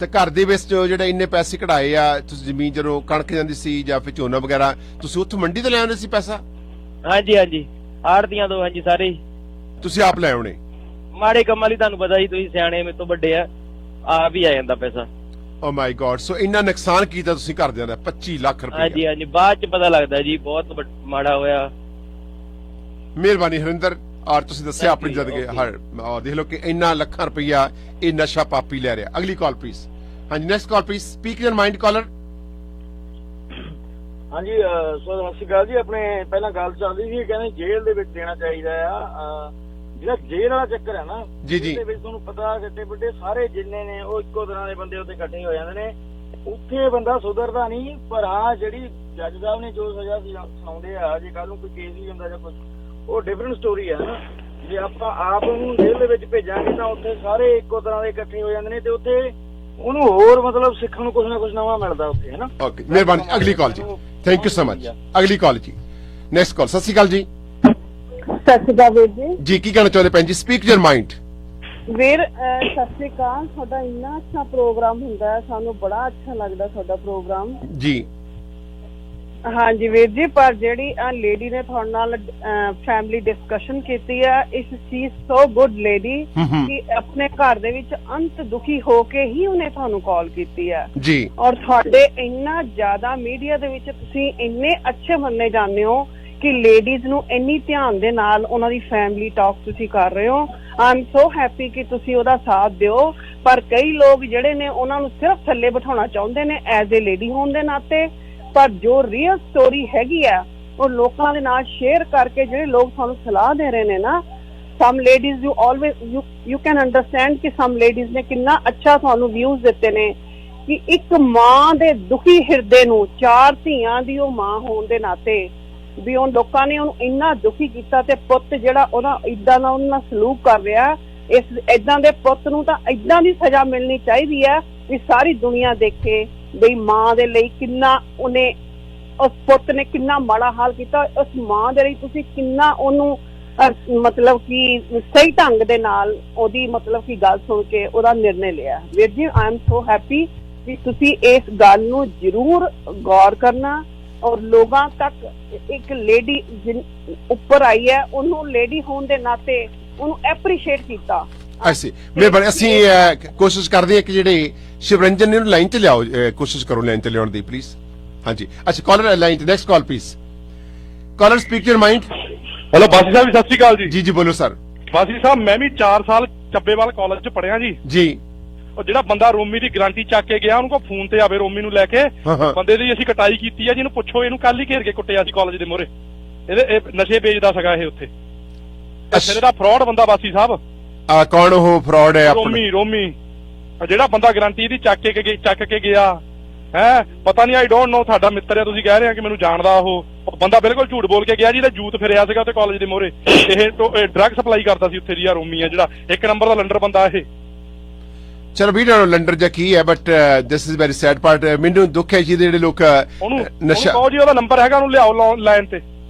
ਤੇ ਘਰ ਦੇ ਵਿੱਚ ਜਿਹੜੇ ਇੰਨੇ ਪੈਸੇ ਕਢਾਏ ਆ ਤੁਸੀਂ, ਜ਼ਮੀਨ ਜਦੋਂ ਕਣਕ ਜਾਂਦੀ ਸੀ ਜਾਂ ਫਿਰ ਝੋਨਾ ਵਗੈਰਾ, ਤੁਸੀਂ ਉੱਥੋਂ ਮੰਡੀ ਤੋਂ ਲੈ ਆਉਂਦੇ ਸੀ ਪੈਸਾ? ਹਾਂਜੀ ਹਾਂਜੀ ਆੜਤੀਆਂ ਤੋਂ। ਹਾਂਜੀ ਸਾਰੇ ਤੁਸੀਂ ਆਪ ਲੈ ਆਉਣੇ? ਮਾੜੇ ਕੰਮਾਂ ਲਈ ਤੁਹਾਨੂੰ ਪਤਾ ਜੀ, ਤੁਸੀਂ ਸਿਆਣੇ ਮੇਰੇ ਤੋਂ ਵੱਡੇ ਆ, ਆਪ ਹੀ ਆ ਜਾਂਦਾ ਪੈਸਾ। ਓ ਮਾਈ ਗॉड। ਸੋ ਇੰਨਾ ਨੁਕਸਾਨ ਕੀਤਾ ਤੁਸੀਂ ਘਰਦਿਆਂ ਦਾ 25 ਲੱਖ ਰੁਪਏ? ਹਾਂਜੀ ਹਾਂਜੀ ਬਾਅਦ ਚ ਪਤਾ ਲੱਗਦਾ ਜੀ ਬਹੁਤ ਮਾੜਾ ਹੋਇਆ। ਮਿਹਰਬਾਨੀ ਹਰਿੰਦਰ। ਔਰ ਤੁਸੀਂ ਦੱਸਿਆ ਆਪਣੀ ਜ਼ਿੰਦਗੀ ਦੇਖ ਲਓ ਕਿ ਇੰਨਾ ਲੱਖਾਂ ਰੁਪਈਆ ਇਹ ਨਸ਼ਾ ਪਾਪੀ ਲੈ ਰਿਹਾ। ਅਗਲੀ ਕਾਲ ਪਲੀਜ਼। ਹਾਂਜੀ next call please. Speak your mind caller. ਹਾਂਜੀ ਸਤਿ ਸ਼੍ਰੀ ਅਕਾਲ ਜੀ। ਆਪਣੇ ਪਹਿਲਾਂ ਗੱਲ ਚੱਲਦੀ ਸੀ, ਕਹਿੰਦੇ ਜੇਲ੍ਹ ਦੇ ਵਿੱਚ ਦੇਣਾ ਚਾਹੀਦਾ ਆ। ਜਿਹੜਾ ਜੇਲ੍ਹ ਵਾਲਾ ਚੱਕਰ ਹੈ ਨਾ ਜੀ ਜੀ, ਦੇ ਵਿੱਚ ਤੁਹਾਨੂੰ ਪਤਾ ਗੱਡੇ ਵੱਡੇ ਸਾਰੇ ਜਿੰਨੇ ਨੇ ਉਹ ਇੱਕੋ ਤਰ੍ਹਾਂ ਦੇ ਬੰਦੇ ਉੱਤੇ ਇਕੱਠੇ ਹੋ ਜਾਂਦੇ ਨੇ। ਉੱਥੇ ਬੰਦਾ ਸੁਧਰਦਾ ਨਹੀਂ, ਪਰ ਹਾਂ ਜਿਹੜੀ ਜੱਜ ਸਾਹਿਬ ਨੇ ਜੋ ਸਜ਼ਾ ਸੁਣਾਉਂਦੇ ਆ, ਜੇ ਕੱਲ ਨੂੰ ਕੋਈ ਕੇਸ ਹੀ ਹੁੰਦਾ ਜਾਂ ਕੁਝ, ਉਹ ਡਿਫਰੈਂਟ ਸਟੋਰੀ ਹੈ ਨਾ। ਜੇ ਆਪਾਂ ਆਪ ਨੂੰ ਜੇਲ੍ਹ ਦੇ ਵਿੱਚ ਭੇਜਾਂਗੇ ਤਾਂ ਉੱਥੇ ਸਾਰੇ ਇੱਕੋ ਤਰ੍ਹਾਂ ਦੇ ਇਕੱਠੇ ਹੋ ਜਾਂਦੇ ਨੇ, ਤੇ ਉੱਥੇ ਉਹਨੂੰ ਹੋਰ ਮਤਲਬ ਸਿੱਖਣ ਨੂੰ ਕੁਝ ਨਾ ਕੁਝ ਨਵਾਂ ਮਿਲਦਾ ਉੱਥੇ, ਹੈ ਨਾ। ਓਕੇ ਮਿਹਰਬਾਨੀ। ਅਗਲੀ ਕਾਲ ਜੀ। Thank you so much. ਅਗਲੀ ਕਾਲ ਜੀ। Next call. ਸਤਿ ਸ਼੍ਰੀ ਅਕਾਲ ਜੀ। ਸਤਿ ਸ਼੍ਰੀ ਅਕਾਲ ਵੀਰ ਜੀ। ਜੀ ਕੀ ਕਹਿਣਾ ਚਾਹੁੰਦੇ ਭੈਣ ਜੀ? Speak your mind. ਵੀਰ ਸਤਿ ਸ਼੍ਰੀ ਅਕਾਲ। ਤੁਹਾਡਾ ਇੰਨਾ ਅੱਛਾ ਪ੍ਰੋਗਰਾਮ ਹੁੰਦਾ ਹੈ, ਸਾਨੂੰ ਬੜਾ ਅੱਛਾ ਲੱਗਦਾ ਤੁਹਾਡਾ ਪ੍ਰੋਗਰਾਮ ਜੀ। ਹਾਂਜੀ ਵੀਰ ਜੀ, ਪਰ ਜਿਹੜੀ ਆ ਲੇਡੀ ਨੇ ਤੁਹਾਡੇ ਨਾਲ ਫੈਮਿਲੀ ਡਿਸਕਸ਼ਨ ਕੀਤੀ ਆ, ਇਸ ਚੀਜ਼ ਸੋ ਗੁੱਡ ਲੇਡੀ ਕਿ ਆਪਣੇ ਘਰ ਦੇ ਵਿੱਚ ਅੰਤ ਦੁਖੀ ਹੋ ਕੇ ਹੀ ਉਹਨੇ ਤੁਹਾਨੂੰ ਕਾਲ ਕੀਤੀ ਆ ਜੀ। ਔਰ ਤੁਹਾਡੇ ਇੰਨਾ ਜ਼ਿਆਦਾ ਮੀਡੀਆ ਦੇ ਵਿੱਚ ਤੁਸੀਂ ਇੰਨੇ ਅੱਛੇ ਮੰਨੇ ਜਾਂਦੇ ਹੋ ਕਿ ਲੇਡੀਜ਼ ਨੂੰ ਇੰਨੀ ਧਿਆਨ ਦੇ ਨਾਲ ਉਹਨਾਂ ਦੀ ਫੈਮਿਲੀ ਟਾਕ ਤੁਸੀਂ ਕਰ ਰਹੇ ਹੋ। ਆਈ ਐਮ ਸੋ ਹੈਪੀ ਕਿ ਤੁਸੀਂ ਉਹਦਾ ਸਾਥ ਦਿਓ। ਪਰ ਕਈ ਲੋਕ ਜਿਹੜੇ ਨੇ ਉਹਨਾਂ ਨੂੰ ਸਿਰਫ ਥੱਲੇ ਬਿਠਾਉਣਾ ਚਾਹੁੰਦੇ ਨੇ ਐਜ਼ ਏ ਲੇਡੀ ਹੋਣ ਦੇ ਨਾਤੇ, ਪਰ ਜੋ ਰੀਅਲ ਸਟੋਰੀ ਹੈਗੀ ਆ ਉਹ ਲੋਕਾਂ ਦੇ ਨਾਲ ਸ਼ੇਅਰ ਕਰਕੇ ਜਿਹੜੇ ਲੋਕ ਤੁਹਾਨੂੰ ਸਲਾਹ ਦੇ ਰਹੇ ਨੇ ਨਾ, some ladies you always you can understand ਕਿ ਸਮ ਲੇਡੀਜ਼ ਨੇ ਕਿੰਨਾ ਅੱਛਾ ਤੁਹਾਨੂੰ ਵਿਊਜ਼ ਦਿੱਤੇ ਨੇ ਕਿ ਇੱਕ ਮਾਂ ਦੇ ਦੁਖੀ ਹਿਰਦੇ ਨੂੰ, 4 ਧੀਆਂ ਦੀ ਉਹ ਮਾਂ ਹੋਣ ਦੇ ਨਾਤੇ ਵੀ ਉਹ ਲੋਕਾਂ ਨੇ ਉਹਨੂੰ ਇੰਨਾ ਦੁਖੀ ਕੀਤਾ, ਤੇ ਪੁੱਤ ਜਿਹੜਾ ਉਹਦਾ ਇਦਾਂ ਦਾ ਉਹਨਾਂ ਨਾਲ ਸਲੂਕ ਕਰ ਰਿਹਾ, ਇਸ ਏਦਾਂ ਦੇ ਪੁੱਤ ਨੂੰ ਤਾਂ ਏਦਾਂ ਦੀ ਸਜ਼ਾ ਮਿਲਣੀ ਚਾਹੀਦੀ ਹੈ ਵੀ ਸਾਰੀ ਦੁਨੀਆ ਦੇਖੇ ਬਈ ਮਾਂ ਦੇ ਲਈ ਕਿੰਨਾ ਉਹਨੇ, ਉਸ ਪੁੱਤ ਨੇ ਕਿੰਨਾ ਮਾੜਾ ਹਾਲ ਕੀਤਾ। ਉਸ ਮਾਂ ਦੇ ਲਈ ਤੁਸੀਂ ਕਿੰਨਾ ਉਹਨੂੰ ਮਤਲਬ ਕਿ ਸਹੀ ਢੰਗ ਦੇ ਨਾਲ ਉਹਦੀ ਮਤਲਬ ਕਿ ਗੱਲ ਸੁਣ ਕੇ ਉਹਦਾ ਨਿਰਣੇ ਲਿਆ। ਵੀਰ ਜੀ ਆਈ ਐਮ ਸੋ ਹੈਪੀ ਕਿ ਤੁਸੀਂ ਇਸ ਗੱਲ ਨੂੰ ਜ਼ਰੂਰ ਗੌਰ ਕਰਨਾ ਔਰ ਲੋਕਾਂ ਤੱਕ ਇੱਕ ਲੇਡੀ ਉੱਪਰ ਆਈ ਹੈ, ਉਹਨੂੰ ਲੇਡੀ ਹੋਣ ਦੇ ਨਾਤੇ ਉਹਨੂੰ ਐਪਰੀਸ਼ੀਏਟ ਕੀਤਾ। ਅਸੀਂ ਕੋਸ਼ਿਸ਼ ਕਰਦੇ ਹਾਂ ਕਿ ਜਿਹੜੇ ਸ਼ਿਵਰੰਜਨ ਨੇ ਲਾਈਨ ਤੇ ਲਿਆਓ, ਕੋਸ਼ਿਸ਼ ਕਰੋ ਲਾਈਨ ਤੇ ਲਿਆਉਣ ਦੀ ਪਲੀਜ਼। ਹਾਂਜੀ ਅੱਛਾ ਕਾਲਰ ਲਾਈਨ ਤੇ। Next call please. Caller speak your mind. Hello Bassi Sahib ਸਤਿ ਸ਼੍ਰੀ ਅਕਾਲ ਜੀ। ਜੀ ਜੀ ਬੋਲੋ ਸਰ। ਬਾਸੀ ਸਾਹਿਬ ਮੈਂ ਵੀ 4 ਸਾਲ ਚੱਬੇਵਾਲ ਕਾਲਜ ਚ ਪੜਿਆ ਜੀ। ਜੀ ਉਹ ਜਿਹੜਾ ਬੰਦਾ ਰੋਮੀ ਦੀ ਗਾਰੰਟੀ ਚੱਕ ਕੇ ਗਿਆ, ਉਹਨੂੰ ਕੋ ਫੋਨ ਤੇ ਆਵੇ ਰੋਮੀ ਨੂੰ ਲੈ ਕੇ, ਬੰਦੇ ਦੀ ਅਸੀਂ ਕਟਾਈ ਕੀਤੀ ਆ ਜੀ। ਇਹਨੂੰ ਪੁੱਛੋ, ਇਹਨੂੰ ਕੱਲ ਹੀ ਘੇਰ ਕੇ ਕੁੱਟਿਆ ਸੀ ਕਾਲਜ ਦੇ ਮੋਹਰੇ। ਇਹਦੇ ਨਸ਼ੇ ਵੇਚਦਾ ਸੀਗਾ ਇਹ ਉੱਥੇ। ਅੱਛਾ ਦਾ ਫਰਾਡ ਬੰਦਾ ਬਾਸੀ ਸਾਹਿਬ। ਕੌਣ ਉਹ ਫਰਾਡ ਹੈ? ਰੋਮੀ ਜਿਹੜਾ ਬੰਦਾ ਗਾਰੰਟੀ ਦੀ ਚੱਕ ਕੇ ਗਿਆ, ਹੈ ਪਤਾ ਨਹੀਂ, ਆਈ ਡੋਂਟ ਨੋ। ਤੁਹਾਡਾ ਮਿੱਤਰ ਆ, ਤੁਸੀਂ ਕਹਿ ਰਹੇ ਆ ਕਿ ਮੈਨੂੰ ਜਾਣਦਾ ਉਹ ਬੰਦਾ ਬਿਲਕੁਲ ਝੂਠ ਬੋਲ ਕੇ ਗਿਆ ਜੀ। ਇਹਦਾ ਜੂਤ ਫਿਰਿਆ ਸੀਗਾ ਉੱਥੇ ਕਾਲਜ ਦੇ ਮੋਹਰੇ, ਇਹ ਡਰੱਗ ਸਪਲਾਈ ਕਰਦਾ ਸੀ ਉੱਥੇ ਜੀ। ਰੋਮੀ ਆ ਜਿਹੜਾ 1 ਨੰਬਰ ਦਾ ਲੰਡਰ ਬੰਦਾ ਇਹ। ਚਲੋ ਵੀ ਲੰਡਰ ਜਾਂ ਕੀ ਹੈ, but this is very sad part. ਮੈਨੂੰ ਦੁੱਖ ਹੈ ਜੀ ਜਿਹੜੇ ਲੋਕ ਨਸ਼ਾ, ਕਹੋ ਜੀ ਉਹਦਾ ਨੰਬਰ ਹੈਗਾ, ਉਹਨੂੰ ਲਿਆਓ ਲਾਈਨ ਤੇ।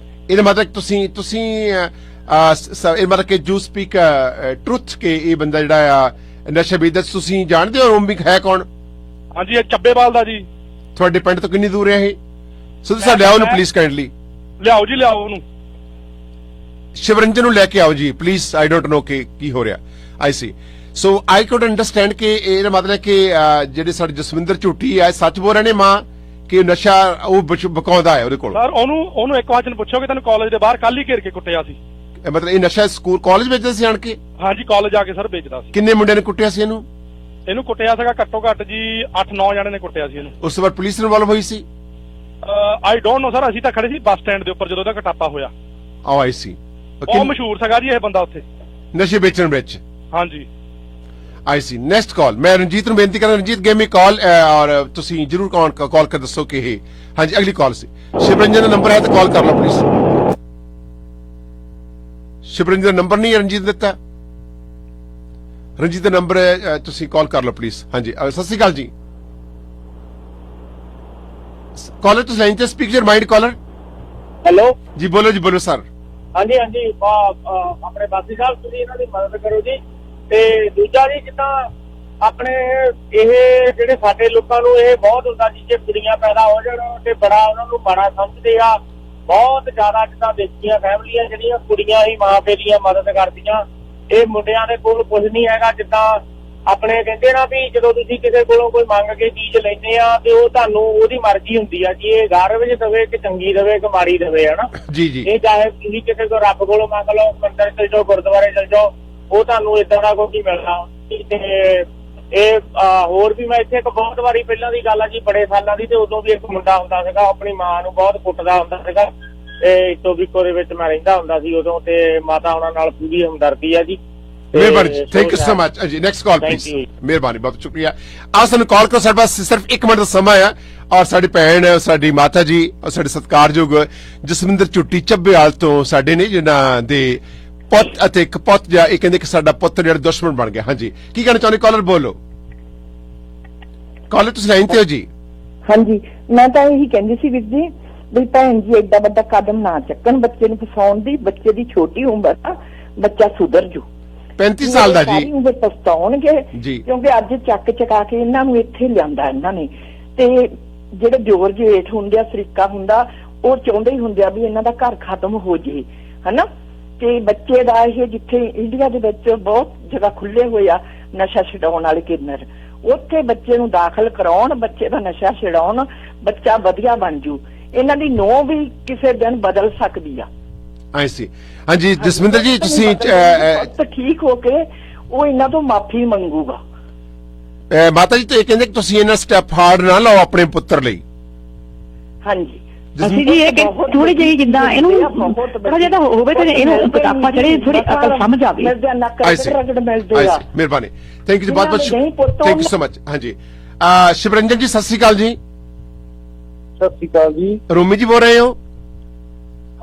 ਇਹਦਾ ਮਤਲਬ ਤੁਸੀਂ ਇਹ ਮਤਲਬ ਕਿ ਯੂ ਸਪੀਕ ਟਰੁਥ ਕਿ ਇਹ ਬੰਦਾ ਜਿਹੜਾ ਆ ਨਸ਼ਾ ਵੇਚਦਾ, ਤੁਸੀਂ ਜਾਣਦੇ ਹੋ ਰੋਮੀ ਹੈ ਕੌਣ? ਹਾਂਜੀ, ਇਹ ਚੱਬੇਵਾਲ ਦਾ ਜੀ। ਤੁਹਾਡੇ ਪਿੰਡ ਤੋਂ ਕਿੰਨੀ ਦੂਰ ਹੈ ਇਹ? ਸੋ ਤੁਸੀਂ ਲਿਆਓ ਉਹਨੂੰ ਪਲੀਜ਼, ਕਾਈਂਡਲੀ ਲਿਆਓ ਜੀ, ਲਿਆਓ ਉਹਨੂੰ। ਸ਼ਿਵਰੰਜਨ ਨੂੰ ਲੈ ਕੇ ਆਓ ਜੀ ਪਲੀਜ਼। ਆਈ ਡੋਂਟ ਨੋ ਕਿ ਕੀ ਹੋ ਰਿਹਾ। ਆਈ ਸੀ। ਸੋ ਆਈ ਕੁਡ ਅੰਡਰਸਟੈਂਡ ਕਿ ਇਹਦਾ ਮਤਲਬ ਕਿ ਜਿਹੜੇ ਸਾਡੇ ਜਸਵਿੰਦਰ ਝੂਟੀ ਹੈ ਸੱਚ ਬੋਲ ਰਹੇ ਨੇ ਮਾਂ ਕਿ ਨਸ਼ਾ ਉਹ ਬਕਾਉਂਦਾ ਹੈ ਉਹਦੇ ਕੋਲ। ਸਰ ਉਹਨੂੰ ਇੱਕ ਵਾਰ ਪੁੱਛੋ ਕਿ ਤੈਨੂੰ ਕਾਲਜ ਦੇ ਬਾਹਰ ਕੱਲ ਹੀ ਘੇਰ ਕੇ ਕੁੱਟਿਆ ਸੀ। ਮਤਲਬ ਇਹ ਨਸ਼ਾ ਸਕੂਲ ਕਾਲਜ ਵੇਚਦਾ ਸੀ ਆਣ ਕੇ? ਹਾਂਜੀ, ਕਾਲਜ ਆ ਕੇ ਸਰ ਵੇਚਦਾ ਸੀ। ਕਿੰਨੇ ਮੁੰਡਿਆਂ ਨੇ ਕੁੱਟਿਆ ਸੀ ਇਹਨੂੰ? ਇਹਨੂੰ ਕੁੱਟਿਆ ਸੀਗਾ ਘੱਟੋ ਘੱਟ ਜੀ 8-9 ਜਣੇ ਨੇ ਕੁੱਟਿਆ ਸੀ ਇਹਨੂੰ। ਉਸ ਤੋਂ ਬਾਅਦ ਪੁਲਿਸ ਇਨਵੋਲਵ ਹੋਈ ਸੀ? ਆਈ ਡੋਂਟ ਨੋ ਸਰ, ਅਸੀਂ ਤਾਂ ਖੜੇ ਸੀ ਬੱਸ ਸਟੈਂਡ ਦੇ ਉੱਪਰ ਜਦੋਂ ਉਹਦਾ ਕਟਾਪਾ ਹੋਇਆ। ਆਈ ਸੀ। ਬਹੁਤ ਮਸ਼ਹੂਰ ਸੀਗਾ ਜੀ ਇਹ ਬੰਦਾ ਉੱਥੇ ਨਸ਼ੇ ਵੇਚਣ ਵਿੱਚ। ਹਾਂਜੀ, ਆਈ ਸੀ। ਨੈਕਸਟ ਕਾਲ ਮੈਂ ਰਣਜੀਤ ਨੂੰ ਬੇਨਤੀ ਕਰਾਂ, ਰਣਜੀਤ ਗਿਵ ਮੀ ਕਾਲ ਔਰ ਤੁਸੀਂ ਜਰੂਰ ਕਾਲ ਕਰ ਦੱਸੋ ਕਿ ਇਹ ਹਾਂਜੀ ਅਗਲੀ ਕਾਲ ਸੀ। ਸ਼ਿਵਰੰਜਨ ਦਾ ਨੰਬਰ ਹੈ ਤਾਂ ਕਾਲ ਕਰ ਲਓ ਪਲੀਜ਼। ਸ਼ਿਵਰੰਜਨ ਦਾ ਨੰਬਰ ਨਹੀਂ ਰਣਜੀਤ ਦਿੱਤਾ, ਰਣਜੀਤ ਦਾ ਨੰਬਰ ਹੈ, ਤੁਸੀਂ ਕਾਲ ਕਰ ਲਓ ਪਲੀਜ਼। ਹਾਂਜੀ ਸਤਿ ਸ਼੍ਰੀ ਅਕਾਲ ਜੀ। ਕਾਲਰ ਤੁਸੀਂ ਲਾਈਨ ਤੇ, speak your mind caller. Hello ਜੀ ਬੋਲੋ ਜੀ, ਬੋਲੋ ਸਰ। ਹਾਂਜੀ ਹਾਂਜੀ, ਆਪਣੇ ਬਾਸੀ ਸਾਹਿਬ ਤੁਸੀਂ ਇਹਨਾਂ ਦੀ ਮਦਦ ਕਰੋ ਜੀ। ਤੇ ਦੂਜਾ ਜੀ, ਜਿੱਦਾਂ ਆਪਣੇ ਇਹ ਜਿਹੜੇ ਸਾਡੇ ਲੋਕਾਂ ਨੂੰ ਇਹ ਬਹੁਤ ਹੁੰਦਾ ਜੀ ਜੇ ਕੁੜੀਆਂ ਪੈਦਾ ਹੋ ਜਾਣ ਤੇ ਬੜਾ ਉਹਨਾਂ ਨੂੰ ਮਾੜਾ ਸਮਝਦੇ ਆ ਬਹੁਤ ਜ਼ਿਆਦਾ। ਜਿੱਦਾਂ ਦੇਖੀਆਂ ਫੈਮਲੀਆਂ ਜਿਹੜੀਆਂ ਕੁੜੀਆਂ ਹੀ ਮਾਂ ਪਿਓ ਦੀਆਂ ਮਦਦ ਕਰਦੀਆਂ, ਇਹ ਮੁੰਡਿਆਂ ਦੇ ਕੋਲ ਕੁਝ ਨਹੀਂ ਹੈਗਾ। ਜਿੱਦਾਂ ਆਪਣੇ ਕਹਿੰਦੇ ਨਾ ਵੀ ਜਦੋਂ ਤੁਸੀਂ ਕਿਸੇ ਕੋਲੋਂ ਕੋਈ ਮੰਗ ਕੇ ਚੀਜ਼ ਲੈਂਦੇ ਆ ਤੇ ਉਹ ਤੁਹਾਨੂੰ ਉਹਦੀ ਮਰਜ਼ੀ ਹੁੰਦੀ ਆ ਜੀ, ਇਹ ਗਾਰਬੇਜ ਦੇਵੇ ਕਿ ਚੰਗੀ ਦੇਵੇ ਕਿ ਮਾੜੀ ਦੇਵੇ, ਹਨਾ ਜੀ ਜੀ। ਇਹ ਚਾਹੇ ਤੁਸੀਂ ਕਿਸੇ ਕੋਲ ਰੱਬ ਕੋਲੋਂ ਮੰਗ ਲਓ, ਮੰਦਿਰ ਚਲ ਜਾਓ, ਗੁਰਦੁਆਰੇ ਚਲ ਜਾਓ, ਉਹ ਤੁਹਾਨੂੰ ਏਦਾਂ ਦਾ ਕੁਝ ਨਹੀਂ ਮਿਲਣਾ। ਤੇ ਇਹ ਹੋਰ ਵੀ ਮੈਂ ਇੱਥੇ ਇੱਕ ਬਹੁਤ ਵਾਰੀ ਪਹਿਲਾਂ ਦੀ ਗੱਲ ਆ ਜੀ, ਬੜੇ ਸਾਲਾਂ ਦੀ, ਤੇ ਉਦੋਂ ਵੀ ਇੱਕ ਮੁੰਡਾ ਹੁੰਦਾ ਸੀਗਾ ਆਪਣੀ ਮਾਂ ਨੂੰ ਬਹੁਤ ਕੁੱਟਦਾ ਹੁੰਦਾ ਸੀਗਾ। ਇਹ ਟੋਬੀਕੋ ਦੇ ਵਿੱਚ ਮੈਂ ਰਹਿੰਦਾ ਹੁੰਦਾ ਸੀ ਉਦੋਂ, ਤੇ ਮਾਤਾ ਉਹਨਾਂ ਨਾਲ ਪੂਰੀ ਹਮਦਰਦੀ ਆ ਜੀ। ਮਿਹਰਬਾਨੀ ਜੀ, ਥੈਂਕ ਯੂ ਸੋ ਮਚ ਜੀ। Next call please. ਮਿਹਰਬਾਨੀ, ਬਹੁਤ ਸ਼ੁਕਰੀਆ। ਆਹ ਸਾਨੂੰ ਕਾਲ ਕਰੋ, ਸਾਡੇ ਪਾਸ ਸਿਰਫ 1 ਮਿੰਟ ਦਾ ਸਮਾਂ ਆ ਔਰ ਸਾਡੀ ਭੈਣ ਸਾਡੀ ਮਾਤਾ ਜੀ ਔਰ ਸਾਡੇ ਸਤਿਕਾਰਯੋਗ ਜਸਵਿੰਦਰ ਝੁੱਟੀ ਚੱਬੇਵਾਲ ਤੋਂ ਸਾਡੇ ਨੇ ਜਿਨ੍ਹਾਂ ਦੇ ਪੁੱਤ ਅਤੇ ਇੱਕ ਪੁੱਤ ਜਾਂ ਇਹ ਕਹਿੰਦੇ ਕਿ ਸਾਡਾ ਪੁੱਤ ਜਿਹੜਾ ਦੁਸ਼ਮਣ ਬਣ ਗਿਆ। ਹਾਂਜੀ ਕੀ ਕਹਿਣਾ ਚਾਹੁੰਦੇ ਕਾਲਰ? ਬੋਲੋ ਕਾਲਰ, ਤੁਸੀਂ ਲਾਈਨ ਤੇ ਹੋ ਜੀ। ਹਾਂਜੀ, ਮੈਂ ਤਾਂ ਇਹੀ ਕਹਿੰਦੀ ਸੀ ਵੀਰ ਜੀ ਵੀ ਭੈਣ ਜੀ ਏਡਾ ਵੱਡਾ ਕਦਮ ਨਾ ਚੱਕਣ ਬੱਚੇ ਨੂੰ ਫਸਾਉਣ ਦੀ। ਬੱਚੇ ਦੀ ਛੋਟੀ ਉਮਰ ਆ, ਬੱਚਾ ਸੁਧਰ ਜੂ। 35 ਸਾਲ ਦਾ ਜੀ। ਸਾਰੀ ਉਮਰ ਪਛਤਾਉਣਗੇ ਕਿਉਂਕਿ ਅੱਜ ਚੱਕ ਚਕਾ ਕੇ ਇਹਨਾਂ ਨੂੰ ਇੱਥੇ ਲਿਆਂਦਾ ਇਹਨਾਂ ਨੇ। ਤੇ ਜਿਹੜੇ ਜੋਰ ਜੇਠ ਹੁੰਦੇ ਆ, ਸਰੀਕਾ ਹੁੰਦਾ, ਉਹ ਚਾਹੁੰਦੇ ਹੀ ਹੁੰਦੇ ਆ ਵੀ ਇਹਨਾਂ ਦਾ ਘਰ ਖਤਮ ਹੋ ਜੇ, ਹਨਾ। ਤੇ ਬੱਚੇ ਦਾ ਇਹ ਜਿੱਥੇ ਇੰਡੀਆ ਦੇ ਵਿੱਚ ਬਹੁਤ ਜਗ੍ਹਾ ਖੁੱਲੇ ਹੋਏ ਆ ਨਸ਼ਾ ਛਡਾਉਣ ਵਾਲੇ ਕੇਂਦਰ, ਉੱਥੇ ਬੱਚੇ ਨੂੰ ਦਾਖਲ ਕਰਾਉਣ, ਬੱਚੇ ਦਾ ਨਸ਼ਾ ਛਡਾਉਣ, ਬੱਚਾ ਵਧੀਆ ਬਣ ਜੂ। ਇਹਨਾਂ ਦੀ ਨੋਹ ਵੀ ਕਿਸੇ ਦਿਨ ਬਦਲ ਸਕਦੀ ਆ। ਆਈ ਸੀ। ਹਾਂਜੀ ਜਸਵਿੰਦਰ ਜੀ, ਤੁਸੀਂ ਠੀਕ ਹੋ ਕੇ ਉਹ ਇਹਨਾਂ ਤੋਂ ਮਾਫੀ ਮੰਗੂਗਾ। ਮਾਤਾ ਜੀ ਤੇ ਕਹਿੰਦੇ ਕਿ ਤੁਸੀਂ ਇਹਨਾਂ ਸਟੈਪ ਹਾਰਡ ਨਾ ਲਾਓ ਆਪਣੇ ਪੁੱਤਰ ਲਈ। ਹਾਂਜੀ ਅਸੀਂ ਜੀ ਇਹ ਥੋੜੀ ਜਿਹੀ ਜਿੱਦਾਂ ਇਹਨੂੰ ਥੋੜਾ ਜਿਹਾ ਹੋਵੇ ਤੇ ਇਹਨੂੰ ਕਿਤਾਬਾਂ ਚੜੇ ਥੋੜੀ ਅਕਲ ਸਮਝ ਆਵੇ। ਮਿਹਰਬਾਨੀ, ਥੈਂਕ ਯੂ ਜੀ, ਬਹੁਤ ਬਹੁਤ ਥੈਂਕ ਯੂ ਸੋ ਮਚ। ਹਾਂਜੀ ਸ਼ਿਵਰੰਜਨ ਜੀ ਸਤਿ ਸ਼੍ਰੀ ਅਕਾਲ ਜੀ। ਸਤਿ ਸ਼੍ਰੀ ਅਕਾਲ ਜੀ। ਰੋਮੀ ਜੀ ਬੋਲ ਰਹੇ ਹੋ?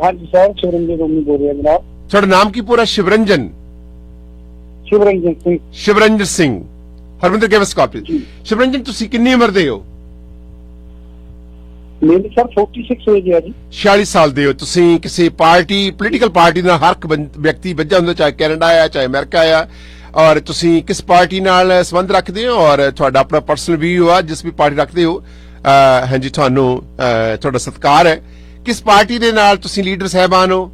ਹਾਂਜੀ ਸਰ, ਸ਼ਿਵਰੰਜਨ ਰੋਮੀ ਬੋਲ ਰਿਹਾ ਜਨਾਬ। ਤੁਹਾਡਾ ਨਾਮ ਕੀ ਪੂਰਾ? Shivranjan? Shivranjan Singh. Shivranjan Singh. Harvinder give us call please. Shivranjan ਤੁਸੀਂ ਕਿੰਨੀ ਉਮਰ ਦੇ ਹੋ? ਮੇਰੀ ਸਰ 46 ਏਜ ਹੈ ਜੀ। 46 ਸਾਲ ਦੇ ਹੋ ਤੁਸੀਂ। ਕਿਸੇ ਪਾਰਟੀ ਪੋਲੀਟੀਕਲ ਪਾਰਟੀ ਨਾਲ ਹਰ ਵਿਅਕਤੀ ਵੱਜਾ ਹੁੰਦਾ, ਚਾਹੇ ਕੈਨੇਡਾ ਆ ਚਾਹੇ ਅਮਰੀਕਾ ਆ, ਔਰ ਤੁਸੀਂ ਕਿਸ ਪਾਰਟੀ ਨਾਲ ਸੰਬੰਧ ਰੱਖਦੇ ਹੋ ਔਰ ਤੁਹਾਡਾ ਆਪਣਾ ਪਰਸਨਲ ਵੀਊ ਆ ਜਿਸ ਵੀ ਪਾਰਟੀ ਰੱਖਦੇ ਹੋ? ਹਾਂਜੀ ਤੁਹਾਨੂੰ ਤੁਹਾਡਾ ਸਤਿਕਾਰ ਹੈ। ਕਿਸ ਪਾਰਟੀ ਦੇ ਨਾਲ ਤੁਸੀਂ ਲੀਡਰ ਸਾਹਿਬਾਨ ਹੋ?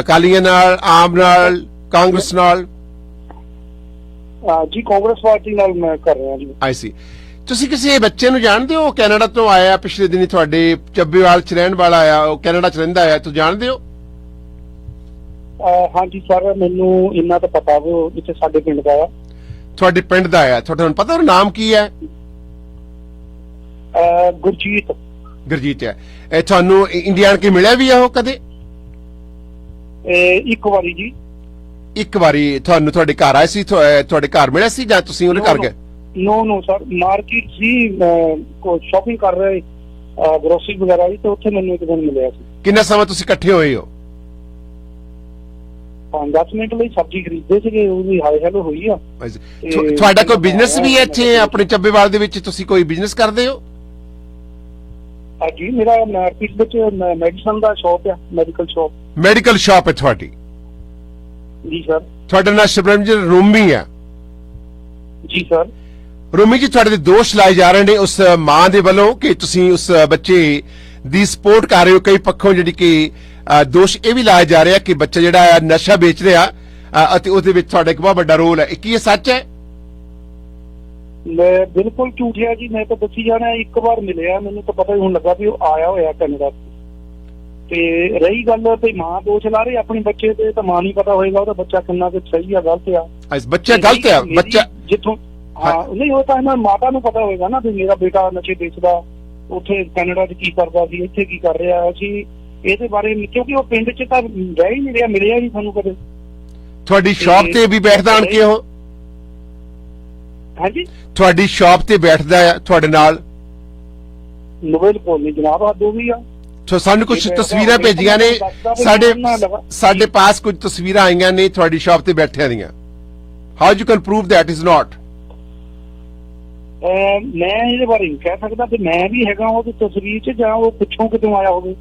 ਅਕਾਲੀਆਂ ਨਾਲ, ਆਮ ਨਾਲ, ਕਾਂਗਰਸ ਨਾਲ? ਜੀ ਕਾਂਗਰਸ ਪਾਰਟੀ ਨਾਲ ਮੈਂ ਕਰ ਰਿਹਾ ਜੀ। ਆਈ ਸੀ। ਤੁਸੀਂ ਕਿਸੇ ਬੱਚੇ ਨੂੰ ਜਾਣਦੇ ਹੋ? ਕੈਨੇਡਾ ਤੋਂ ਆਇਆ ਪਿਛਲੇ ਦਿਨੀ, ਤੁਹਾਡੇ ਚੱਬੇਵਾਲ ਚ ਰਹਿਣ ਵਾਲਾ ਆ, ਉਹ ਕੈਨੇਡਾ ਚ ਰਹਿੰਦਾ ਆ, ਤੁਸੀਂ ਜਾਣਦੇ ਹੋ? ਹਾਂਜੀ ਸਰ, ਮੈਨੂੰ ਇੰਨਾ ਤਾਂ ਪਤਾ ਉਹ ਇੱਥੇ ਸਾਡੇ ਪਿੰਡ ਦਾ ਆ। ਤੁਹਾਡੇ ਪਿੰਡ ਦਾ ਆ? ਤੁਹਾਨੂੰ ਪਤਾ ਉਹਦਾ ਨਾਮ ਕੀ ਹੈ? ਗੁਰਜੀਤ। ਗੁਰਜੀਤ ਹੈ। ਇਹ ਤੁਹਾਨੂੰ ਇੰਡੀਆ ਆਣ ਕੇ ਮਿਲਿਆ ਵੀ ਆ ਉਹ ਕਦੇ? ਇੱਕ ਵਾਰੀ ਜੀ। ਇੱਕ ਵਾਰੀ ਤੁਹਾਨੂੰ ਤੁਹਾਡੇ ਘਰ ਆਏ ਸੀ? ਤੁਹਾਡੇ ਘਰ ਮਿਲਿਆ ਸੀ ਜਾਂ ਤੁਸੀਂ ਉਹਦੇ ਘਰ ਗਏ? नो सर, मार्केट ਸੀ ਸ਼ਾਪਿੰਗ ਕਰ ਰਹੇ ਗਰੋਸਰੀ ਵਗੈਰਾ ਦੀ, ਤੇ ਉੱਥੇ ਮੈਨੂੰ ਇੱਕ ਦਿਨ ਮਿਲਿਆ ਸੀ। ਕਿੰਨਾ ਸਮਾਂ ਤੁਸੀਂ ਇਕੱਠੇ ਹੋਏ ਹੋ? 5-10 ਮਿੰਟ ਲਈ ਸਬਜ਼ੀ ਖਰੀਦਦੇ ਸੀਗੇ, ਉਹਦੀ ਹਾਈ ਹੈਲੋ ਹੋਈ ਆ। ਤੁਹਾਡਾ ਕੋਈ ਬਿਜ਼ਨਸ ਵੀ ਹੈ ਇੱਥੇ ਆਪਣੇ ਚੱਬੇਵਾਲ ਦੇ ਵਿੱਚ? ਤੁਸੀਂ ਕੋਈ ਬਿਜ਼ਨਸ ਕਰਦੇ ਹੋ? ਹਾਂਜੀ, ਮੇਰਾ ਮਾਰਕੀਟ ਵਿੱਚ ਮੈਡੀਸਨ ਦਾ ਸ਼ਾਪ ਆ, ਮੈਡੀਕਲ ਸ਼ਾਪ। ਮੈਡੀਕਲ ਸ਼ਾਪ ਹੈ ਤੁਹਾਡੀ? ਜੀ ਸਰ। ਤੁਹਾਡਾ ਨਾਮ ਸ਼ਬਰਮਜੀਤ ਰੋਮੀ ਹੈ? ਜੀ ਸਰ। ਰੋਮੀ ਜੀ, ਤੁਹਾਡੇ ਤੇ ਦੋਸ਼ ਲਾਏ ਜਾ ਰਹੇ ਨੇ ਉਸ ਮਾਂ ਦੇ ਵੱਲੋਂ ਕਿ ਤੁਸੀਂ ਉਸ ਬੱਚੇ ਦੀ ਸਪੋਰਟ ਕਰ ਰਹੇ ਹੋ। ਕਈ ਪੱਖੋਂ ਜਿਹੜੀ ਕਿ ਦੋਸ਼ ਇਹ ਵੀ ਲਾਇਆ ਜਾ ਰਿਹਾ ਕਿ ਬੱਚਾ ਜਿਹੜਾ ਹੈ ਨਸ਼ਾ ਵੇਚ ਰਿਹਾ ਅਤੇ ਉਹਦੇ ਵਿੱਚ ਤੁਹਾਡਾ ਇੱਕ ਬਹੁਤ ਵੱਡਾ ਰੋਲ ਹੈ। ਕੀ ਇਹ ਸੱਚ ਹੈ? ਮੈਂ ਬਿਲਕੁਲ ਝੂਠ ਹੈ ਜੀ, ਮੈਂ ਤਾਂ ਦੱਸੀ ਜਾਣਾ। ਇੱਕ ਵਾਰ ਮਿਲਿਆ, ਮੈਨੂੰ ਤਾਂ ਪਤਾ ਹੀ ਹੁਣ ਲੱਗਾ ਵੀ ਉਹ ਆਇਆ ਹੋਇਆ ਕੈਨੇਡਾ। ਤੇ ਰਹੀ ਗੱਲ ਤੇ ਮਾਂ ਦੋਸ਼ ਲਾ ਰਹੀ ਆਪਣੇ ਬੱਚੇ ਤੇ, ਤਾਂ ਮਾਂ ਨਹੀਂ ਪਤਾ ਹੋਏਗਾ ਉਹਦਾ ਬੱਚਾ ਕਿੰਨਾ ਕੁ ਸਹੀ ਆ ਗਲਤ ਆ। ਬੱਚਾ ਗਲਤ ਆ? ਬੱਚਾ ਜਿੱਥੋਂ ਨਹੀਂ ਉਹ ਤਾਂ ਇਹਨਾਂ ਮਾਤਾ ਨੂੰ ਪਤਾ ਹੋਏਗਾ ਨਾ ਵੀ ਮੇਰਾ ਬੇਟਾ ਨਸ਼ੇ ਵੇਚਦਾ, ਉੱਥੇ ਕੈਨੇਡਾ 'ਚ ਕੀ ਕਰਦਾ ਸੀ, ਇੱਥੇ ਕੀ ਕਰ ਰਿਹਾ। ਅਸੀਂ ਇਹਦੇ ਬਾਰੇ, ਕਿਉਂਕਿ ਉਹ ਪਿੰਡ 'ਚ ਤਾਂ ਰਹਿ ਹੀ ਨਹੀਂ ਰਿਹਾ, ਮਿਲਿਆ ਹੀ ਸਾਨੂੰ ਕਦੇ। ਤੁਹਾਡੀ ਸ਼ਾਪ ਤੇ ਵੀ ਬੈਠਦਾ ਆਣ ਕੇ ਉਹ? ਹਾਂਜੀ, ਤੁਹਾਡੀ ਸ਼ਾਪ ਤੇ ਬੈਠਦਾ ਹੈ ਤੁਹਾਡੇ ਨਾਲ? ਨੋਬਲ ਕੋਲ ਨਹੀਂ ਜਨਾਬ, ਹੱਦ ਹੋ ਗਈ ਆ। ਸੋ ਸਾਨੂੰ ਕੁਝ ਤਸਵੀਰਾਂ ਭੇਜੀਆਂ ਨੇ ਸਾਡੇ ਪਾਸ, ਕੁਝ ਤਸਵੀਰਾਂ ਆਈਆਂ ਨੇ ਤੁਹਾਡੀ ਸ਼ਾਪ ਤੇ ਬੈਠਿਆਂ ਦੀਆਂ। How you can prove that is not? ਮੈਂ ਇਹਦੇ ਬਾਰੇ ਨਹੀਂ ਕਹਿ ਸਕਦਾ ਕਿ ਮੈਂ ਵੀ ਹੈਗਾ ਉਹਦੀ ਤਸਵੀਰ 'ਚ, ਜਾਂ ਉਹ ਪਿੱਛੋਂ ਕਿਤੋਂ ਆਇਆ ਹੋਵੇ।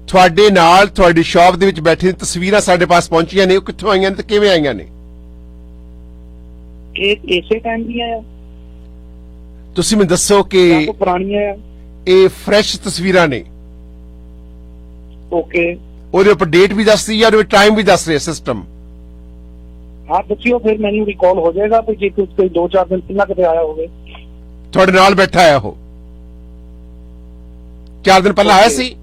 ਤੁਹਾਡੇ ਨਾਲ ਤੁਹਾਡੀ ਸ਼ਾਪ ਦੇ ਵਿੱਚ ਬੈਠੇ ਤਸਵੀਰਾਂ ਸਾਡੇ ਪਾਸ ਪਹੁੰਚੀਆਂ ਨੇ, ਉਹ ਕਿੱਥੋਂ ਆਈਆਂ ਨੇ ਤੇ ਕਿਵੇਂ ਆਈਆਂ ਨੇ? ਇਹ ਇਸੇ ਟਾਈਮ ਦੀਆਂ ਆ। ਤੁਸੀਂ ਮੈਨੂੰ ਦੱਸੋ ਕਿ ਪੁਰਾਣੀਆਂ ਆ? ਇਹ ਫਰੈਸ਼ ਤਸਵੀਰਾਂ ਨੇ? ਓਕੇ। ਉਹਦੇ ਉੱਪਰ ਡੇਟ ਵੀ ਦੱਸਦੀ ਹੈ, ਉਹਦੇ ਵਿੱਚ ਟਾਈਮ ਵੀ ਦੱਸ ਰਿਹਾ ਸਿਸਟਮ? ਹਾਂ ਦੱਸਿਓ, ਫਿਰ ਮੈਨੂੰ ਰਿਕਾਲ ਹੋ ਜਾਏਗਾ ਕਿ ਜੇ ਕੋਈ 2-4 ਦਿਨ ਪਹਿਲਾਂ ਕਿਤੇ ਆਇਆ ਹੋਵੇ। ਤੁਹਾਡੇ ਨਾਲ ਬੈਠਾ ਆਇਆ ਉਹ 4 ਦਿਨ ਪਹਿਲਾਂ ਆਇਆ ਸੀ?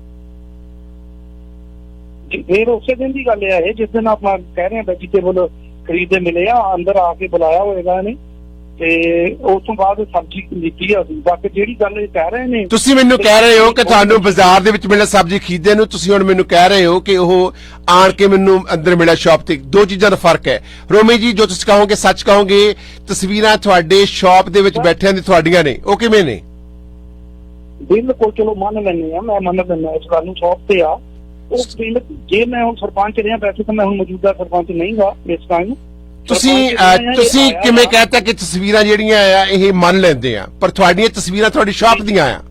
ਫਿਰ ਉਸੇ ਦਿਨ ਦੀ ਗੱਲ ਹੈ, ਜਿਸ ਦਿਨ ਆਪਾਂ ਕਹਿ ਰਹੇ ਹਾਂ ਵੈਜੀਟੇਬਲ ਖਰੀਦਦੇ ਮਿਲੇ ਆ, ਅੰਦਰ ਆ ਕੇ ਬੁਲਾਇਆ ਹੋਏਗਾ ਇਹਨੇ, ਤੇ ਉਸ ਤੋਂ ਬਾਅਦ ਸਬਜ਼ੀ ਲਿੱਤੀ ਆ। ਬਾਕੀ ਜਿਹੜੀ ਗੱਲ ਇਹ ਕਹਿ ਰਹੇ ਨੇ, ਤੁਸੀਂ ਮੈਨੂੰ ਕਹਿ ਰਹੇ ਹੋ ਕਿ ਤੁਹਾਨੂੰ ਬਾਜ਼ਾਰ ਦੇ ਵਿੱਚ ਮਿਲਿਆ ਸਬਜ਼ੀ ਖਰੀਦਦੇ ਨੂੰ, ਤੁਸੀਂ ਹੁਣ ਮੈਨੂੰ ਕਹਿ ਰਹੇ ਹੋ ਕਿ ਉਹ ਆਣ ਕੇ ਮੈਨੂੰ ਅੰਦਰ ਮਿਲਿਆ ਸ਼ਾਪ ਤੇ। ਦੋ ਚੀਜ਼ਾਂ ਦਾ ਫਰਕ ਹੈ ਰੋਮੀ ਜੀ। ਜੋ ਤੁਸੀਂ ਕਹੋਗੇ ਸੱਚ ਕਹੋਗੇ, ਤਸਵੀਰਾਂ ਤੁਹਾਡੇ ਸ਼ਾਪ ਦੇ ਵਿੱਚ ਬੈਠਿਆਂ ਦੀ ਤੁਹਾਡੀਆਂ ਨੇ, ਉਹ ਕਿਵੇਂ ਨੇ? ਬਿਲਕੁਲ, ਚਲੋ ਮੰਨ ਲੈਂਦੇ ਆ, ਮੈਂ ਮੰਨ ਲੈਂਦਾ ਇਸ ਗੱਲ ਨੂੰ। ਸ਼ਾਪ ਤੇ ਆ ਉਹ ਪਿੰਡ, ਜੇ ਮੈਂ ਹੁਣ ਸਰਪੰਚ ਰਿਹਾ, ਵੈਸੇ ਤਾਂ ਮੈਂ ਹੁਣ ਮੌਜੂਦਾ ਸਰਪੰਚ ਨਹੀਂ ਗਾ ਇਸ ਟਾਈਮ। ਤੁਸੀਂ ਕਿਵੇਂ ਕਹਤਾ ਕਿ ਤਸਵੀਰਾਂ ਜਿਹੜੀਆਂ ਆ ਇਹ ਮੰਨ ਲੈਂਦੇ ਆ, ਪਰ ਤੁਹਾਡੀਆਂ ਤਸਵੀਰਾਂ ਤੁਹਾਡੀ ਸ਼ਾਪ ਦੀਆਂ ਆ?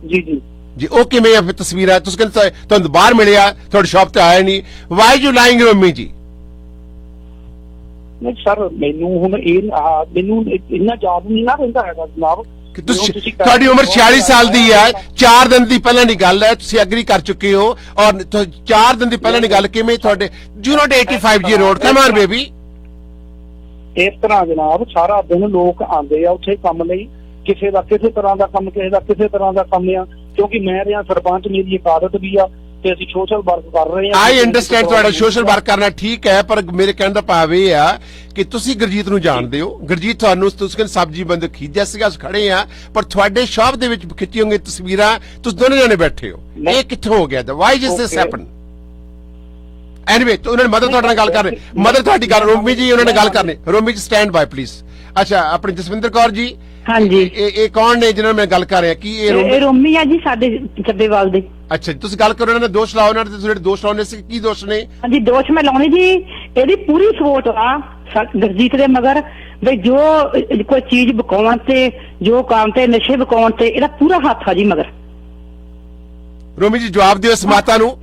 ਜੀ ਜੀ ਜੀ, ਉਹ ਕਿਵੇਂ ਆ ਫਿਰ ਤਸਵੀਰਾਂ? ਤੁਸੀਂ ਕਹਿੰਦੇ ਤੁਹਾਨੂੰ ਬਾਹਰ ਮਿਲਿਆ, ਤੁਹਾਡੀ ਸ਼ਾਪ ਤੇ ਆਇਆ ਨਹੀਂ। ਵਾਈ ਯੂ ਲਾਈਂਗ ਰੋਮੀ ਜੀ? ਨਹੀਂ ਸਰ, ਮੈਨੂੰ ਹੁਣ ਮੈਨੂੰ ਇੰਨਾ ਯਾਦ ਨਹੀਂ ਨਾ ਰਹਿੰਦਾ ਹੈਗਾ ਜਨਾਬ। ਤੁਹਾਡੀ ਉਮਰ 46 ਸਾਲ ਦੀ ਹੈ, 4 ਦਿਨ ਦੀ ਪਹਿਲਾਂ ਦੀ ਗੱਲ ਹੈ, ਤੁਸੀਂ ਐਗਰੀ ਕਰ ਚੁੱਕੇ ਹੋ। ਔਰ 4 ਦਿਨ ਦੀ ਪਹਿਲਾਂ ਦੀ ਗੱਲ ਕਿਵੇਂ ਤੁਹਾਡੇ ਯੂ ਨੋਟ 85 ਜੀ ਰੋਡ? Come on baby. ਇਸ ਤਰ੍ਹਾਂ ਜਨਾਬ, ਸਾਰਾ ਦਿਨ ਲੋਕ ਆਉਂਦੇ ਆ ਉੱਥੇ ਕੰਮ ਲਈ, ਕਿਸੇ ਦਾ ਕਿਸੇ ਤਰ੍ਹਾਂ ਦਾ ਕੰਮ, ਕਿਸੇ ਦਾ ਕਿਸੇ ਤਰ੍ਹਾਂ ਦਾ ਕੰਮ ਆ। ਕਿਉਂਕਿ ਮੈਂ ਰਿਹਾ ਸਰਪੰਚ, ਮੇਰੀ ਇੱਕ ਆਦਤ ਵੀ ਆ, ਤੇ ਅਸੀਂ ਸੋਸ਼ਲ ਵਰਕ ਕਰ ਰਹੇ ਹਾਂ। ਆਈ ਅੰਡਰਸਟੈਂਡ ਤੁਹਾਡਾ ਸੋਸ਼ਲ ਵਰਕ ਕਰਨਾ ਠੀਕ ਹੈ, ਪਰ ਮੇਰੇ ਕਹਿਣ ਦਾ ਭਾਵ ਇਹ ਆ ਕਿ ਤੁਸੀਂ ਗੁਰਜੀਤ ਨੂੰ ਜਾਣਦੇ ਹੋ। ਗੁਰਜੀਤ ਤੁਹਾਨੂੰ ਤੁਸੀਂ ਕਹਿੰਦੇ ਸਬਜ਼ੀ ਬੰਦ ਖਰੀਦਿਆ ਸੀਗਾ, ਖੜੇ ਆ, ਪਰ ਤੁਹਾਡੇ ਸ਼ਾਪ ਦੇ ਵਿੱਚ ਖਿੱਚੀ ਹੋਈਆਂ ਤਸਵੀਰਾਂ ਤੁਸੀਂ ਦੋਨੇ ਜਾਣੇ ਬੈਠੇ ਹੋ। ਇਹ ਕਿੱਥੋਂ ਹੋ ਗਿਆ? Why did this happen? Anyway, ਉਹਨਾਂ ਨੇ ਮਦਰ ਤੁਹਾਡੇ ਨਾਲ ਗੱਲ ਕਰ ਰਹੇ, ਮਦਰ ਤੁਹਾਡੀ ਗੱਲ, ਰੋਮੀ ਜੀ ਉਹਨਾਂ ਨੇ ਗੱਲ ਕਰਨੀ। ਰੋਮੀ ਜੀ ਸਟੈਂਡ ਬਾਈ ਪਲੀਜ਼। ਅੱਛਾ, ਆਪਣੀ ਜਸਵਿੰਦਰ ਕੌਰ ਜੀ। ਹਾਂਜੀ, ਇਹ ਕੌਣ ਨੇ ਜਿਹਨਾਂ ਨਾਲ ਮੈਂ ਗੱਲ ਕਰ ਰਿਹਾ? ਕੀ ਇਹ ਰੋਮੀ ਆ ਜੀ, ਸਾਡੇ ਚੱਬੇਵਾਲ ਦੇ। ਅੱਛਾ, ਤੁਸੀਂ ਗੱਲ ਕਰੋ, ਇਹਨਾਂ ਨੇ ਦੋਸ਼ ਲਾਓ, ਉਹਨਾਂ ਦੇ ਜਿਹੜੇ ਦੋਸ਼ ਲਾਉਣੇ ਸੀ, ਕੀ ਦੋਸ਼ ਨੇ? ਹਾਂਜੀ, ਦੋਸ਼ ਮੈਂ ਲਾਉਣੀ ਜੀ, ਇਹਦੀ ਪੂਰੀ ਸਪੋਰਟ ਆ ਗੁਰਜੀਤ ਦੇ ਮਗਰ, ਬਈ ਜੋ ਕੋਈ ਚੀਜ਼ ਵਿਕਾਉਣ ਤੇ, ਜੋ ਕੰਮ ਤੇ, ਨਸ਼ੇ ਵਿਕਾਉਣ ਤੇ ਇਹਦਾ ਪੂਰਾ ਹੱਥ ਆ ਜੀ ਮਗਰ। ਰੋਮੀ ਜੀ ਜਵਾਬ ਦਿਓ ਇਸ ਮਾਤਾ ਨੂੰ।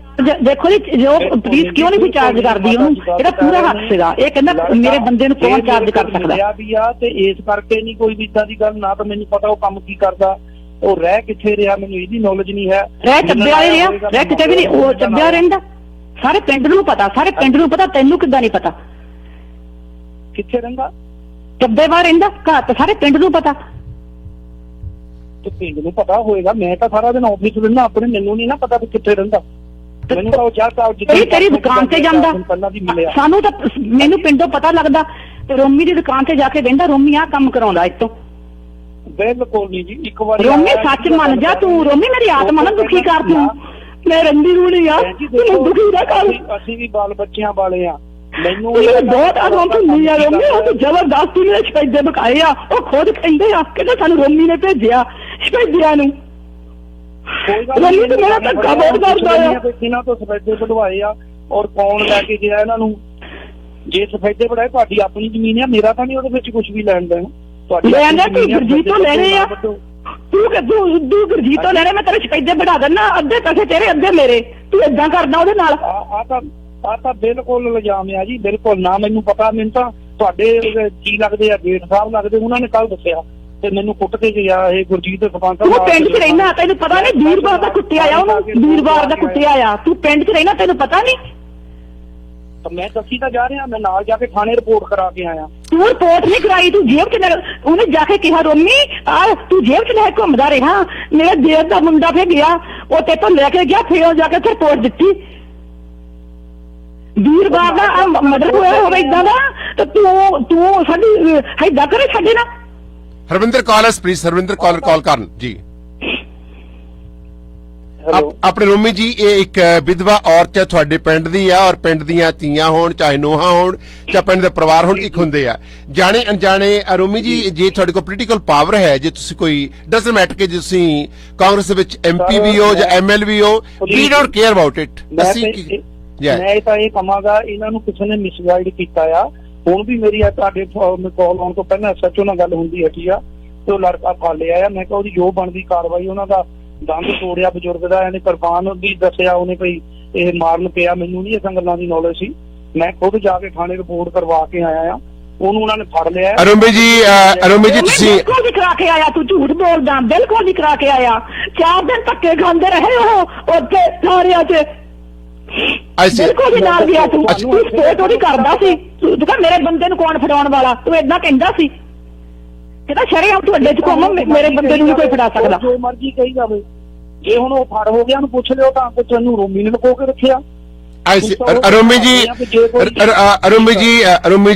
ਦੇਖੋ ਜੀ, ਜੋ ਪੁਲਿਸ ਕਿਉਂ ਨਹੀਂ ਕੋਈ ਚਾਰਜ ਕਰਦੀ ਉਹਨੂੰ? ਇਹਦਾ ਪੂਰਾ ਹੱਥ ਸੀਗਾ। ਇਹ ਕਹਿੰਦਾ ਮੇਰੇ ਬੰਦੇ ਨੂੰ ਕੌਣ ਚਾਰਜ ਕਰ ਸਕਦਾ? ਵੀ ਆ, ਤੇ ਇਸ ਕਰਕੇ ਨਹੀਂ ਕੋਈ ਇਦਾਂ ਦੀ ਗੱਲ। ਨਾ ਤਾਂ ਮੈਨੂੰ ਪਤਾ ਉਹ ਕੰਮ ਕੀ ਕਰਦਾ, ਉਹ ਰਹਿ ਕਿੱਥੇ ਰਿਹਾ, ਮੈਨੂੰ ਇਹਦੀ ਨੌਲੇਜ ਨਹੀਂ ਹੈ। ਰਹਿ ਚੱਬਿਆ ਰਿਹਾ, ਰਹਿ ਕਿਤੇ ਵੀ ਨਹੀਂ, ਉਹ ਚੱਬਿਆ ਰਹਿੰਦਾ। ਸਾਰੇ ਪਿੰਡ ਨੂੰ ਪਤਾ, ਸਾਰੇ ਪਿੰਡ ਨੂੰ ਪਤਾ, ਤੈਨੂੰ ਕਿੱਦਾਂ ਨਹੀਂ ਪਤਾ? ਕਿੱਥੇ ਰਹਿੰਦਾ? ਚੱਬੇ ਬਾਹਰ ਰਹਿੰਦਾ, ਘਰ ਤਾਂ ਸਾਰੇ ਪਿੰਡ ਨੂੰ ਪਤਾ। ਤੇ ਪਿੰਡ ਨੂੰ ਪਤਾ ਹੋਏਗਾ, ਮੈਂ ਤਾਂ ਸਾਰਾ ਦਿਨ ਆਫਿਸ ਰਹਿੰਦਾ ਆਪਣੇ, ਮੈਨੂੰ ਨਹੀਂ ਨਾ ਪਤਾ ਵੀ ਕਿੱਥੇ ਰਹਿੰਦਾ। ਮੈਨੂੰ ਤਾਂ ਉਹ ਤੇਰੀ ਦੁਕਾਨ ਤੇ ਜਾਂਦਾ, ਸਾਨੂੰ ਤਾਂ ਮੈਨੂੰ ਪਿੰਡੋਂ ਪਤਾ ਲੱਗਦਾ। ਤੇ ਰੋਮੀ ਦੀ ਦੁਕਾਨ ਤੇ ਜਾ ਕੇ ਕਹਿੰਦਾ ਰੋਮੀ ਆਹ ਕੰਮ ਕਰਾਉਂਦਾ ਇਸ ਤੋਂ। ਬਿਲਕੁਲ ਨਹੀਂ ਜੀ, ਇੱਕ ਵਾਰ ਰੋਮੀ ਸੱਚ ਮੰਨ ਜਾ ਤੂੰ। ਰੋਮੀ ਮੇਰੀ ਆਤਮਾ ਨੂੰ ਦੁਖੀ ਕਰ ਤੂੰ। ਮੈਂ ਰੰਦੀ ਨੂੰ ਨਹੀਂ ਆ, ਤੂੰ ਦੁਖੀ ਨਾ ਕਰ। ਅਸੀਂ ਵੀ ਬਾਲ ਬੱਚਿਆਂ ਵਾਲੇ ਆ, ਮੈਨੂੰ ਬਹੁਤ ਆਰਾਮ ਤੋਂ ਨਹੀਂ ਆ ਰੋਮੀ, ਉਹ ਤਾਂ ਜ਼ਬਰਦਸਤੀ ਨੇ ਸ਼ਪੈਦੇ ਬਕਾਏ ਆ, ਉਹ ਖੁਦ ਕਹਿੰਦੇ ਆ ਕਿ ਸਾਨੂੰ ਰੋਮੀ ਨੇ ਭੇਜਿਆ ਸ਼ਪੈਦਿਆਂ ਨੂੰ। ਰੋਮੀ ਤੇ ਮੇਰਾ ਧੱਕਾ ਬਹੁਤ ਕਰਦਾ ਆ। ਇਹਨਾਂ ਤੋਂ ਸਫੈਦੇ ਕਢਵਾਏ ਆ ਔਰ ਕੌਣ ਲੈ ਕੇ ਗਿਆ ਇਹਨਾਂ ਨੂੰ? ਜੇ ਸਫੈਦੇ ਬੜਾਏ ਤੁਹਾਡੀ ਆਪਣੀ ਜ਼ਮੀਨ ਆ, ਮੇਰਾ ਤਾਂ ਨਹੀਂ ਉਹਦੇ ਵਿੱਚ ਕੁਝ ਵੀ ਲੈਣ ਦੇਣਾ। ਲੈਣਾ ਤੂੰ ਗੁਰਜੀਤ ਤੋਂ ਲੈਣੇ ਆ, ਤੂੰ ਗੁਰਜੀਤ ਤੋਂ ਲੈਣੇ, ਮੈਂ ਤੇਰੇ ਸ਼ਪੈਦੇ ਬਣਾ ਦਿੰਦਾ, ਅੱਧੇ ਪੈਸੇ ਤੇਰੇ ਅੱਧੇ ਮੇਰੇ, ਤੂੰ ਏਦਾਂ ਕਰਦਾ ਉਹਦੇ ਨਾਲ। ਆ ਤਾਂ ਬਿਲਕੁਲ ਇਲਜ਼ਾਮ ਆ ਜੀ, ਬਿਲਕੁਲ ਨਾ ਮੈਨੂੰ ਪਤਾ। ਮੈਨੂੰ ਤਾਂ ਤੁਹਾਡੇ ਕੀ ਲੱਗਦੇ ਆ, ਜੇਠ ਸਾਹਿਬ ਲੱਗਦੇ, ਉਹਨਾਂ ਨੇ ਕੱਲ ਦੱਸਿਆ ਤੇ ਮੈਨੂੰ ਕੁੱਟ ਕੇ ਗਿਆ ਇਹ ਗੁਰਜੀਤ ਸਰਪੰਚ। ਤੂੰ ਪਿੰਡ 'ਚ ਰਹਿਣਾ, ਤੈਨੂੰ ਪਤਾ ਨਹੀਂ? ਵੀਰਵਾਰ ਦਾ ਕੁੱਟਿਆ ਆ ਉਹਨੂੰ, ਵੀਰਵਾਰ ਦਾ ਕੁੱਟਿਆ ਆ। ਤੂੰ ਪਿੰਡ 'ਚ ਰਹਿਣਾ, ਤੈਨੂੰ ਪਤਾ ਨਹੀਂ? ਮੈਂ ਦੱਸੀ ਤਾਂ ਜਾ ਰਿਹਾ, ਮੈਂ ਨਾਲ ਜਾ ਕੇ ਥਾਣੇ ਰਿਪੋਰਟ ਕਰਾ ਕੇ ਆਇਆ। ਤੂੰ ਰਿਪੋਰਟ ਨਹੀਂ ਕਰਾਈ, ਤੂੰ ਜੇਬ 'ਚ ਉਹਨੇ ਜਾ ਕੇ ਕਿਹਾ ਰੋਮੀ ਆ ਤੂੰ ਜੇਬ 'ਚ ਲੈ ਘੁੰਮਦਾ ਰਿਹਾ, ਮੇਰਾ ਦੇਰ ਦਾ ਮੁੰਡਾ ਫੇ ਗਿਆ, ਉਹ ਤੇ ਤੋਂ ਲੈ ਕੇ ਗਿਆ, ਫੇਰ ਜਾ ਕੇ ਉੱਥੇ ਰਿਪੋਰਟ ਦਿੱਤੀ। ਵੀਰਵਾਰ ਦਾ ਮਰਡਰ ਹੋਇਆ ਹੋਵੇ ਇਦਾਂ ਦਾ, ਤੇ ਤੂੰ ਸਾਡੀ ਏਦਾਂ ਕਰੇ ਸਾਡੇ ਨਾਲ। ਹਰਵਿੰਦਰ ਕਾਲਸ ਪਲੀਜ਼, ਹਰਵਿੰਦਰ ਕਾਲ ਕਰਨ ਜੀ। ਆਪਣੇ ਰੋਮੀ ਜੀ, ਇਹ ਇੱਕ ਵਿਧਵਾ ਔਰਤ ਹੈ, ਤੁਹਾਡੇ ਪਿੰਡ ਦੀ ਆ, ਔਰ ਪਿੰਡ ਦੀਆਂ ਧੀਆਂ ਹੋਣ, ਚਾਹੇ ਨੋਹਾਂ ਹੋਣ, ਚਾਹੇ ਪਿੰਡ ਦੇ ਪਰਿਵਾਰ ਹੋਣ, ਇੱਕ ਹੁੰਦੇ ਆ। ਜਾਣੇ ਅਣਜਾਣੇ ਰੋਮੀ ਜੀ, ਜੇ ਤੁਹਾਡੇ ਕੋਲ ਪੋਲੀਟੀਕਲ ਪਾਵਰ ਹੈ, ਜੇ ਤੁਸੀਂ ਕੋਈ ਡਸਨਟ ਮੈਟਰ ਕਿ ਤੁਸੀਂ ਕਾਂਗਰਸ ਦੇ ਵਿੱਚ MP ਵੀ ਹੋ ਜਾਂ ML ਵੀ ਹੋ, we don't care about it. ਮੈਂ ਤਾਂ ਇਹ ਕਹਾਂਗਾ ਇਹਨਾਂ ਨੂੰ ਕਿਸੇ ਨੇ ਮਿਸਗਾਈਡ ਕੀਤਾ ਆ। ਹੁਣ ਵੀ ਮੇਰੀ ਤੁਹਾਡੇ ਕਾਲ ਆਉਣ ਤੋਂ ਪਹਿਲਾਂ SHO ਨਾਲ ਗੱਲ ਹੁੰਦੀ ਹੈਗੀ ਆ, ਤੇ ਉਹ ਲੜਕਾ ਫੜ ਲਿਆ ਆ। ਮੈਂ ਕਿਹਾ ਉਹਦੀ ਜੋ ਬਣਦੀ ਕਾਰਵਾਈ, ਉਹਨਾਂ ਦਾ ਦੰਦ ਤੋੜਿਆ ਬਜ਼ੁਰਗ ਦਾ, ਇਹਨੇ ਕੁਰਬਾਨ ਵੀ ਦੱਸਿਆ ਉਹਨੇ ਕੋਈ ਇਹ ਮਾਰਨ ਪਿਆ, ਮੈਨੂੰ ਨਹੀਂ ਇਹ ਗੱਲਾਂ ਦੀ ਨੌਲੇਜ ਸੀ। ਮੈਂ ਖੁਦ ਜਾ ਕੇ ਥਾਣੇ ਰਿਪੋਰਟ ਕਰਵਾ ਕੇ ਆਇਆ ਆ, ਉਹਨੂੰ ਉਹਨਾਂ ਨੇ ਫੜ ਲਿਆ। ਅਰੁਮੀ ਜੀ ਤੁਸੀਂ ਬਿਲਕੁਲ ਨਹੀਂ ਕਰਾ ਕੇ ਆਇਆ, ਤੂੰ ਝੂਠ ਬੋਲਦਾ, ਬਿਲਕੁਲ ਨਹੀਂ ਕਰਾ ਕੇ ਆਇਆ। 4 ਦਿਨ ਧੱਕੇ ਖਾਂਦੇ ਰਹੇ ਉਹ ਉੱਥੇ ਥਾਣਿਆਂ 'ਚ, ਬਿਲਕੁਲ ਵੀ ਨਾਲ ਗਿਆ ਤੂੰ ਸਪੋਰਟ ਉਹਦੀ ਕਰਦਾ ਸੀ। ਤੂੰ ਕਹ ਮੇਰੇ ਬੰਦੇ ਨੂੰ ਕੌਣ ਫੜਾਉਣ ਵਾਲਾ, ਤੂੰ ਏਦਾਂ ਕਹਿੰਦਾ ਸੀ ਕਹਿੰਦਾ ਸ਼ਰੇਆਮ ਤੂੰ ਅੱਡੇ 'ਚ ਘੁੰਮ, ਮੇਰੇ ਬੰਦੇ ਨੂੰ ਨਹੀਂ ਕੋਈ ਫੜਾ ਸਕਦਾ। ਜੋ ਮਰਜ਼ੀ ਕਹੀ ਜਾਵੇ, ਜੇ ਹੁਣ ਉਹ ਫੜ ਹੋ ਗਿਆ ਉਹਨੂੰ ਪੁੱਛ ਲਿਓ ਤਾਂ ਕੁਝ ਨੂੰ ਰੋਮੀ ਨੇ ਲੁਕੋ ਕੇ ਰੱਖਿਆ। ਅਰੁਮੀ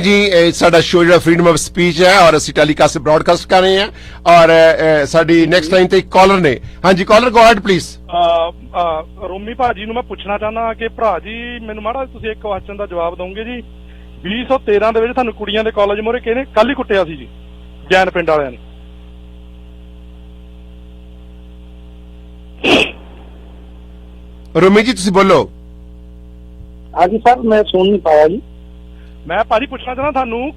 ਜੀ ਸਾਡਾ ਸ਼ੋਅ ਜਿਹੜਾ ਫਰੀडम ਆਫ ਸਪੀਚ ਹੈ, ਔਰ ਅਸੀਂ ਟੈਲੀਕਾਸਟ ਬ੍ਰੌਡਕਾਸਟ ਕਰ ਰਹੇ ਹਾਂ, ਔਰ ਸਾਡੀ ਨੈਕਸਟ ਲਾਈਨ ਤੇ ਇੱਕ ਕਾਲਰ ਨੇ। ਹਾਂਜੀ ਕਾਲਰ, ਗੋ ਅਹੈਡ ਪਲੀਜ਼। ਰੋਮੀ ਭਾਜੀ ਨੂੰ ਮੈਂ ਪੁੱਛਣਾ ਚਾਹੁੰਦਾ ਕਿ ਭਰਾ ਜੀ ਮੈਨੂੰ ਮਾੜਾ ਤੁਸੀਂ ਇੱਕ ਕੁਐਸਚਨ ਦਾ ਜਵਾਬ ਦਿਓਗੇ ਜੀ। 2013 ਦੇ ਵਿੱਚ ਤੁਹਾਨੂੰ ਕੁੜੀਆਂ ਦੇ ਕਾਲਜ ਮੋਰੇ ਕਿਹਨੇ ਕੱਲ ਹੀ ਕੁੱਟਿਆ ਸੀ ਜੀ, ਜੈਨ ਪਿੰਡ ਵਾਲਿਆਂ ਨੇ। ਰੋਮੀ ਜੀ ਤੁਸੀਂ ਬੋਲੋ। ਹਾਂਜੀ ਸਰ, ਮੈਂ ਸੁਣ ਨਹੀਂ ਪਾਇਆ ਜੀ। ਮੈਂ ਭਾਜੀ ਪੁੱਛਣਾ ਚਾਹੁੰਦਾ ਤੁਹਾਨੂੰ,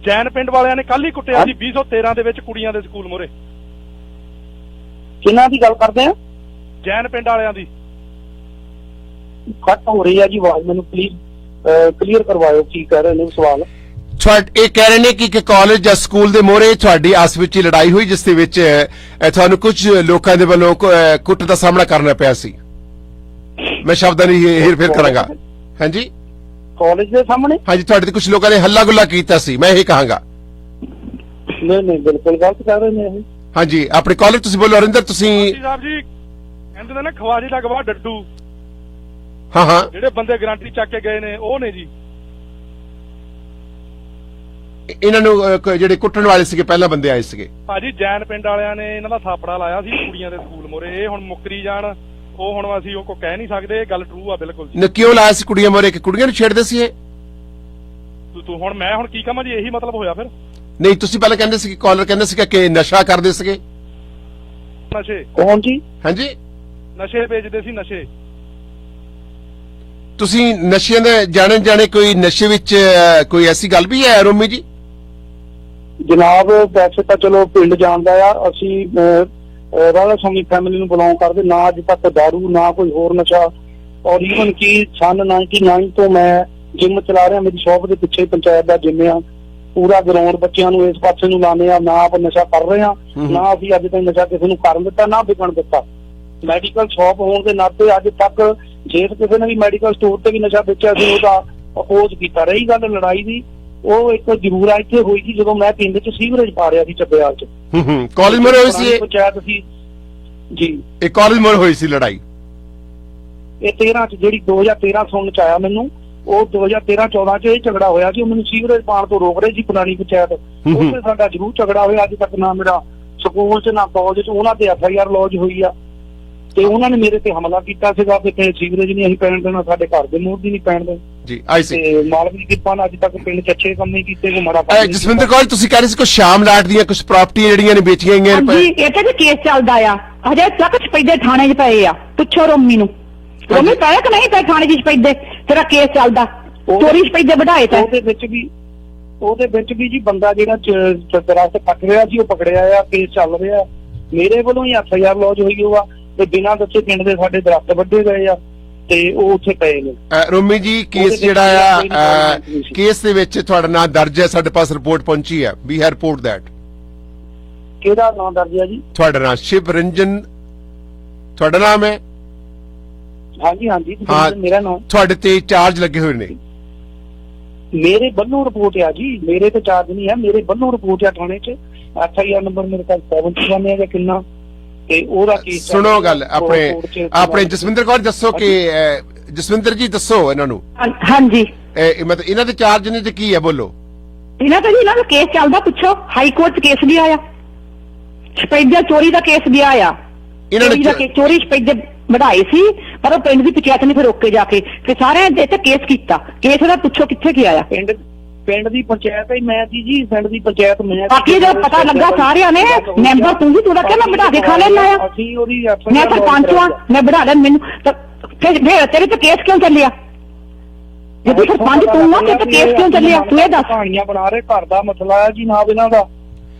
ਜੈਨ ਪਿੰਡ ਵਾਲਿਆਂ ਨੇ ਕੱਲ ਹੀ ਕੁੱਟਿਆ ਸੀ 2013 ਦੇ ਵਿੱਚ ਕੁੜੀਆਂ ਦੇ ਸਕੂਲ ਮੋਰੇ। ਕਿਹਨਾਂ ਦੀ ਗੱਲ ਕਰਦੇ ਆ? ਜੈਨ ਪਿੰਡ ਵਾਲਿਆਂ ਦੀ। ਕੱਟ ਹੋ ਰਹੀ ਆ ਜੀ ਆਵਾਜ਼, ਮੈਨੂੰ ਪਲੀਜ਼ ਕਲੀਅਰ ਕਰਵਾਇਓ ਕੀ ਕਹਿ ਰਹੇ ਨੇ ਸਵਾਲ। ਇਹ ਕਹਿ ਰਹੇ ਨੇ ਕਿ ਕਾਲਜ ਜਾਂ ਸਕੂਲ ਦੇ ਮੋਹਰੇ ਤੁਹਾਡੀ ਆਪਸ ਵਿੱਚ ਲੜਾਈ ਹੋਈ, ਜਿਸ ਦੇ ਵਿੱਚ ਤੁਹਾਨੂੰ ਕੁਝ ਲੋਕਾਂ ਦੇ ਵੱਲੋਂ ਕੁੱਟ ਦਾ ਸਾਹਮਣਾ ਕਰਨਾ ਪਿਆ ਸੀ। ਮੈਂ ਸ਼ਬਦਾਂ ਦੀ ਹੇਰ-ਫੇਰ ਕਰਾਂਗਾ। ਹਾਂਜੀ ਕਾਲਜ ਦੇ ਸਾਹਮਣੇ? ਹਾਂਜੀ, ਤੁਹਾਡੇ ਤੇ ਕੁਝ ਲੋਕਾਂ ਨੇ ਹੱਲਾ ਗੁੱਲਾ ਕੀਤਾ ਸੀ, ਮੈਂ ਇਹ ਕਹਾਂਗਾ। ਨਹੀਂ ਬਿਲਕੁਲ ਗਲਤ ਕਰ ਰਹੇ ਨੇ ਇਹ। ਹਾਂਜੀ ਆਪਣੇ ਕਾਲਜ ਤੁਸੀਂ ਬੋਲੋ। ਅਰਿੰਦਰ ਤੁਸੀਂ ਸਾਹਿਬ ਜੀ ਕਹਿੰਦੇ ਨੇ ਨਾ ਖਵਾਜੀ ਦਾ ਗਵਾਹ ਡੱਡੂ। ਹਾਂ ਜਿਹੜੇ ਬੰਦੇ ਗਾਰੰਟੀ ਚੱਕ ਕੇ ਗਏ ਨੇ ਉਹ ਨੇ ਜੀ। ਇਹਨਾਂ ਨੂੰ ਜਿਹੜੇ ਕੁੱਟਣ ਵਾਲੇ ਸੀਗੇ ਪਹਿਲਾਂ ਬੰਦੇ ਆਏ ਸੀਗੇ ਭਾਜੀ, ਜੈਨ ਪਿੰਡ ਵਾਲਿਆਂ ਨੇ ਇਹਨਾਂ ਦਾ ਥਾਪੜਾ ਲਾਇਆ ਸੀ ਕੁੜੀਆਂ ਦੇ ਸਕੂਲ ਮੋਰੇ। ਇਹ ਹੁਣ ਮੁੱਕਰੀ ਜਾਣ, ਉਹ ਹੁਣ ਅਸੀਂ ਉਹ ਕੋ ਕਹਿ ਨਹੀਂ ਸਕਦੇ। ਇਹ ਗੱਲ ਟਰੂ ਆ ਬਿਲਕੁਲ ਜੀ। ਕਿਉਂ ਲਾਇਆ ਸੀ ਕੁੜੀਆਂ ਮੋਰੇ? ਕਿ ਕੁੜੀਆਂ ਨੂੰ ਛੇੜਦੇ ਸੀ ਇਹ? ਤੂੰ ਹੁਣ ਮੈਂ ਹੁਣ ਕੀ ਕਹਾਂ ਜੀ, ਇਹੀ ਮਤਲਬ ਹੋਇਆ ਫਿਰ? ਨਹੀਂ, ਤੁਸੀਂ ਪਹਿਲਾਂ ਕਹਿੰਦੇ ਸੀ, ਕਾਲਰ ਕਹਿੰਦੇ ਸੀ ਕਿ ਨਸ਼ਾ ਕਰਦੇ ਸੀਗੇ। ਨਸ਼ੇ? ਕੌਣ ਜੀ? ਹਾਂਜੀ, ਨਸ਼ੇ ਵੇਚਦੇ ਸੀ, ਨਸ਼ੇ। ਤੁਸੀਂ ਨਸ਼ਿਆਂ ਦੇ ਜਾਣੇ ਕੋਈ ਨਸ਼ੇ ਵਿੱਚ ਕੋਈ ਐਸੀ ਗੱਲ ਵੀ ਹੈ ਰੋਮੀ ਜੀ? ਜਨਾਬ ਵੈਸੇ ਤਾਂ ਚਲੋ ਪਿੰਡ ਜਾਣਦਾ ਆ, ਅਸੀਂ ਰਾਧਾ ਸਵਾਮੀ ਫੈਮਿਲੀ ਨੂੰ ਬਿਲੋਂਗ ਕਰਦੇ, ਨਾ ਅੱਜ ਤੱਕ ਦਾਰੂ ਨਾ ਕੋਈ ਹੋਰ ਨਸ਼ਾ। ਔਰ ਈਵਨ ਕਿ ਸਨ 99 ਤੋਂ ਮੈਂ ਜਿਮ ਚਲਾ ਰਿਹਾ, ਮੇਰੀ ਸ਼ੌਪ ਦੇ ਪਿੱਛੇ ਪੰਚਾਇਤ ਦਾ ਜਿਮ ਆ, ਪੂਰਾ ਗਰਾਊਂਡ ਬੱਚਿਆਂ ਨੂੰ ਇਸ ਪਾਸੇ ਨੂੰ ਲਾਣੇ ਆ। ਨਾ ਆਪ ਨਸ਼ਾ ਕਰ ਰਹੇ ਆ, ਨਾ ਅਸੀਂ ਅੱਜ ਤਾਈਂ ਨਸ਼ਾ ਕਿਸੇ ਨੂੰ ਕਰਨ ਦਿੱਤਾ, ਨਾ ਵਿਕਣ ਦਿੱਤਾ। ਮੈਡੀਕਲ ਸ਼ੌਪ ਹੋਣ ਦੇ ਨਾਤੇ ਅੱਜ ਤੱਕ ਜੇ ਕਿਸੇ ਨੇ ਵੀ ਮੈਡੀਕਲ ਸਟੋਰ ਤੇ ਵੀ ਨਸ਼ਾ ਵੇਚਿਆ ਸੀ ਉਹਦਾ ਅਪੋਜ਼ ਕੀਤਾ। ਰਹੀ ਗੱਲ ਲੜਾਈ ਦੀ, ਉਹ ਇੱਕ ਜ਼ਰੂਰ ਇੱਥੇ ਹੋਈ ਸੀ ਜਦੋਂ ਮੈਂ ਪਿੰਡ 'ਚ ਸੀਵਰੇਜ ਪਾ ਰਿਹਾ ਸੀ ਚੱਬੇਵਾਲ 'ਚ। ਕਾਲਜ ਮੋੜ ਹੋਈ ਸੀ ਪੰਚਾਇਤ ਸੀ ਜੀ, ਇਹ ਕਾਲਜ ਮੋੜ ਹੋਈ ਸੀ ਲੜਾਈ। ਇਹ 13 'ਚ ਜਿਹੜੀ 2013 ਸੁਣਨ 'ਚ ਆਇਆ ਮੈਨੂੰ, ਉਹ 2013-14 'ਚ ਇਹ ਝਗੜਾ ਹੋਇਆ ਕਿ ਉਹ ਮੈਨੂੰ ਸੀਵਰੇਜ ਪਾਣ ਤੋਂ ਰੋਕ ਰਹੇ ਸੀ ਪੁਰਾਣੀ ਪੰਚਾਇਤ। ਉੱਥੇ ਸਾਡਾ ਜ਼ਰੂਰ ਝਗੜਾ ਹੋਇਆ। ਅੱਜ ਤੱਕ ਨਾ ਮੇਰਾ ਸਕੂਲ 'ਚ ਨਾ ਕਾਲਜ 'ਚ ਉਹਨਾਂ ਤੇ FIR ਲੌਜ ਹੋਈ ਆ। ਤੇ ਉਹਨਾਂ ਨੇ ਮੇਰੇ ਤੇ ਹਮਲਾ ਕੀਤਾ ਸੀਗਾ ਕਿ ਸੀਵਰੇਜ ਨਹੀਂ ਅਸੀਂ ਪੈਣ ਦੇਣਾ, ਸਾਡੇ ਘਰ ਦੇ ਮੂਹਰ ਦੀ ਨਹੀਂ ਪੈਣ ਦੇਣਾ ਜੀ। ਆਈ ਸੀ ਤੇ ਮਾਲਕ ਦੀ ਕਿਰਪਾ ਨਾਲ ਅੱਜ ਤੱਕ ਪਿੰਡ 'ਚ ਅੱਛੇ ਕੰਮ ਨਹੀਂ ਕੀਤੇ, ਕੋਈ ਮਾੜਾ ਜਸਵਿੰਦਰ ਕੌਰ ਤੁਸੀਂ ਕਹਿ ਰਹੇ ਸੀ ਕੋਈ ਸ਼ਾਮ ਲਾਟ ਦੀਆਂ ਕੁਝ ਪ੍ਰਾਪਰਟੀਆਂ ਜਿਹੜੀਆਂ ਨੇ ਵੇਚੀਆਂ ਗਈਆਂ ਨੇ? ਜੀ ਇਹ ਤੇ ਕੇਸ ਚੱਲਦਾ ਆ, ਹਜੇ ਤੱਕ ਸਪੈਦੇ ਥਾਣੇ 'ਚ ਪਏ ਆ, ਪੁੱਛੋ ਰੋਮੀ ਨੂੰ। ਰੋਮੀ ਪਏ ਕਿ ਨਹੀਂ ਪਏ ਥਾਣੇ 'ਚ ਸਪੈਦੇ? ਤੇਰਾ ਕੇਸ ਚੱਲਦਾ, ਚੋਰੀ ਸਪੈਦੇ ਵਧਾਏ ਤਾਂ ਉਹਦੇ ਵਿੱਚ ਵੀ ਜੀ ਬੰਦਾ ਜਿਹੜਾ ਦਰਖਤ ਕੱਟ ਰਿਹਾ ਸੀ ਉਹ ਪਕੜਿਆ ਆ, ਕੇਸ ਚੱਲ ਰਿਹਾ। ਮੇਰੇ ਵੱਲੋਂ ਹੀ FIR ਲੌਜ ਹੋਈ ਹੋਆ ਤੇ ਬਿਨਾਂ ਦੱਸੇ ਪਿੰਡ ਦੇ ਸਾਡੇ ਦਰਖਤ ਵੱਢੇ ਗਏ ਆ ਤੇ ਉਹ ਉੱਥੇ ਪਏ ਨੇ। ਰੋਮੀ ਜੀ ਕੇਸ ਜਿਹੜਾ ਆ, ਕੇਸ ਦੇ ਵਿੱਚ ਤੁਹਾਡਾ ਨਾਮ ਦਰਜ ਹੈ, ਸਾਡੇ ਪਾਸ ਰਿਪੋਰਟ ਪਹੁੰਚੀ ਹੈ, ਵੀ ਹੈ ਰਿਪੋਰਟ ਦੈਟ। ਕਿਹੜਾ ਨਾਮ ਦਰਜ ਹੈ ਜੀ? ਤੁਹਾਡਾ ਨਾਮ ਸ਼ਿਵ ਰੰਜਨ ਤੁਹਾਡਾ ਨਾਮ ਹੈ? ਹਾਂਜੀ ਹਾਂਜੀ ਮੇਰਾ ਨਾਮ। ਤੁਹਾਡੇ ਤੇ ਚਾਰਜ ਲੱਗੇ ਹੋਏ ਨੇ? ਮੇਰੇ ਵੱਲੋਂ ਰਿਪੋਰਟ ਆ ਜੀ, ਮੇਰੇ ਤੇ ਚਾਰਜ ਨਹੀਂ ਹੈ, ਮੇਰੇ ਵੱਲੋਂ ਰਿਪੋਰਟ ਆ ਥਾਣੇ 'ਚ। FIR ਨੰਬਰ ਮੇਰੇ ਕੋਲ 71 ਹੈ ਕਿੰਨਾ, ਤੇ ਉਹਦਾ ਕੇਸ। ਸੁਣੋ ਗੱਲ ਆਪਣੇ ਜਸਵਿੰਦਰ ਕੌਰ ਦੱਸੋ ਕਿ ਜਸਵਿੰਦਰ ਜੀ ਦੱਸੋ ਇਹਨਾਂ ਨੂੰ। ਹਾਂਜੀ ਮਤਲਬ ਇਹਨਾਂ ਦੇ ਚਾਰਜ ਨੇ ਤੇ ਕੀ ਹੈ ਬੋਲੋ? ਇਹਨਾਂ ਤੇ ਜੀ ਇਹਨਾਂ ਦਾ ਕੇਸ ਚੱਲਦਾ, ਪੁੱਛੋ। ਹਾਈ ਕੋਰਟ 'ਚ ਕੇਸ ਗਿਆ ਆ, ਸਪੈਦੇ ਚੋਰੀ ਦਾ ਕੇਸ ਗਿਆ ਆ। ਇਹਨਾਂ ਨੇ ਚੋਰੀ ਸਪੈਦੇ ਵਧਾਏ ਸੀ ਪਰ ਉਹ ਪਿੰਡ ਦੀ ਪੰਚਾਇਤ ਨੇ ਫਿਰ ਰੋਕੇ ਜਾ ਕੇ ਫਿਰ ਸਾਰਿਆਂ ਦੇ ਤੇ ਕੇਸ ਕੀਤਾ। ਕੇਸ ਦਾ ਪੁੱਛੋ ਕਿੱਥੇ ਗਿਆ ਆ? ਪਿੰਡ ਦੀ ਪੰਚਾਇਤ ਹੀ ਮੈਂ ਸੀ ਜੀ, ਪਿੰਡ ਦੀ ਪੰਚਾਇਤ ਮੈਂ। ਬਾਕੀ ਜਦੋਂ ਪਤਾ ਲੱਗਾ ਸਾਰਿਆਂ ਨੇ, ਮੈਂਬਰ ਤੂੰ ਵੀ ਤੂੰ ਰੱਖਿਆ, ਮੈਂ ਵਧਾ ਕੇ ਖਾ ਲੈਣਾ ਆ, ਮੈਂ ਸਰਪੰਚ ਆ, ਮੈਂ ਵਧਾ ਲੈਣ ਮੈਨੂੰ ਫਿਰ ਤੇਰੇ ਤੇ ਕੇਸ ਕਿਉਂ ਚੱਲਿਆ? ਜੇ ਤੂੰ ਸਰਪੰਚ ਤੂੰ ਆ ਤੇ ਕੇਸ ਕਿਉਂ ਚੱਲਿਆ ਤੂੰ ਇਹ ਦੱਸ। ਕਹਾਣੀਆਂ ਬਣਾ ਰਹੇ, ਘਰ ਦਾ ਮਸਲਾ ਹੈ ਜੀ ਨਾ ਇਹਨਾਂ ਦਾ।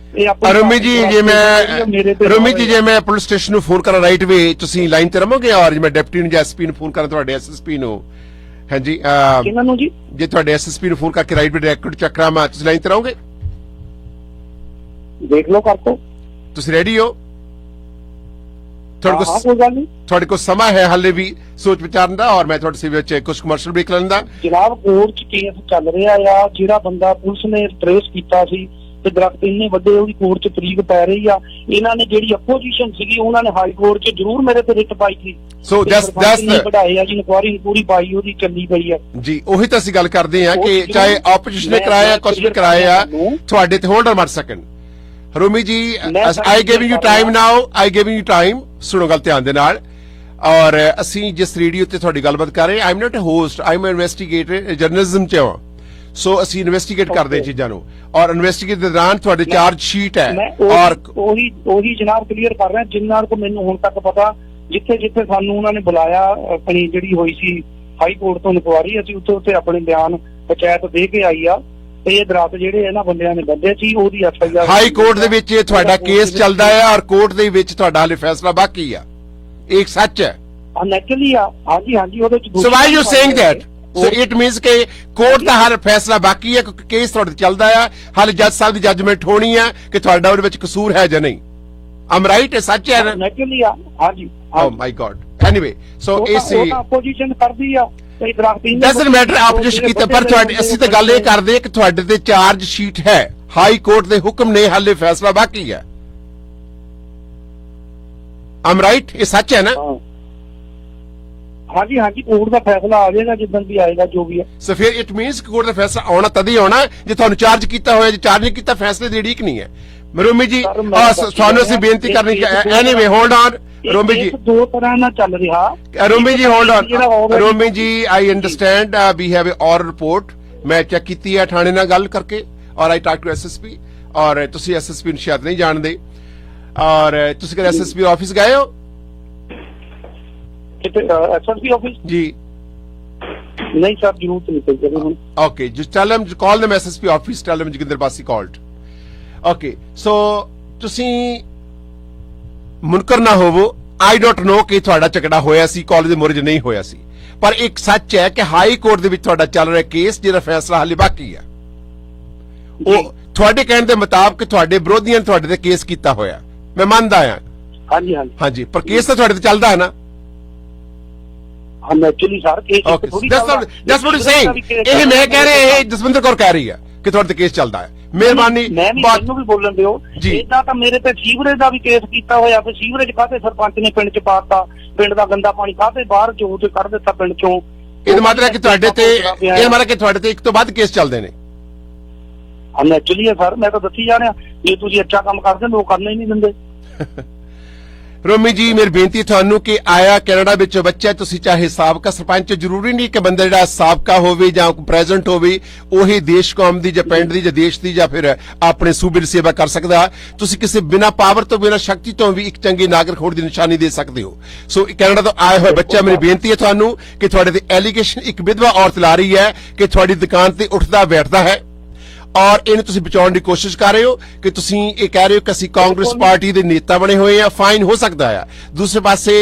ਰੋਮੀ ਜੀ ਜੇ ਮੈਂ ਪੁਲਿਸ ਸਟੇਸ਼ਨ ਨੂੰ ਫੋਨ ਕਰਾਂ ਰਾਈਟ ਵੇ, ਤੁਸੀਂ ਲਾਈਨ ਤੇ ਰਹੋਗੇ? ਔਰ ਜੇ ਮੈਂ ਡਿਪਟੀ ਨੂੰ ਜਾਂ SP ਨੂੰ ਫੋਨ ਕਰਾਂ, ਤੁਹਾਡੇ SSP ਨੂੰ? ਹਾਂਜੀ ਕਿਹਨਾਂ ਨੂੰ ਜੀ? ਜੇ ਤੁਹਾਡੇ SSP ਨੂੰ ਫੋਨ ਕਰਕੇ ਰਾਈਟ ਵੇ ਡਾਇਰੈਕਟ ਚੱਕ ਕਰਾਂ, ਤੁਸੀਂ ਲਾਈਨ ਤੇ ਰਹੋਗੇ? ਦੇਖ ਲਓ ਕਰੋ। ਤੁਸੀਂ ਰੈਡੀ ਹੋ? ਤੁਹਾਡੇ ਕੋਲ ਸਮਾਂ ਹੈ ਹਾਲੇ ਵੀ ਸੋਚ ਵਿਚਾਰਨ ਦਾ, ਔਰ ਮੈਂ ਤੁਹਾਡੇ ਸੇਵਾ ਵਿੱਚ ਕੁਝ ਕਮਰਸ਼ੀਅਲ ਬ੍ਰੇਕ ਲੈਣ ਦਾ। ਜਨਾਬ ਕੋਰਟ 'ਚ ਕੇਸ ਚੱਲ ਰਿਹਾ ਆ, ਜਿਹੜਾ ਬੰਦਾ ਪੁਲਿਸ ਨੇ ਟ੍ਰੇਸ ਕੀਤਾ ਸੀ ਤੇ ਦਰਖਤ ਇੰਨੇ ਵੱਡੇ, ਉਹਦੀ ਕੋਰਟ 'ਚ ਤਰੀਕ ਪੈ ਰਹੀ ਆ। ਇਹਨਾਂ ਨੇ ਜਿਹੜੀ ਆਪੋਜੀਸ਼ਨ ਸੀਗੀ ਉਹਨਾਂ ਨੇ ਹਾਈ ਕੋਰਟ 'ਚ ਜ਼ਰੂਰ ਮੇਰੇ ਤੇ ਰਿਟ ਪਾਈ ਸੀ। ਸੋ ਜਸਟ ਵਧਾਏ ਆ ਜੀ, ਇਨਕੁਆਇਰੀ ਪੂਰੀ ਪਾਈ, ਉਹਦੀ ਚੱਲੀ ਪਈ ਆ ਜੀ। ਉਹੀ ਤਾਂ ਅਸੀਂ ਗੱਲ ਕਰਦੇ ਆ ਕਿ ਚਾਹੇ ਆਪੋਜੀਸ਼ਨ ਨੇ ਕਰਾਇਆ, ਕੁਝ ਵੀ ਕਰਾਇਆ, ਤੁਹਾਡੇ ਤੇ hold on 1 second. Romi ji I giving you time now, I giving you time. ਸੁਣੋ ਗੱਲ ਧਿਆਨ ਦੇ ਨਾਲ। ਔਰ ਅਸੀਂ ਜਿਸ ਰੇਡੀਓ ਤੇ ਤੁਹਾਡੀ ਗੱਲਬਾਤ ਕਰ ਰਹੇ, I am not a host, I am investigator, journalism 'ਚ ਹਾਂ। ਸੋ ਅਸੀਂ ਇਨਵੈਸਟੀਗੇਟ ਕਰਦੇ ਹਾਂ ਚੀਜ਼ਾਂ ਨੂੰ, ਔਰ ਇਨਵੈਸਟੀਗੇਟ ਦੇ ਦੌਰਾਨ ਤੁਹਾਡੇ ਚਾਰਜ ਸ਼ੀਟ ਹੈ। ਔਰ ਉਹੀ ਜਨਾਬ ਕਲੀਅਰ ਕਰ ਰਿਹਾ ਜਿੰਨਾ ਕੋ ਮੈਨੂੰ ਹੁਣ ਤੱਕ ਪਤਾ। ਜਿੱਥੇ ਜਿੱਥੇ ਸਾਨੂੰ ਉਹਨਾਂ ਨੇ ਬੁਲਾਇਆ, ਆਪਣੀ ਜਿਹੜੀ ਹੋਈ ਸੀ ਹਾਈ ਕੋਰਟ ਤੋਂ ਇਨਕੁਆਰੀ, ਅਸੀਂ ਉੱਥੇ ਆਪਣੇ ਬਿਆਨ ਪੰਚਾਇਤ ਦੇ ਕੇ ਆਈ ਆ। ਤੇ ਇਹ ਦਰਖਤ ਜਿਹੜੇ ਇਹਨਾਂ ਬੰਦਿਆਂ ਨੇ ਵੱਢੇ ਸੀ ਉਹਦੀ FIR ਹਾਈ ਕੋਰਟ ਦੇ ਵਿੱਚ ਤੁਹਾਡਾ ਕੇਸ ਚੱਲਦਾ ਹੈ, ਔਰ ਕੋਰਟ ਦੇ ਵਿੱਚ ਤੁਹਾਡਾ ਹਾਲੇ ਫੈਸਲਾ ਬਾਕੀ ਆ। ਇਹ ਸੱਚ ਹੈ? ਨੈਚੁਰਲੀ ਆ। ਹਾਂਜੀ ਹਾਂਜੀ ਉਹਦੇ ਚ। ਸੋ why you saying that? So it means ਕਿ ਕੋਰਟ ਦਾ ਹਰ ਫੈਸਲਾ ਬਾਕੀ ਹੈ, ਕਿਉਂਕਿ ਕੇਸ ਤੁਹਾਡੇ ਚੱਲਦਾ ਆ, ਹਾਲੇ ਜੱਜ ਸਾਹਿਬ ਦੀ ਜੱਜਮੈਂਟ ਹੋਣੀ ਹੈ ਕਿ ਤੁਹਾਡਾ ਉਹਦੇ ਵਿੱਚ ਕਸੂਰ ਹੈ ਜਾਂ ਨਹੀਂ। ਆਮ ਰਾਈਟ? ਇਹ ਸੱਚ ਹੈ ਨਾ? ਨੈਚੁਰਲੀ ਆ। ਹਾਂਜੀ। ਓ ਮਾਈ ਗॉड। ਐਨੀਵੇ ਸੋ ਇਸ ਆਪੋਜੀਸ਼ਨ ਕਰਦੀ ਆ, ਡਸਨਟ ਮੈਟਰ ਆਪੋਜੀਸ਼ਨ ਕੀਤਾ, ਪਰ ਤੁਹਾਡੇ ਅਸੀਂ ਤਾਂ ਗੱਲ ਇਹ ਕਰਦੇ ਕਿ ਤੁਹਾਡੇ ਤੇ ਚਾਰਜ ਸ਼ੀਟ ਹੈ, ਹਾਈ ਕੋਰਟ ਦੇ ਹੁਕਮ ਨੇ, ਹਾਲੇ ਫੈਸਲਾ ਬਾਕੀ ਹੈ। ਆਮ ਰਾਈਟ? ਇਹ ਸੱਚ ਹੈ ਨਾ? ਹਾਂਜੀ ਹਾਂਜੀ ਕੋਰਟ ਦਾ ਫੈਸਲਾ ਆ ਜਾਏਗਾ ਜਿੱਦਣ ਵੀ ਆਏਗਾ, ਜੋ ਵੀ ਹੈ। ਸੋ ਫਿਰ ਇਟ ਮੀਨਸ ਕੋਰਟ ਦਾ ਫੈਸਲਾ ਆਉਣਾ ਤਦ ਹੀ ਆਉਣਾ ਜੇ ਤੁਹਾਨੂੰ ਚਾਰਜ ਕੀਤਾ ਹੋਇਆ। ਜੇ ਚਾਰਜ ਨਹੀਂ ਕੀਤਾ, ਫੈਸਲੇ ਦੀ ਉਡੀਕ ਨਹੀਂ ਹੈ। ਰੋਮੀ ਜੀ ਤੁਹਾਨੂੰ ਅਸੀਂ ਬੇਨਤੀ ਕਰਨੀ, ਐਨੀਵੇ ਹੋਲਡ ਔਨ ਰੋਮੀ ਜੀ। ਦੋ ਤਰ੍ਹਾਂ ਨਾਲ ਚੱਲ ਰਿਹਾ। ਰੋਮੀ ਜੀ hold on. Romi ji I understand, we have a order report, ਮੈਂ ਚੈੱਕ ਕੀਤੀ ਹੈ ਥਾਣੇ ਨਾਲ ਗੱਲ ਕਰਕੇ, ਔਰ ਆਈ ਟਾਕ ਟੂ SSP, ਔਰ ਤੁਸੀਂ SSP ਨੂੰ ਸ਼ਾਇਦ ਨਹੀਂ ਜਾਣਦੇ, ਔਰ ਤੁਸੀਂ ਕਦੇ SSP ਆਫਿਸ ਗਏ ਹੋ? SSP ਆਫਿਸ ਜੀ ਨਹੀਂ ਸਰ, ਜ਼ਰੂਰਤ ਨਹੀਂ ਪਈ ਹੁਣ। Okay, just tell them to call them SSP office, tell them Joginder Basi called. Okay, so ਤੁਸੀਂ ਮੁਨਕਰ ਨਾ ਹੋਵੋ। I don't know ਕਿ ਤੁਹਾਡਾ ਝਗੜਾ ਹੋਇਆ ਸੀ ਕਾਲਜ ਦੇ ਮੁਰਜ ਨਹੀਂ ਹੋਇਆ ਸੀ, ਪਰ ਇੱਕ ਸੱਚ ਹੈ ਕਿ ਹਾਈ ਕੋਰਟ ਦੇ ਵਿੱਚ ਤੁਹਾਡਾ ਚੱਲ ਰਿਹਾ ਕੇਸ, ਜਿਹਦਾ ਫੈਸਲਾ ਹਾਲੇ ਬਾਕੀ ਹੈ। ਉਹ ਤੁਹਾਡੇ ਕਹਿਣ ਦੇ ਮੁਤਾਬਕ ਤੁਹਾਡੇ ਵਿਰੋਧੀਆਂ ਨੇ ਤੁਹਾਡੇ ਤੇ ਕੇਸ ਕੀਤਾ ਹੋਇਆ, ਮੈਂ ਮੰਨਦਾ ਹਾਂ। ਹਾਂਜੀ ਹਾਂਜੀ ਹਾਂਜੀ, ਪਰ ਕੇਸ ਤਾਂ ਤੁਹਾਡੇ ਤੇ ਚੱਲਦਾ ਹੈ ਨਾ? ਨੈਚੁਰਲੀ ਸਰ ਕੇਸ ਥੋੜੀ ਚੱਲਦਾ। ਜਸਟ ਵਾਟ ਯੂ ਸੇਇੰਗ, ਇਹ ਮੈਂ ਕਹਿ ਰਿਹਾ, ਇਹ ਜਸਵਿੰਦਰ ਕੌਰ ਕਹਿ ਰਹੀ ਹੈ ਕਿ ਤੁਹਾਡੇ ਤੇ ਕੇਸ ਚੱਲਦਾ ਹੈ। ਮਿਹਰਬਾਨੀ ਮੈਨੂੰ ਵੀ ਬੋਲਣ ਦਿਓ। ਇਦਾਂ ਤਾਂ ਮੇਰੇ ਤੇ ਸੀਵਰੇਜ ਦਾ ਵੀ ਕੇਸ ਕੀਤਾ ਹੋਇਆ, ਫਿਰ ਸੀਵਰੇਜ ਕਾਹਤੇ ਸਰਪੰਚ ਨੇ ਪਿੰਡ 'ਚ ਪਾਤਾ, ਪਿੰਡ ਦਾ ਗੰਦਾ ਪਾਣੀ ਕਾਹਤੇ ਬਾਹਰ ਚੋਂ ਤੇ ਕੱਢ ਦਿੱਤਾ ਪਿੰਡ 'ਚੋਂ। ਇਹ ਮਤਲਬ ਹੈ ਕਿ ਤੁਹਾਡੇ ਤੇ, ਇਹ ਮਤਲਬ ਕਿ ਤੁਹਾਡੇ ਤੇ ਇੱਕ ਤੋਂ ਵੱਧ ਕੇਸ ਚੱਲਦੇ ਨੇ? ਨੈਚੁਰਲੀ ਹੈ ਸਰ, ਮੈਂ ਤਾਂ ਦੱਸੀ ਜਾ ਰਿਹਾ, ਜੇ ਤੁਸੀਂ ਅੱਛਾ ਕੰਮ ਕਰਦੇ ਲੋਕ ਕਰਨਾ ਹੀ ਨਹੀਂ ਦਿੰਦੇ। ਰੋਮੀ ਜੀ ਮੇਰੀ ਬੇਨਤੀ ਤੁਹਾਨੂੰ ਕਿ ਆਇਆ ਕੈਨੇਡਾ ਵਿੱਚ ਬੱਚਾ ਤੁਸੀਂ ਚਾਹੇ ਸਾਬਕਾ ਸਰਪੰਚ, ਜ਼ਰੂਰੀ ਨਹੀਂ ਕਿ ਬੰਦਾ ਜਿਹੜਾ ਸਾਬਕਾ ਹੋਵੇ ਜਾਂ ਪ੍ਰੈਜ਼ੈਂਟ ਹੋਵੇ ਉਹੀ ਦੇਸ਼ ਕੌਮ ਦੀ ਜਾਂ ਪਿੰਡ ਦੀ ਜਾਂ ਦੇਸ਼ ਦੀ ਜਾਂ ਫਿਰ ਆਪਣੇ ਸੂਬੇ ਦੀ ਸੇਵਾ ਕਰ ਸਕਦਾ। ਤੁਸੀਂ ਕਿਸੇ ਬਿਨਾਂ ਪਾਵਰ ਤੋਂ ਬਿਨਾਂ ਸ਼ਕਤੀ ਤੋਂ ਵੀ ਇੱਕ ਚੰਗੇ ਨਾਗਰਿਕ ਹੋਣ ਦੀ ਨਿਸ਼ਾਨੀ ਦੇ ਸਕਦੇ ਹੋ। ਸੋ ਕੈਨੇਡਾ ਤੋਂ ਆਇਆ ਹੋਇਆ ਬੱਚਾ, ਮੇਰੀ ਬੇਨਤੀ ਹੈ ਤੁਹਾਨੂੰ ਕਿ ਤੁਹਾਡੇ ਤੇ ਐਲੀਗੇਸ਼ਨ ਇੱਕ ਵਿਧਵਾ ਔਰਤ ਲਾ ਰਹੀ ਹੈ ਕਿ ਤੁਹਾਡੀ ਦੁਕਾਨ ਤੇ ਉੱਠਦਾ ਬੈਠਦਾ ਹੈ ਔਰ ਇਹਨੂੰ ਤੁਸੀਂ ਬਚਾਉਣ ਦੀ ਕੋਸ਼ਿਸ਼ ਕਰ ਰਹੇ ਹੋ ਕਿ ਤੁਸੀਂ ਇਹ ਕਹਿ ਰਹੇ ਹੋ ਕਿ ਅਸੀਂ ਕਾਂਗਰਸ ਪਾਰਟੀ ਦੇ ਨੇਤਾ ਬਣੇ ਹੋਏ ਆ। ਫਾਈਨ ਹੋ ਸਕਦਾ ਆ। ਦੂਸਰੇ ਪਾਸੇ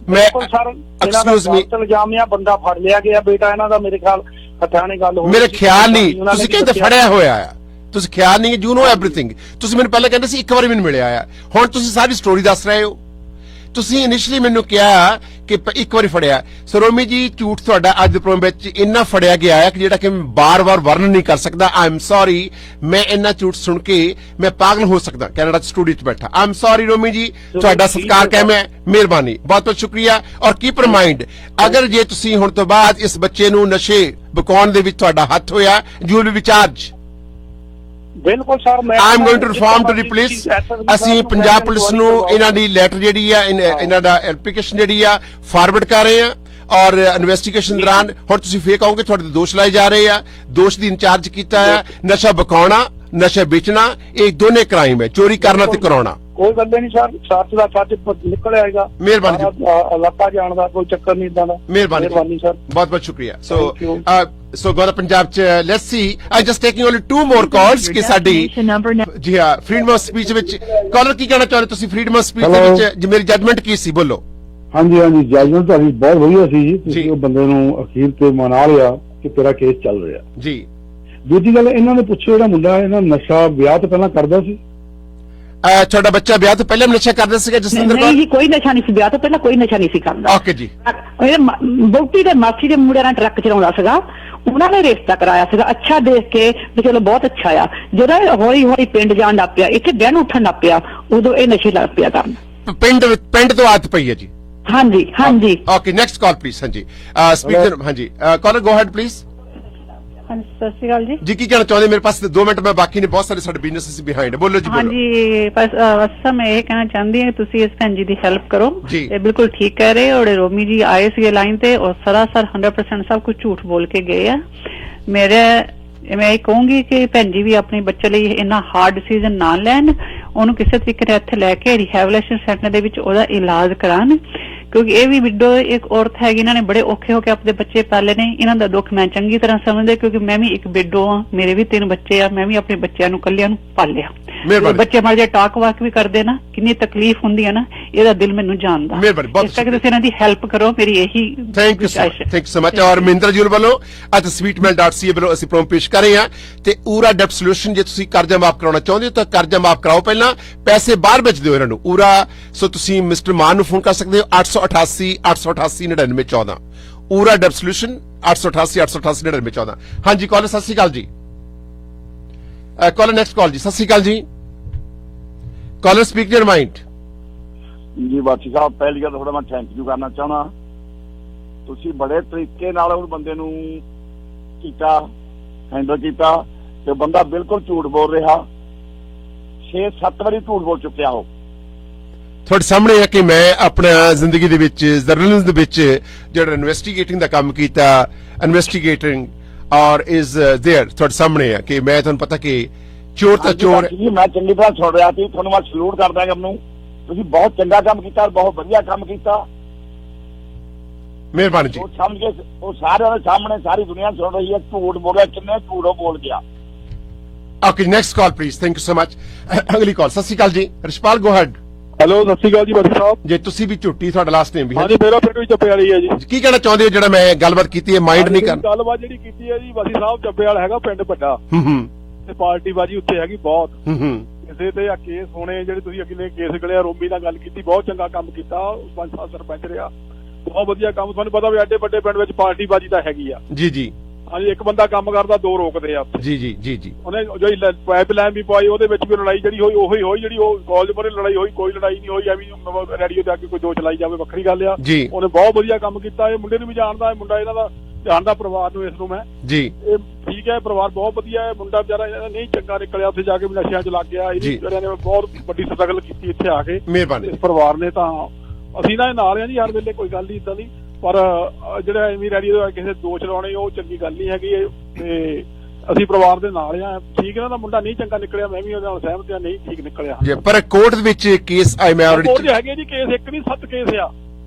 ਮੈਂ ਐਕਸਕਿਊਜ਼ ਮੀ ਇਲਜ਼ਾਮ ਆ ਬੰਦਾ ਫੜ ਲਿਆ ਗਿਆ ਬੇਟਾ ਇਹਨਾਂ ਦਾ, ਮੇਰੇ ਖਿਆਲ ਹਥਿਆਣੇ ਗੱਲ ਹੋ ਮੇਰੇ ਖਿਆਲ ਨਹੀਂ ਤੁਸੀਂ ਕਹਿੰਦੇ ਫੜਿਆ ਹੋਇਆ ਆ, ਤੁਸੀਂ ਖਿਆਲ ਨਹੀਂ ਯੂ ਨੋ ਐਵਰੀਥਿੰਗ। ਤੁਸੀਂ ਮੈਨੂੰ ਪਹਿਲਾਂ ਕਹਿੰਦੇ ਸੀ ਇੱਕ ਵਾਰੀ ਮੈਨੂੰ ਮਿਲਿਆ ਆ, ਹੁਣ ਤੁਸੀਂ ਸਾਰੀ ਸਟੋਰੀ ਦੱਸ ਰਹੇ ਹੋ। ਤੁਸੀਂ ਇਨੀਸ਼ੀਅਲੀ ਮੈਨੂੰ ਕਿਹਾ ਕਿ ਇੱਕ ਵਾਰੀ ਫੜਿਆ। ਸੋ ਰੋਮੀ ਜੀ ਝੂਠ ਤੁਹਾਡਾ ਅੱਜ ਦੇ ਪ੍ਰੋਗਰਾਮ ਵਿੱਚ ਇੰਨਾ ਫੜਿਆ ਗਿਆ ਹੈ ਕਿ ਜਿਹੜਾ ਕਿ ਮੈਂ ਬਾਰ-ਬਾਰ ਵਰਣਨ ਨਹੀਂ ਕਰ ਸਕਦਾ। ਆਈ ਐਮ ਸੌਰੀ, ਮੈਂ ਇੰਨਾ ਝੂਠ ਸੁਣ ਕੇ ਮੈਂ ਪਾਗਲ ਹੋ ਸਕਦਾ ਕੈਨੇਡਾ ਸਟੂਡੀਓ 'ਚ ਬੈਠਾ। ਆਈ ਐਮ ਸੌਰੀ ਰੋਮੀ ਜੀ, ਤੁਹਾਡਾ ਸਤਿਕਾਰ ਕਹਿ ਮੈਂ, ਮਿਹਰਬਾਨੀ, ਬਹੁਤ ਬਹੁਤ ਸ਼ੁਕਰੀਆ। ਔਰ ਕੀਪ ਰਿਮਾਈਂਡ, ਅਗਰ ਜੇ ਤੁਸੀਂ ਹੁਣ ਤੋਂ ਬਾਅਦ ਇਸ ਬੱਚੇ ਨੂੰ ਨਸ਼ੇ ਬਕਾਉਣ ਦੇ ਵਿੱਚ ਤੁਹਾਡਾ ਹੱਥ ਹੋਇਆ, ਯੂ ਵਿਲ ਬੀ ਚਾਰਜ। ਬਿਲਕੁਲ ਸਰ, ਮੈਂ I am going to inform to the police. ਅਸੀਂ ਪੰਜਾਬ ਪੁਲਿਸ ਨੂੰ ਇਹਨਾਂ ਦੀ ਲੈਟਰ ਜਿਹੜੀ ਆ ਇਹਨਾਂ ਦਾ ਐਪਲੀਕੇਸ਼ਨ ਜਿਹੜੀ ਆ ਫਾਰਵਰਡ ਕਰ ਰਹੇ ਆ ਔਰ ਇਨਵੈਸਟੀਗੇਸ਼ਨ ਦੌਰਾਨ ਹੁਣ ਤੁਸੀਂ ਫੇਰ ਕਹੋਗੇ ਤੁਹਾਡੇ ਤੇ ਦੋਸ਼ ਲਾਏ ਜਾ ਰਹੇ ਆ। ਦੋਸ਼ ਦੀ ਇੰਚਾਰਜ ਕੀਤਾ ਆ ਨਸ਼ਾ ਬਕਾਉਣਾ, ਨਸ਼ਾ ਵੇਚਣਾ, ਇਹ ਦੋਨੇ ਕ੍ਰਾਈਮ ਹੈ, ਚੋਰੀ ਕਰਨਾ ਤੇ ਕਰਾਉਣਾ। ਕੋਈ ਗੱਲ ਨਹੀਂ ਸਰ, ਸੱਚ ਦਾ ਸੱਚ ਨਿਕਲ ਆਏਗਾ। ਮਿਹਰਬਾਨੀ ਜੀ, ਲੱਪਾ ਜਾਣ ਦਾ ਕੋਈ ਚੱਕਰ ਨਹੀਂ ਇਦਾਂ ਦਾ। ਮਿਹਰਬਾਨੀ ਸਰ, ਬਹੁਤ ਬਹੁਤ ਸ਼ੁਕਰੀਆ। ਸੋ ਗੋਰਾ ਪੰਜਾਬ ਚ let's see, I just taking only 2 ਮੋਰ ਕਾਲਸ ਕਿ ਸਾਡੀ ਜੀ ਹਾਂ ਫਰੀडम ਆਫ ਸਪੀਚ ਵਿੱਚ ਕਾਲਰ ਕੀ ਕਹਿਣਾ ਚਾਹੁੰਦੇ ਤੁਸੀਂ? ਫਰੀडम ਆਫ ਸਪੀਚ ਦੇ ਵਿੱਚ ਮੇਰੀ ਜਜਮੈਂਟ ਕੀ ਸੀ, ਬੋਲੋ। ਹਾਂਜੀ ਜਜਮੈਂਟ ਤੁਹਾਡੀ ਬਹੁਤ ਵਧੀਆ ਸੀ ਜੀ, ਤੁਸੀਂ ਉਹ ਬੰਦੇ ਨੂੰ ਅਖੀਰ ਤੇ ਮਨਾ ਲਿਆ ਕਿ ਤੇਰਾ ਕੇਸ ਚੱਲ ਰਿਹਾ ਜੀ। ਦੂਜੀ ਗੱਲ, ਇਹਨਾਂ ਨੇ ਪੁੱਛੋ ਜਿਹੜਾ ਮੁੰਡਾ ਇਹਨਾਂ ਨਸ਼ਾ ਵਿਆਹ ਤੋਂ ਪਹਿਲਾਂ ਕਰਦਾ ਸੀ? ਤੁਹਾਡਾ ਬੱਚਾ ਵਿਆਹ ਤੋਂ ਪਹਿਲਾਂ ਨਸ਼ਾ ਕਰਦਾ ਸੀਗਾ ਜਸਵਿੰਦਰ ਕੌਰ? ਨਹੀਂ ਜੀ, ਕੋਈ ਨਸ਼ਾ ਨਹੀਂ ਸੀ, ਵਿਆਹ ਤੋਂ ਪਹਿਲਾਂ ਕੋਈ ਨਸ਼ਾ ਨਹੀਂ ਸੀ ਕਰਦਾ। ਓਕੇ ਜੀ। ਬੋਟੀ ਦੇ ਮਾਸੀ ਦੇ ਮੁੰਡਿਆਂ ਨਾਲ ਟਰੱਕ ਚਲਾਉਂਦਾ ਸੀਗਾ, ਉਹਨਾਂ ਨੇ ਰਿਸ਼ਤਾ ਕਰਾਇਆ ਸੀਗਾ, ਅੱਛਾ ਦੇਖ ਕੇ ਵੀ ਚਲੋ ਬਹੁਤ ਅੱਛਾ ਆ। ਜਦੋਂ ਹੌਲੀ ਹੌਲੀ ਪਿੰਡ ਜਾਣ ਲੱਗ ਪਿਆ, ਇੱਥੇ ਬਹਿਣ ਉੱਠਣ ਲੱਗ ਪਿਆ, ਉਦੋਂ ਇਹ ਨਸ਼ੇ ਲੱਗ ਪਿਆ ਕਰਨ। ਪਿੰਡ ਤੋਂ ਆਦਤ ਪਈ ਹੈ ਜੀ? ਹਾਂਜੀ ਹਾਂਜੀ। Okay, next call please. ਹਾਂਜੀ ਸਪੀਕਰ, ਹਾਂਜੀ ਕਾਲਰ ਗੋ ਹੈਡ ਪਲੀਜ਼। ਸਤਿ ਸ਼੍ਰੀ ਅਕਾਲ ਜੀ। ਜੀ ਕੀ ਕਹਿਣਾ ਚਾਹੁੰਦੇ? ਮੇਰੇ ਪਾਸ 2 ਮਿੰਟ, ਮੈਂ ਬਾਕੀ ਨੇ ਬਹੁਤ ਸਾਰੇ ਸਾਡੇ ਬਿਜ਼ਨਸ ਬਿਹਾਈਂਡ। ਬੋਲੋ ਜੀ, ਬੋਲੋ। ਹਾਂਜੀ ਬਸ ਮੈਂ ਇਹ ਕਹਿਣਾ ਚਾਹੁੰਦੀ ਹਾਂ ਤੁਸੀਂ ਇਸ ਭੈਣ ਜੀ ਦੀ ਹੈਲਪ ਕਰੋ। ਇਹ ਬਿਲਕੁਲ ਠੀਕ ਕਹਿ ਰਹੇ ਔਰ ਰੋਮੀ ਜੀ ਆਏ ਸੀਗੇ ਲਾਈਨ ਤੇ ਔਰ ਸਰਾਸਰ 100% ਸਭ ਕੁਝ ਝੂਠ ਬੋਲ ਕੇ ਗਏ ਆ। ਮੈਂ ਇਹ ਕਹੂੰਗੀ ਕਿ ਭੈਣ ਜੀ ਵੀ ਆਪਣੇ ਬੱਚੇ ਲਈ ਇੰਨਾ ਹਾਰਡ ਡਿਸੀਜਨ ਨਾ ਲੈਣ, ਉਹਨੂੰ ਕਿਸੇ ਤਰੀਕੇ ਨਾਲ ਇੱਥੇ ਲੈ ਕੇ ਰਿਹੈਬਿਲਿਟੇਸ਼ਨ ਸੈਂਟਰ ਦੇ ਵਿੱਚ ਉਹਦਾ ਇਲਾਜ ਕਰਾਉਣ, ਕਿਉਂਕਿ ਇਹ ਵੀ ਵਿਡੋ ਇੱਕ ਔਰਤ ਹੈਗੀ, ਇਹਨਾਂ ਨੇ ਬੜੇ ਔਖੇ ਹੋ ਕੇ ਆਪਣੇ ਬੱਚੇ ਪਾਲੇ ਨੇ। ਇਹਨਾਂ ਦਾ ਦੁੱਖ ਮੈਂ ਚੰਗੀ ਤਰ੍ਹਾਂ ਸਮਝਦਾ ਕਿਉਂਕਿ ਮੈਂ ਵੀ ਇੱਕ ਵਿਡੋ ਆ, ਮੇਰੇ ਵੀ 3 ਬੱਚੇ ਆ, ਮੈਂ ਵੀ ਆਪਣੇ ਬੱਚਿਆਂ ਨੂੰ ਕੱਲਿਆਂ ਨੂੰ ਪਾਲਿਆ। ਬੱਚੇ ਮਾੜੇ ਜਿਹੇ ਟਾਕ ਵਾਕ ਵੀ ਕਰਦੇ ਨਾ, ਕਿੰਨੀ ਤਕਲੀਫ ਹੁੰਦੀ ਹੈ ਨਾ, ਇਹਦਾ ਦਿਲ ਮੈਨੂੰ ਜਾਣਦਾ। ਇਸ ਕਰਕੇ ਤੁਸੀਂ ਇਹਨਾਂ ਦੀ ਹੈਲਪ ਕਰੋ, ਮੇਰੀ ਇਹੀ ਥੈਂਕ ਯੂ ਸੋ ਮਚ। ਔਰ ਮਹਿੰਦਰ ਜੀ ਵੱਲੋਂ ਅੱਜ sweetmail.ca ਵੱਲੋਂ ਅਸੀਂ ਪ੍ਰੋਮ ਪੇਸ਼ ਕਰ ਰਹੇ ਹਾਂ ਤੇ ਊਰਾ ਡੈਟ ਸੋਲੂਸ਼ਨ, ਜੇ ਤੁਸੀਂ ਕਰਜ਼ਾ ਮਾਫ ਕਰਾਉਣਾ ਚਾਹੁੰਦੇ ਹੋ ਤਾਂ ਕਰਜ਼ਾ ਮਾਫ ਕਰਾਓ, ਪਹਿਲਾਂ ਪੈਸੇ ਬਾਹਰ ਭੇਜ ਦਿਓ ਇਹਨਾਂ ਨੂੰ ਊਰਾ। ਸੋ ਤੁਸੀਂ ਮਿਸਟਰ ਮਾਨ ਨੂੰ ਫੋਨ ਕਰ ਸਕਦੇ ਹੋ 888 888 9914, ਊਰਾ ਡੈਟ ਸੋਲੂਸ਼ਨ 888 888 9914। ਹਾਂਜੀ ਕਾਲਰ ਸਤਿ ਸ਼੍ਰੀ ਅਕਾਲ ਜੀ। ਕਾਲਰ ਨੈਕਸਟ ਕਾਲ ਜੀ। ਸਤਿ ਸ਼੍ਰੀ ਅਕਾਲ ਜੀ। Caller speak your mind. ਜੀ ਬਾਚੀ ਸਾਹਿਬ, ਪਹਿਲੀ ਗੱਲ ਥੋੜਾ ਮੈਂ ਥੈਂਕ ਯੂ ਕਰਨਾ ਚਾਹੁੰਦਾ, ਤੁਸੀਂ ਬੜੇ ਤਰੀਕੇ ਨਾਲ ਉਹ ਬੰਦੇ ਨੂੰ ਕੀਤਾ, ਹੈਂਡਲ ਕੀਤਾ ਤੇ ਬੰਦਾ ਬਿਲਕੁਲ ਝੂਠ ਬੋਲ ਰਿਹਾ, 6-7 ਵਾਰੀ ਝੂਠ ਬੋਲ ਚੁੱਕਿਆ ਉਹ। ਤੁਹਾਡੇ ਸਾਹਮਣੇ ਹੈ ਕਿ ਮੈਂ ਆਪਣਾ ਜ਼ਿੰਦਗੀ ਦੇ ਵਿੱਚ ਜਰਨਲਿਜ਼ਮ ਦੇ ਵਿੱਚ ਜਿਹੜਾ ਇਨਵੈਸਟੀਗੇਟਿੰਗ ਦਾ ਕੰਮ ਕੀਤਾ, ਇਨਵੈਸਟੀਗੇਟਿੰਗ ਔਰ ਇਜ਼ देयर, ਤੁਹਾਡੇ ਸਾਹਮਣੇ ਹੈ ਕਿ ਮੈਂ ਤੁਹਾਨੂੰ ਪਤਾ ਕਿ ਚੋਰ ਤਾਂ ਚੋਰ। ਮੈਂ ਚੰਗੀ ਤਰ੍ਹਾਂ ਸੁਣ ਰਿਹਾ ਸੀ, ਤੁਹਾਨੂੰ ਮੈਂ ਸਲੂਟ ਕਰਦਾ ਕੰਮ ਨੂੰ, ਤੁਸੀਂ ਬਹੁਤ ਚੰਗਾ ਕੰਮ ਕੀਤਾ, ਬਹੁਤ ਵਧੀਆ ਕੰਮ ਕੀਤਾ, ਮਿਹਰਬਾਨੀ ਜੀ। ਸਮਝ ਕੇ ਉਹ ਸਾਰਿਆਂ ਦੇ ਸਾਹਮਣੇ ਸਾਰੀ ਦੁਨੀਆ ਸੁਣ ਰਹੀ ਹੈ, ਝੂਠ ਬੋਲਿਆ, ਕਿੰਨੇ ਝੂਠ ਬੋਲ ਗਿਆ। Okay next call please. Thank you so much. ਅਗਲੀ ਕਾਲ। ਸਤਿ ਸ਼੍ਰੀ ਅਕਾਲ ਜੀ। Rishpal go ahead. ਹੈਲੋ ਸਤਿ ਸ਼੍ਰੀ ਅਕਾਲ ਜੀ ਬਾਜੀ ਸਾਹਿਬ। ਜੇ ਤੁਸੀਂ ਵੀ ਝੂਠੀ, ਤੁਹਾਡਾ ਲਾਸਟ ਨੇਮ ਵੀ ਹਾਂਜੀ, ਮੇਰਾ ਪਿੰਡ ਵੀ ਚੱਬੇ ਵਾਲੀ ਹੈ ਜੀ। ਕੀ ਕਹਿਣਾ ਚਾਹੁੰਦੇ ਹੋ ਜਿਹੜਾ ਮੈਂ ਗੱਲਬਾਤ ਕੀਤੀ ਹੈ? ਮਾਈਂਡ ਨਹੀਂ ਕਰ ਗੱਲਬਾਤ ਜਿਹੜੀ ਕੀਤੀ ਹੈ ਜੀ ਬਾਜੀ ਸਾਹਿਬ, ਚੱਬੇ ਵਾਲਾ ਹੈਗਾ ਪਿੰਡ ਵੱਡਾ ਤੇ ਪਾਰਟੀ ਬਾਜੀ ਉੱਥੇ ਹੈਗੀ ਬਹੁਤ। ਕਿਸੇ ਤੇ ਆ ਕੇਸ ਹੋਣੇ ਜਿਹੜੇ ਤੁਸੀਂ ਅਗਲੇ ਕੇਸ ਗਲਿਆ, ਰੋਮੀ ਨਾਲ ਗੱਲ ਕੀਤੀ, ਬਹੁਤ ਚੰਗਾ ਕੰਮ ਕੀਤਾ, 5 ਸਾਲ ਸਰਪੰਚ ਰਿਹਾ, ਬਹੁਤ ਵਧੀਆ ਕੰਮ। ਤੁਹਾਨੂੰ ਪਤਾ ਵੀ ਐਡੇ ਵੱਡੇ ਪਿੰਡ ਵਿੱਚ ਪਾਰਟੀ ਬਾਜੀ ਤਾਂ ਹੈਗੀ ਆ। ਜੀ ਜੀ। ਹਾਂਜੀ, ਇੱਕ ਬੰਦਾ ਕੰਮ ਕਰਦਾ, 2 ਰੋਕਦੇ ਆ। ਜੀ ਜੀ ਜੀ ਜੀ। ਉਹਨੇ ਜਿਹੜੀ ਪਾਈਪ ਲਾਈਨ ਵੀ ਪਾਈ, ਉਹਦੇ ਵਿੱਚ ਵੀ ਲੜਾਈ ਜਿਹੜੀ ਹੋਈ ਉਹੀ ਹੋਈ, ਜਿਹੜੀ ਉਹ ਕਾਲਜ ਬਾਰੇ ਲੜਾਈ ਹੋਈ, ਕੋਈ ਲੜਾਈ ਨਹੀਂ ਹੋਈ। ਐਵੇਂ ਰੇਡੀਓ ਤੇ ਆ ਕੇ ਕੋਈ 2 ਚਲਾਈ ਜਾਵੇ, ਵੱਖਰੀ ਗੱਲ ਆ। ਉਹਨੇ ਬਹੁਤ ਵਧੀਆ ਕੰਮ ਕੀਤਾ। ਇਹ ਮੁੰਡੇ ਨੂੰ ਵੀ ਜਾਣਦਾ, ਇਹ ਮੁੰਡਾ ਇਹਨਾਂ ਦਾ ਜਾਣਦਾ ਪਰਿਵਾਰ ਨੂੰ ਇਸ ਨੂੰ ਮੈਂ ਜੀ। ਇਹ ਠੀਕ ਹੈ, ਪਰਿਵਾਰ ਬਹੁਤ ਵਧੀਆ ਹੈ, ਮੁੰਡਾ ਵਿਚਾਰਾ ਨਹੀਂ ਚੰਗਾ ਨਿਕਲਿਆ, ਉੱਥੇ ਜਾ ਕੇ ਵੀ ਨਸ਼ਿਆਂ 'ਚ ਲੱਗ ਗਿਆ। ਵਿਚਾਰਿਆਂ ਨੇ ਬਹੁਤ ਵੱਡੀ ਸਟਰਗਲ ਕੀਤੀ ਇੱਥੇ ਆ ਕੇ, ਮਿਹਰਬਾਨੀ। ਇਸ ਪਰਿਵਾਰ ਨੇ ਤਾਂ ਅਸੀਂ ਨਾ ਨਾਲ ਆ ਜੀ ਹਰ ਵੇਲੇ, ਕੋਈ ਗੱਲ ਨਹੀਂ ਇਦਾਂ ਦੀ, ਪਰ ਜਿਹੜਾ ਐਵੇਂ ਰੈਡੀ ਕਿਸੇ ਦੋਸ਼ ਲਾਉਣੇ ਉਹ ਚੰਗੀ ਗੱਲ ਨਹੀਂ ਹੈਗੀ। ਤੇ ਅਸੀਂ ਪਰਿਵਾਰ ਦੇ ਨਾਲ ਆ। ਠੀਕ ਹੈ, ਉਹਦਾ ਮੁੰਡਾ ਨਹੀਂ ਚੰਗਾ ਨਿਕਲਿਆ, ਮੈਂ ਵੀ ਉਹਦੇ ਨਾਲ ਸਹਿਮਤ ਆ, ਨਹੀਂ ਠੀਕ ਨਿਕਲਿਆ। ਪਰ ਕੋਰਟ ਦੇ ਵਿੱਚ ਕੇਸ ਮੈਂ ਕੋਰਟ ਹੈਗੇ ਜੀ, ਕੇਸ ਇੱਕ ਨਹੀਂ 7 ਕੇਸ ਆ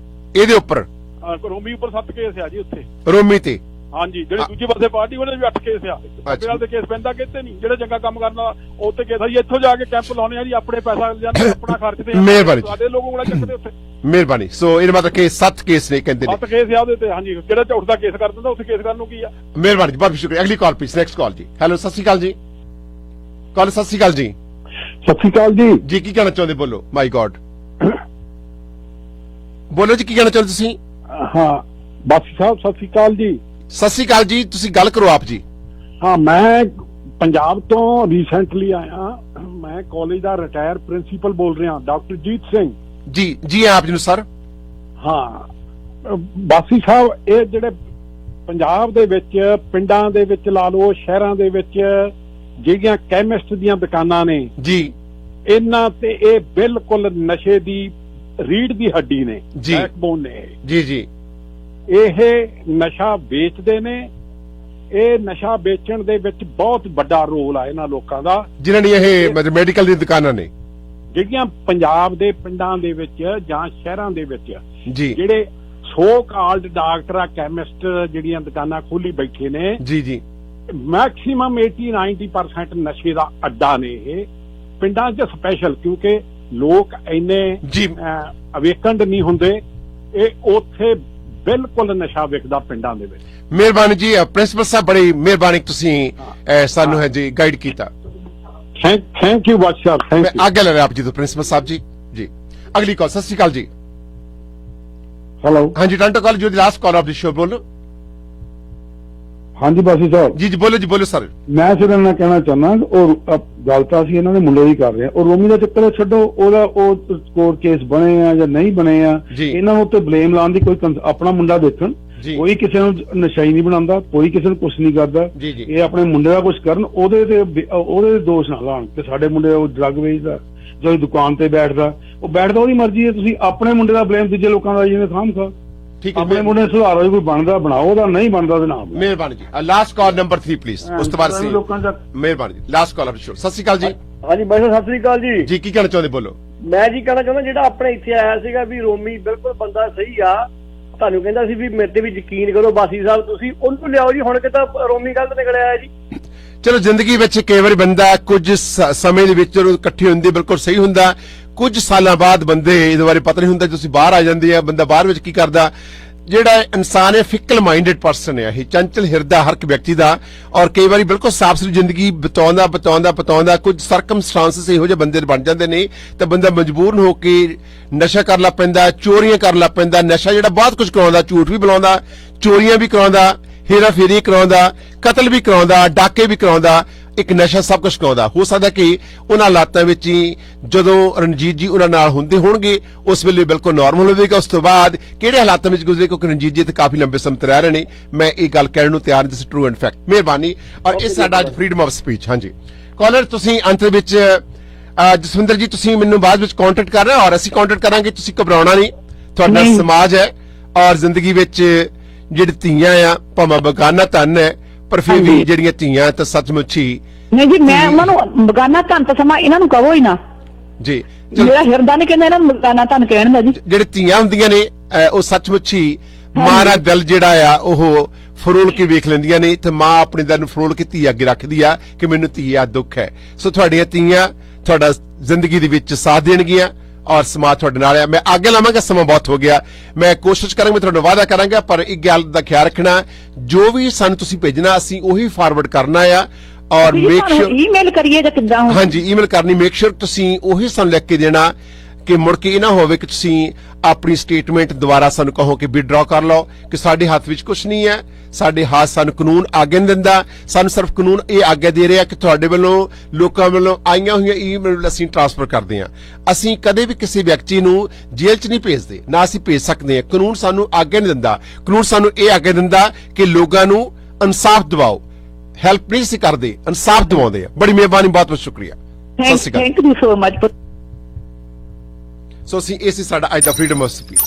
ਇਹਦੇ ਉੱਪਰ। ਰੋਮੀ ਉੱਪਰ 7 ਕੇਸ ਆ ਜੀ ਉੱਥੇ, ਰੋਮੀ ਤੇ। ਹਾਂਜੀ, ਜਿਹੜੇ ਦੂਜੇ ਪਾਸੇ ਪਾਰਟੀ ਵਾਲੇ ਵੀ 8 ਕੇਸ ਆ। ਅੱਛਾ, ਤੇ ਕੇਸ ਪੈਂਦਾ ਕਿਤੇ ਨਹੀਂ, ਜਿਹੜੇ ਚੰਗਾ ਕੰਮ ਕਰਨਾ ਉਹ ਤੇ ਕੇਸ ਆ ਜੀ। ਇੱਥੋਂ ਜਾ ਕੇ ਕੈਂਪ ਲਾਉਣੇ ਆ ਜੀ, ਆਪਣੇ ਪੈਸਾ ਜਾਂਦੇ, ਆਪਣਾ ਖਰਚਦੇ ਆ। ਮਿਹਰਬਾਨੀ, ਸਾਡੇ ਲੋਕ ਉਂਗਲਾਂ ਚੱਕਦੇ ਉੱਥੇ। ਮਿਹਰਬਾਨੀ। ਸੋ ਇਹਦਾ ਮਤਲਬ ਕਿ 7 ਕੇਸ ਨੇ ਕਹਿੰਦੇ ਨੇ। 7 ਕੇਸ ਆ ਉਹਦੇ ਤੇ। ਹਾਂਜੀ, ਜਿਹੜਾ ਝੂਠ ਦਾ ਕੇਸ ਕਰ ਦਿੰਦਾ ਉੱਥੇ ਕੇਸ ਕਰਨ ਨੂੰ ਕੀ ਆ। ਮਿਹਰਬਾਨੀ ਜੀ, ਬਹੁਤ ਸ਼ੁਕਰੀਆ। ਅਗਲੀ ਕਾਲ ਪਲੀਜ਼, ਨੈਕਸਟ ਕਾਲ ਜੀ। ਹੈਲੋ, ਸਤਿ ਸ਼੍ਰੀ ਅਕਾਲ ਜੀ। ਕਾਲ, ਸਤਿ ਸ਼੍ਰੀ ਅਕਾਲ ਜੀ। ਸਤਿ ਸ਼੍ਰੀ ਅਕਾਲ ਜੀ। ਜੀ, ਕੀ ਕਹਿਣਾ ਚਾਹੁੰਦੇ? ਬੋਲੋ। ਮਾਈ ਗॉड, ਬੋਲੋ ਜੀ, ਕੀ ਕਹਿਣਾ ਚਾਹੁੰਦੇ ਤੁਸੀਂ? ਹਾਂ ਬਾਸੀ ਸਾਹਿਬ, ਸਤਿ ਸ਼੍ਰੀ ਅਕਾਲ ਜੀ। ਸਤਿ ਸ਼੍ਰੀ ਅਕਾਲ ਜੀ, ਤੁਸੀਂ ਗੱਲ ਕਰੋ ਆਪ ਜੀ। ਹਾਂ, ਮੈਂ ਪੰਜਾਬ ਤੋਂ ਰੀਸੈਂਟਲੀ ਆਇਆ। ਮੈਂ ਕਾਲਜ ਦਾ ਰਿਟਾਇਰ ਪ੍ਰਿੰਸੀਪਲ ਬੋਲ ਰਿਹਾ, ਡਾਕਟਰ ਜੀਤ ਸਿੰਘ ਜੀ। ਜੀ ਆਪ ਜੀ ਨੂੰ ਸਰ। ਹਾਂ ਬਾਸੀ ਸਾਹਿਬ, ਇਹ ਜਿਹੜੇ ਪੰਜਾਬ ਦੇ ਵਿੱਚ ਪਿੰਡਾਂ ਦੇ ਵਿੱਚ ਲਾ ਲਓ, ਸ਼ਹਿਰਾਂ ਦੇ ਵਿੱਚ ਜਿਹੜੀਆਂ ਕੈਮਿਸਟ ਦੀਆਂ ਦੁਕਾਨਾਂ ਨੇ ਜੀ, ਇਹਨਾਂ ਤੇ ਇਹ ਬਿਲਕੁਲ ਨਸ਼ੇ ਦੀ ਰੀੜ ਦੀ ਹੱਡੀ ਨੇ, ਬੈਕਬੋਨ ਨੇ। ਜੀ ਜੀ। ਇਹ ਨਸ਼ਾ ਵੇਚਦੇ ਨੇ। ਇਹ ਨਸ਼ਾ ਵੇਚਣ ਦੇ ਵਿੱਚ ਬਹੁਤ ਵੱਡਾ ਰੋਲ ਆ ਇਹਨਾਂ ਲੋਕਾਂ ਦਾ, ਜਿਨ੍ਹਾਂ ਦੀ ਇਹ ਮੈਡੀਕਲ ਦੀ ਦੁਕਾਨਾਂ ਨੇ, ਜਿਹੜੀਆਂ ਪੰਜਾਬ ਦੇ ਪਿੰਡਾਂ ਦੇ ਵਿੱਚ ਜਾਂ ਸ਼ਹਿਰਾਂ ਦੇ ਵਿੱਚ ਜੀ, ਜਿਹੜੇ ਸੋ ਕਾਲਡ ਡਾਕਟਰ ਆ, ਕੈਮਿਸਟ ਜਿਹੜੀਆਂ ਦੁਕਾਨਾਂ ਖੋਲੀ ਬੈਠੇ ਨੇ। ਜੀ ਜੀ। ਮੈਕਸਿਮਮ 80-90% ਨਸ਼ੇ ਦਾ ਅੱਡਾ ਨੇ ਇਹ ਪਿੰਡਾਂ 'ਚ ਸਪੈਸ਼ਲ, ਕਿਉਂਕਿ ਲੋਕ ਇੰਨੇ ਅਵੇਕੰਡ ਨਹੀਂ ਹੁੰਦੇ। ਇਹ ਉੱਥੇ ਬਿਲਕੁਲ ਨਸ਼ਾ ਵਿਕਦਾ ਪਿੰਡਾਂ ਦੇ ਵਿੱਚ। ਮਿਹਰਬਾਨੀ ਜੀ, ਪ੍ਰਿੰਸੀਪਲ ਸਾਹਿਬ, ਬੜੀ ਮਿਹਰਬਾਨੀ, ਤੁਸੀਂ ਸਾਨੂੰ ਹੈ ਜੀ ਗਾਈਡ ਕੀਤਾ। ਥੈਂਕ ਯੂ ਬਾਦਸ਼ਾਹ ਸਾਹਿਬ, ਥੈਂਕ ਯੂ। ਆਗੇ ਲੈ ਰਹੇ ਆਪ ਜੀ ਤੋਂ ਪ੍ਰਿੰਸੀਪਲ ਸਾਹਿਬ ਜੀ। ਜੀ, ਅਗਲੀ ਕਾਲ। ਸਤਿ ਸ਼੍ਰੀ ਅਕਾਲ ਜੀ। ਹੈਲੋ, ਹਾਂਜੀ, ਟੋਰਾਂਟੋ ਕਾਲ, ਜੋ last call of the show, ਬੋਲੋ। ਹਾਂਜੀ ਬਾਸੀ ਸਾਹਿਬ। ਜੀ ਜੀ, ਬੋਲੋ ਜੀ, ਬੋਲੋ ਸਰ। ਮੈਂ ਸਿਰਫ ਇਹਨਾਂ ਕਹਿਣਾ ਚਾਹੁੰਦਾ, ਉਹ ਗੱਲ ਤਾਂ ਅਸੀਂ ਇਹਨਾਂ ਦੇ ਮੁੰਡੇ ਦੀ ਕਰ ਰਹੇ ਹਾਂ। ਉਹ ਰੋਮੀ ਦਾ ਚੱਕਰ ਛੱਡੋ, ਉਹਦਾ ਉਹ ਕੋਰਟ ਕੇਸ ਬਣੇ ਆ ਜਾਂ ਨਹੀਂ ਬਣੇ ਆ, ਇਹਨਾਂ ਨੂੰ ਉੱਤੇ ਬਲੇਮ ਲਾਉਣ ਦੀ ਕੋਈ, ਆਪਣਾ ਮੁੰਡਾ ਦੇਖਣ। ਕੋਈ ਕਿਸੇ ਨੂੰ ਨਸ਼ਾਈ ਨਹੀਂ ਬਣਾਉਂਦਾ, ਕੋਈ ਕਿਸੇ ਨੂੰ ਕੁਛ ਨਹੀਂ ਕਰਦਾ। ਇਹ ਆਪਣੇ ਮੁੰਡੇ ਦਾ ਕੁਛ ਕਰਨ, ਉਹਦੇ ਤੇ ਦੋਸ਼ ਨਾ ਲਾਉਣ ਕਿ ਸਾਡੇ ਮੁੰਡੇ ਉਹ ਡਰੱਗ ਵੇਚਦਾ, ਜਦੋਂ ਦੁਕਾਨ ਤੇ ਬੈਠਦਾ, ਉਹ ਬੈਠਦਾ, ਉਹਦੀ ਮਰਜ਼ੀ ਹੈ। ਤੁਸੀਂ ਆਪਣੇ ਮੁੰਡੇ ਦਾ ਬਲੇਮ ਦੂਜੇ ਲੋਕਾਂ ਦਾ ਜਿਵੇਂ ਖਾਮ ਖਾ। ਠੀਕ ਹੈ, ਆਪਣੇ ਮੁੰਡੇ ਸੁਧਾਰੋ, ਕੋਈ ਬਣਦਾ ਬਣਾਓ, ਉਹਦਾ ਨਹੀਂ ਬਣਦਾ ਤੇ ਨਾ। ਮਿਹਰਬਾਨੀ ਜੀ। ਲਾਸਟ ਕਾਲ ਨੰਬਰ 3 ਪਲੀਜ਼, ਉਸ ਤੋਂ ਬਾਅਦ ਸੀ ਲੋਕਾਂ ਦਾ। ਮਿਹਰਬਾਨੀ ਜੀ, last call of the show. ਸਤਿ ਸ਼੍ਰੀ ਅਕਾਲ ਜੀ। ਹਾਂਜੀ ਬਾਈ, ਸਤਿ ਸ਼੍ਰੀ ਅਕਾਲ ਜੀ। ਜੀ, ਕੀ ਕਹਿਣਾ ਚਾਹੁੰਦੇ? ਬੋਲੋ। ਮੈਂ ਜੀ ਕਹਿਣਾ ਚਾਹੁੰਦਾ, ਜਿਹੜਾ ਆਪਣੇ ਇੱਥੇ ਆਇਆ ਸੀਗਾ ਵੀ ਰੋਮੀ ਬਿਲਕੁਲ ਬੰਦਾ ਸਹੀ ਆ, ਤੁਹਾਨੂੰ ਕਹਿੰਦਾ ਸੀ ਵੀ ਮੇਰੇ ਤੇ ਵੀ ਯਕੀਨ ਕਰੋ ਬਾਸੀ ਸਾਹਿਬ, ਤੁਸੀਂ ਉਹਨੂੰ ਲਿਆਓ ਜੀ। ਹੁਣ ਕਿਤਾ ਰੋਮੀ ਗਲਤ ਨਿਕਲਿਆ ਜੀ। ਚਲੋ, ਜ਼ਿੰਦਗੀ ਵਿੱਚ ਕਈ ਵਾਰੀ ਬੰਦਾ ਕੁਝ ਸਮੇਂ ਦੇ ਵਿੱਚ ਇਕੱਠੀ ਹੁੰਦੀ, ਬਿਲਕੁਲ ਸਹੀ ਹੁੰਦਾ। ਕੁਝ ਸਾਲਾਂ ਬਾਅਦ ਬੰਦੇ ਇਹਦੇ ਬਾਰੇ ਪਤਾ ਨਹੀਂ ਹੁੰਦਾ, ਤੁਸੀਂ ਬਾਹਰ ਆ ਜਾਂਦੇ ਆ। ਬੰਦਾ ਬਾਹਰ ਵਿੱਚ ਕੀ ਕਰਦਾ, ਜਿਹੜਾ ਇਨਸਾਨ ਹੈ ਫਿਕਲ ਮਾਈਂਡਡ ਪਰਸਨ ਹੈ, ਇਹ ਚੰਚਲ ਹਿਰਦਾ ਹਰ ਇੱਕ ਵਿਅਕਤੀ ਦਾ, ਔਰ ਕਈ ਵਾਰੀ ਬਿਲਕੁਲ ਸਾਫ਼ ਸੁਥਰੀ ਜ਼ਿੰਦਗੀ ਬਤਾਉਂਦਾ ਕੁਝ ਸਰਕਮਸਟੈਂਸਸ ਇਹੋ ਜਿਹੇ ਬੰਦੇ ਬਣ ਜਾਂਦੇ ਨੇ ਤਾਂ ਬੰਦਾ ਮਜਬੂਰ ਹੋ ਕੇ ਨਸ਼ਾ ਕਰ ਲੱਗ ਪੈਂਦਾ, ਚੋਰੀਆਂ ਕਰ ਲੱਗ ਪੈਂਦਾ। ਨਸ਼ਾ ਜਿਹੜਾ ਬਹੁਤ ਕੁਝ ਕਰਾਉਂਦਾ, ਝੂਠ ਵੀ ਬੁਲਾਉਂਦਾ, ਚੋਰੀਆਂ ਵੀ ਕਰਾਉਂਦਾ, ਹੇਰਾ ਫੇਰੀ ਕਰਾਉਂਦਾ, ਕਤਲ ਵੀ ਕਰਾਉਂਦਾ, ਡਾਕੇ ਵੀ ਕਰਾਉਂਦਾ। ਇੱਕ ਨਸ਼ਾ ਸਭ ਕੁਝ ਕਰਾਉਂਦਾ। ਹੋ ਸਕਦਾ ਕਿ ਉਹਨਾਂ ਹਾਲਾਤਾਂ ਵਿੱਚ ਹੀ ਜਦੋਂ ਰਣਜੀਤ ਜੀ ਉਹਨਾਂ ਨਾਲ ਹੁੰਦੇ ਹੋਣਗੇ, ਉਸ ਵੇਲੇ ਬਿਲਕੁਲ ਨਾਰਮਲ ਹੋਵੇਗਾ। ਉਸ ਤੋਂ ਬਾਅਦ ਕਿਹੜੇ ਹਾਲਾਤਾਂ ਵਿੱਚ ਗੁਜ਼ਰੇ, ਕਿਉਂਕਿ ਰਣਜੀਤ ਜੀ ਤੇ ਕਾਫੀ ਲੰਬੇ ਸਮੇਂ ਤੋਂ ਰਹਿ ਰਹੇ ਨੇ। ਮੈਂ ਇਹ ਗੱਲ ਕਹਿਣ ਨੂੰ ਤਿਆਰ, ਦਿਸ ਟਰੂ ਐਂਡ ਫੈਕਟ। ਮਿਹਰਬਾਨੀ। ਔਰ ਇਹ ਸਾਡਾ ਅੱਜ ਫਰੀडम ਆਫ ਸਪੀਚ। ਹਾਂਜੀ ਕਾਲਰ, ਤੁਸੀਂ ਅੰਤ ਵਿੱਚ ਜਸਵਿੰਦਰ ਜੀ, ਤੁਸੀਂ ਮੈਨੂੰ ਬਾਅਦ ਵਿੱਚ ਕੰਟੈਕਟ ਕਰ ਰਹੇ ਹੋ, ਔਰ ਅਸੀਂ ਕੰਟੈਕਟ ਕਰਾਂਗੇ। ਤੁਸੀਂ ਘਬਰਾਉਣਾ ਨਹੀਂ, ਤੁਹਾਡਾ ਸਮਾਜ ਹੈ, ਔਰ ਜ਼ਿੰਦਗੀ ਵਿੱਚ ਜਿਹੜੀ ਧੀਆਂ ਆ, ਭਾਵੇਂ ਬਗਾਨਾ ਧਨ ਹੈ, ਪਰ ਫਿਰ ਵੀ ਜਿਹੜੀਆਂ ਧੀਆਂ ਤਾਂ ਸੱਚਮੁੱਚ ਹੀ ਨਹੀਂ ਜੀ। ਮੈਂ ਉਹਨਾਂ ਨੂੰ ਬਗਾਨਾ ਧਨ ਤਾਂ ਸਮਾਂ, ਇਹਨਾਂ ਨੂੰ ਕਹੋ ਹੀ ਨਾ ਜੀ। ਮੇਰਾ ਹਿਰਦਾ ਨਹੀਂ ਕਹਿੰਦਾ ਇਹਨਾਂ ਨੂੰ ਬਗਾਨਾ ਧਨ ਕਹਿਣ ਦਾ ਜੀ। ਜਿਹੜੇ ਧੀਆਂ ਹੁੰਦੀਆਂ ਨੇ ਉਹ ਸੱਚਮੁੱਚ ਹੀ ਮਾਂ ਦਾ ਦਿਲ ਜਿਹੜਾ ਆ ਉਹ ਫਰੋਲ ਕੇ ਵੇਖ ਲੈਂਦੀਆਂ ਨੇ, ਤੇ ਮਾਂ ਆਪਣੇ ਦਿਲ ਨੂੰ ਫਰੋਲ ਕੇ ਧੀ ਅੱਗੇ ਰੱਖਦੀ ਆ ਕਿ ਮੈਨੂੰ ਧੀ ਆ ਦੁੱਖ ਹੈ। ਸੋ ਤੁਹਾਡੀਆਂ ਧੀਆਂ ਤੁਹਾਡਾ ਜ਼ਿੰਦਗੀ ਦੇ ਵਿੱਚ ਸਾਥ ਦੇਣਗੀਆਂ, ਔਰ ਸਮਾਜ ਤੁਹਾਡੇ ਨਾਲ ਆ। ਮੈਂ ਅੱਗੇ ਲਾਵਾਂਗਾ, ਸਮਾਂ ਬਹੁਤ ਹੋ ਗਿਆ। ਮੈਂ ਕੋਸ਼ਿਸ਼ ਕਰਾਂਗਾ, ਮੈਂ ਤੁਹਾਨੂੰ ਵਾਅਦਾ ਕਰਾਂਗਾ, ਪਰ ਇੱਕ ਗੱਲ ਦਾ ਖਿਆਲ ਰੱਖਣਾ, ਜੋ ਵੀ ਸਾਨੂੰ ਤੁਸੀਂ ਭੇਜਣਾ ਅਸੀਂ ਉਹੀ ਫਾਰਵਰਡ ਕਰਨਾ ਆ। ਔਰ ਮੇਕ ਸ਼ੋਰ ਈਮੇਲ ਕਰੀਏ ਜਾਂ ਕਿੱਦਾਂ? ਹਾਂਜੀ, ਈਮੇਲ ਕਰਨੀ। ਮੇਕ ਸ਼ੋਰ ਤੁਸੀਂ ਉਹੀ ਸਾਨੂੰ ਲਿਖ ਕੇ ਦੇਣਾ ਕਿ ਮੁੜ ਕੇ ਇਹ ਨਾ ਹੋਵੇ ਕਿ ਤੁਸੀਂ ਆਪਣੀ ਸਟੇਟਮੈਂਟ ਦੁਬਾਰਾ ਸਾਨੂੰ ਕਹੋ ਕਿ ਵਿਡਰਾ ਕਰ ਲਓ, ਕਿ ਸਾਡੇ ਹੱਥ ਵਿੱਚ ਕੁਝ ਨਹੀਂ ਹੈ, ਸਾਡੇ ਹੱਥ ਸਾਨੂੰ ਕਾਨੂੰਨ ਆਗਿਆ ਨਹੀਂ ਦਿੰਦਾ, ਸਾਨੂੰ ਸਿਰਫ ਕਾਨੂੰਨ ਇਹ ਆਗਿਆ ਦੇ ਰਿਹਾ ਕਿ ਤੁਹਾਡੇ ਵੱਲੋਂ ਲੋਕਾਂ ਵੱਲੋਂ ਆਈਆਂ ਹੋਈਆਂ ਈਮੇਲ ਅਸੀਂ ਟ੍ਰਾਂਸਫਰ ਕਰਦੇ ਹਾਂ। ਅਸੀਂ ਕਦੇ ਵੀ ਕਿਸੇ ਵਿਅਕਤੀ ਨੂੰ ਜੇਲ੍ਹ 'ਚ ਨਹੀਂ ਭੇਜਦੇ, ਨਾ ਅਸੀਂ ਭੇਜ ਸਕਦੇ ਹਾਂ। ਕਾਨੂੰਨ ਸਾਨੂੰ ਆਗਿਆ ਨਹੀਂ ਦਿੰਦਾ। ਕਾਨੂੰਨ ਸਾਨੂੰ ਇਹ ਆਗਿਆ ਦਿੰਦਾ ਕਿ ਲੋਕਾਂ ਨੂੰ ਇਨਸਾਫ ਦਿਵਾਓ। ਹੈਲਪ ਨਹੀਂ ਸੀ ਕਰਦੇ, ਇਨਸਾਫ ਦਿਵਾਉਂਦੇ ਆ। ਬੜੀ ਮਿਹਰਬਾਨੀ, ਬਹੁਤ ਬਹੁਤ ਸ਼ੁਕਰੀਆ। ਸਤਿ ਸ਼੍ਰੀ ਅਕਾਲ। Thank you so much. So ਅਸੀਂ ਇਹ ਸੀ ਸਾਡਾ ਅੱਜ ਦਾ ਫਰੀडम ਆਫ ਸਪੀਚ।